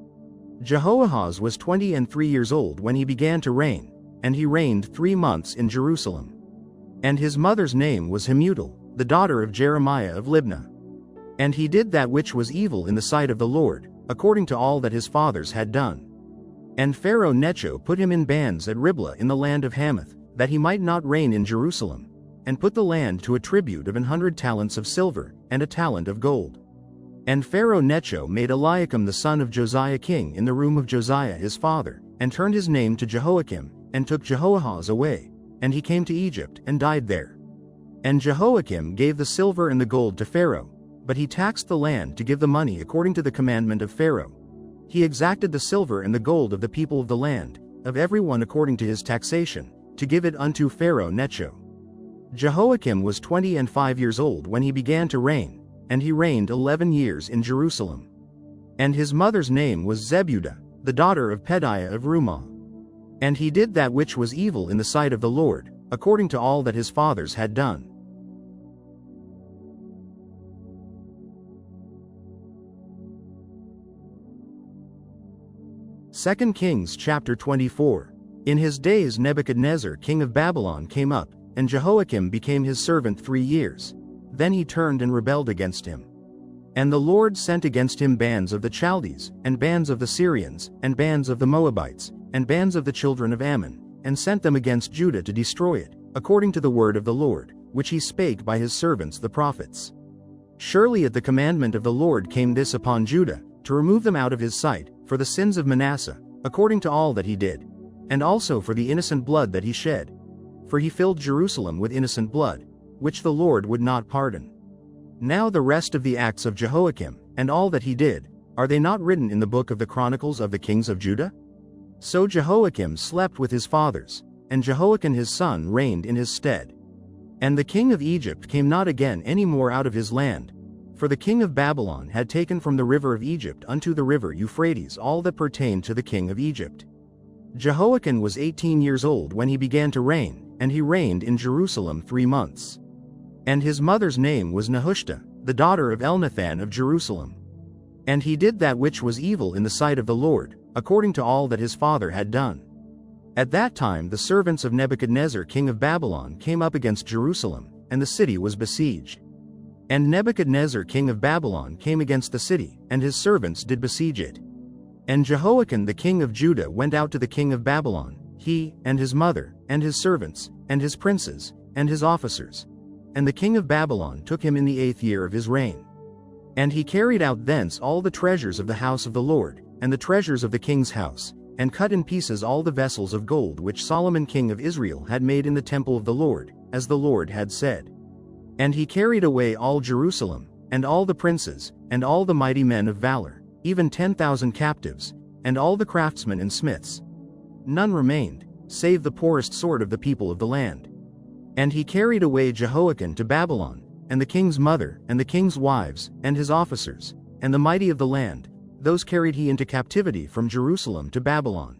Speaker 2: Jehoahaz was 23 years old when he began to reign, and he reigned 3 months in Jerusalem. And his mother's name was Hamutal, the daughter of Jeremiah of Libnah. And he did that which was evil in the sight of the Lord, according to all that his fathers had done. And Pharaoh Necho put him in bands at Riblah in the land of Hamath, that he might not reign in Jerusalem, and put the land to a tribute of 100 talents of silver, and a talent of gold. And Pharaoh Necho made Eliakim the son of Josiah king in the room of Josiah his father, and turned his name to Jehoiakim, and took Jehoahaz away, and he came to Egypt, and died there. And Jehoiakim gave the silver and the gold to Pharaoh, but he taxed the land to give the money according to the commandment of Pharaoh. He exacted the silver and the gold of the people of the land, of every one according to his taxation, to give it unto Pharaoh Necho. Jehoiakim was 25 years old when he began to reign, and he reigned 11 years in Jerusalem. And his mother's name was Zebudah, the daughter of Pedaiah of Rumah. And he did that which was evil in the sight of the Lord, according to all that his fathers had done. Second Kings chapter 24. In his days Nebuchadnezzar king of Babylon came up, and Jehoiakim became his servant 3 years. Then he turned and rebelled against him. And the Lord sent against him bands of the Chaldees, and bands of the Syrians, and bands of the Moabites, and bands of the children of Ammon, and sent them against Judah to destroy it, according to the word of the Lord, which he spake by his servants the prophets. Surely at the commandment of the Lord came this upon Judah, to remove them out of his sight, for the sins of Manasseh, according to all that he did, and also for the innocent blood that he shed. For he filled Jerusalem with innocent blood, which the Lord would not pardon. Now the rest of the acts of Jehoiakim, and all that he did, are they not written in the book of the Chronicles of the kings of Judah? So Jehoiakim slept with his fathers, and Jehoiakim his son reigned in his stead. And the king of Egypt came not again any more out of his land, for the king of Babylon had taken from the river of Egypt unto the river Euphrates all that pertained to the king of Egypt. Jehoiakim was 18 years old when he began to reign, and he reigned in Jerusalem 3 months. And his mother's name was Nehushta, the daughter of Elnathan of Jerusalem. And he did that which was evil in the sight of the Lord, according to all that his father had done. At that time the servants of Nebuchadnezzar king of Babylon came up against Jerusalem, and the city was besieged. And Nebuchadnezzar king of Babylon came against the city, and his servants did besiege it. And Jehoiakim the king of Judah went out to the king of Babylon, he, and his mother, and his servants, and his princes, and his officers. And the king of Babylon took him in the 8th year of his reign. And he carried out thence all the treasures of the house of the Lord, and the treasures of the king's house, and cut in pieces all the vessels of gold which Solomon king of Israel had made in the temple of the Lord, as the Lord had said. And he carried away all Jerusalem, and all the princes, and all the mighty men of valor, even 10,000 captives, and all the craftsmen and smiths. None remained, save the poorest sort of the people of the land. And he carried away Jehoiakim to Babylon, and the king's mother, and the king's wives, and his officers, and the mighty of the land, those carried he into captivity from Jerusalem to Babylon.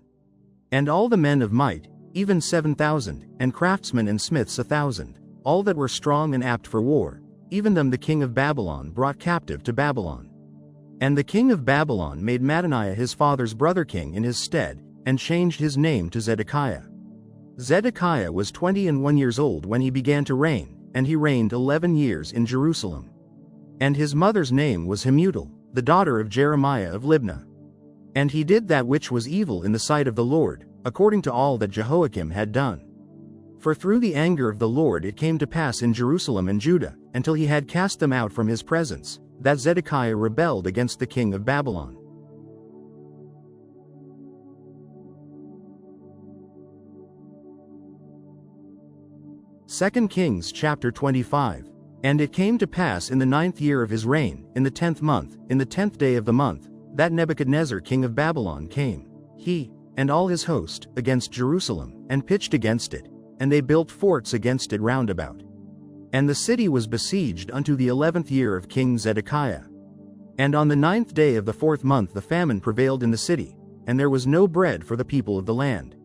Speaker 2: And all the men of might, even 7,000, and craftsmen and smiths 1,000, all that were strong and apt for war, even them the king of Babylon brought captive to Babylon. And the king of Babylon made Mattaniah his father's brother king in his stead, and changed his name to Zedekiah. Zedekiah was 21 years old when he began to reign, and he reigned 11 years in Jerusalem. And his mother's name was Hamutal, the daughter of Jeremiah of Libnah. And he did that which was evil in the sight of the Lord, according to all that Jehoiakim had done. For through the anger of the Lord it came to pass in Jerusalem and Judah, until he had cast them out from his presence, that Zedekiah rebelled against the king of Babylon. Second Kings chapter 25. And it came to pass in the 9th year of his reign, in the 10th month, in the 10th day of the month, that Nebuchadnezzar king of Babylon came, he, and all his host, against Jerusalem, and pitched against it, and they built forts against it round about. And the city was besieged unto the 11th year of King Zedekiah. And on the 9th day of the 4th month the famine prevailed in the city, and there was no bread for the people of the land.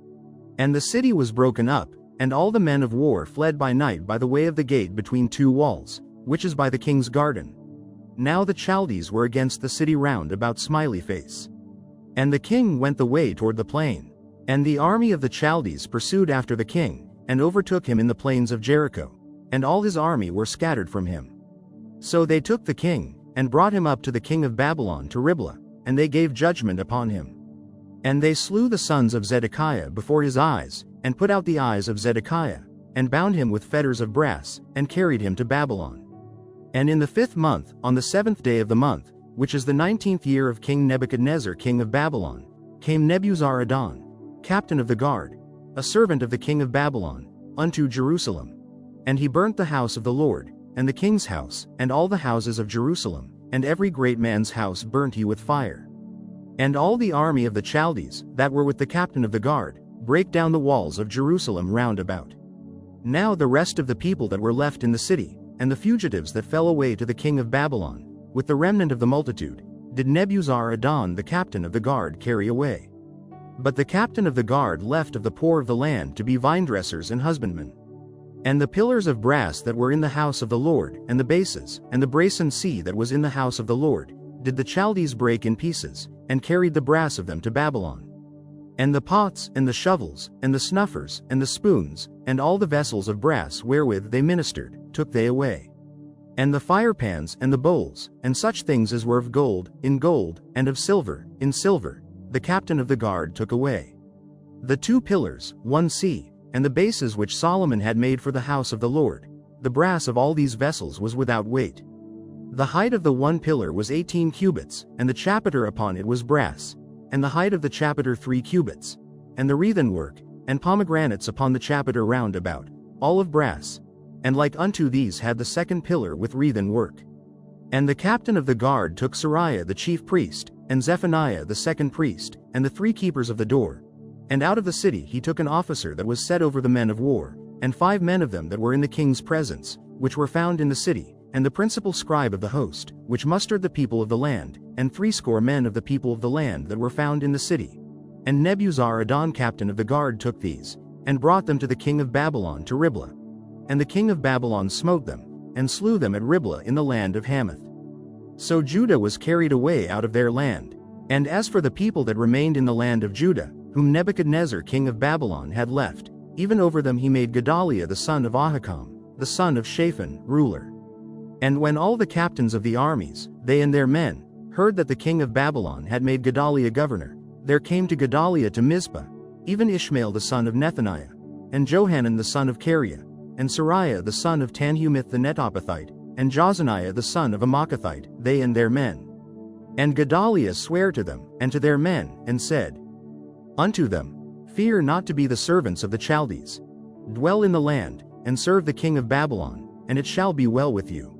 Speaker 2: And the city was broken up, and all the men of war fled by night by the way of the gate between 2 walls, which is by the king's garden. Now the Chaldees were against the city round about Smiley Face. And the king went the way toward the plain. And the army of the Chaldees pursued after the king, and overtook him in the plains of Jericho, and all his army were scattered from him. So they took the king, and brought him up to the king of Babylon to Riblah, and they gave judgment upon him. And they slew the sons of Zedekiah before his eyes, and put out the eyes of Zedekiah, and bound him with fetters of brass, and carried him to Babylon. And in the 5th month, on the 7th day of the month, which is the 19th year of King Nebuchadnezzar king of Babylon, came Nebuzaradan, captain of the guard, a servant of the king of Babylon, unto Jerusalem. And he burnt the house of the Lord, and the king's house, and all the houses of Jerusalem, and every great man's house burnt he with fire. And all the army of the Chaldees, that were with the captain of the guard, brake down the walls of Jerusalem round about. Now the rest of the people that were left in the city, and the fugitives that fell away to the king of Babylon, with the remnant of the multitude, did Nebuzaradan the captain of the guard carry away. But the captain of the guard left of the poor of the land to be vinedressers and husbandmen. And the pillars of brass that were in the house of the Lord, and the bases, and the brasen sea that was in the house of the Lord, did the Chaldees break in pieces, and carried the brass of them to Babylon. And the pots, and the shovels, and the snuffers, and the spoons, and all the vessels of brass wherewith they ministered, took they away. And the firepans, and the bowls, and such things as were of gold, in gold, and of silver, in silver, the captain of the guard took away. The 2 pillars, 1 sea, and the bases which Solomon had made for the house of the Lord, the brass of all these vessels was without weight. The height of the 1 pillar was 18 cubits, and the chapiter upon it was brass, and the height of the chapiter 3 cubits, and the wreathen work, and pomegranates upon the chapiter round about, all of brass, and like unto these had the 2nd pillar with wreathen work. And the captain of the guard took Sariah the chief priest, and Zephaniah the 2nd priest, and the 3 keepers of the door. And out of the city he took an officer that was set over the men of war, and 5 men of them that were in the king's presence, which were found in the city, and the principal scribe of the host, which mustered the people of the land, and 60 men of the people of the land that were found in the city. And Nebuzaradan captain of the guard took these, and brought them to the king of Babylon to Riblah. And the king of Babylon smote them, and slew them at Riblah in the land of Hamath. So Judah was carried away out of their land. And as for the people that remained in the land of Judah, whom Nebuchadnezzar king of Babylon had left, even over them he made Gedaliah the son of Ahikam, the son of Shaphan, ruler. And when all the captains of the armies, they and their men, heard that the king of Babylon had made Gedaliah governor, there came to Gedaliah to Mizpah, even Ishmael the son of Nethaniah, and Johanan the son of Kareah, and Sariah the son of Tanhumeth the Netophathite, and Jozaniah the son of a Maacathite, they and their men. And Gedaliah sware to them, and to their men, and said unto them, Fear not to be the servants of the Chaldees. Dwell in the land, and serve the king of Babylon, and it shall be well with you.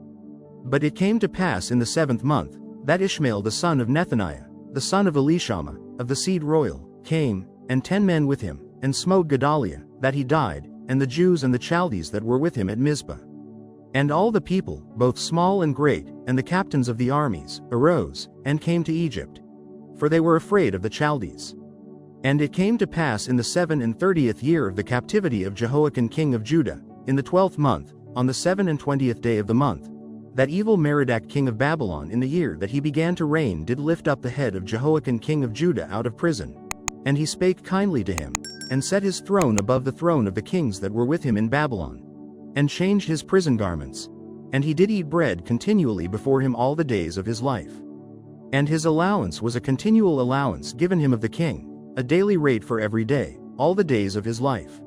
Speaker 2: But it came to pass in the 7th month, that Ishmael the son of Nethaniah, the son of Elishama, of the seed royal, came, and 10 men with him, and smote Gedaliah, that he died, and the Jews and the Chaldees that were with him at Mizpah. And all the people, both small and great, and the captains of the armies, arose, and came to Egypt. For they were afraid of the Chaldees. And it came to pass in the 37th year of the captivity of Jehoiakim king of Judah, in the 12th month, on the 27th day of the month, that Evil-Merodach king of Babylon in the year that he began to reign did lift up the head of Jehoiakim king of Judah out of prison. And he spake kindly to him, and set his throne above the throne of the kings that were with him in Babylon, and changed his prison garments. And he did eat bread continually before him all the days of his life. And his allowance was a continual allowance given him of the king, a daily rate for every day, all the days of his life.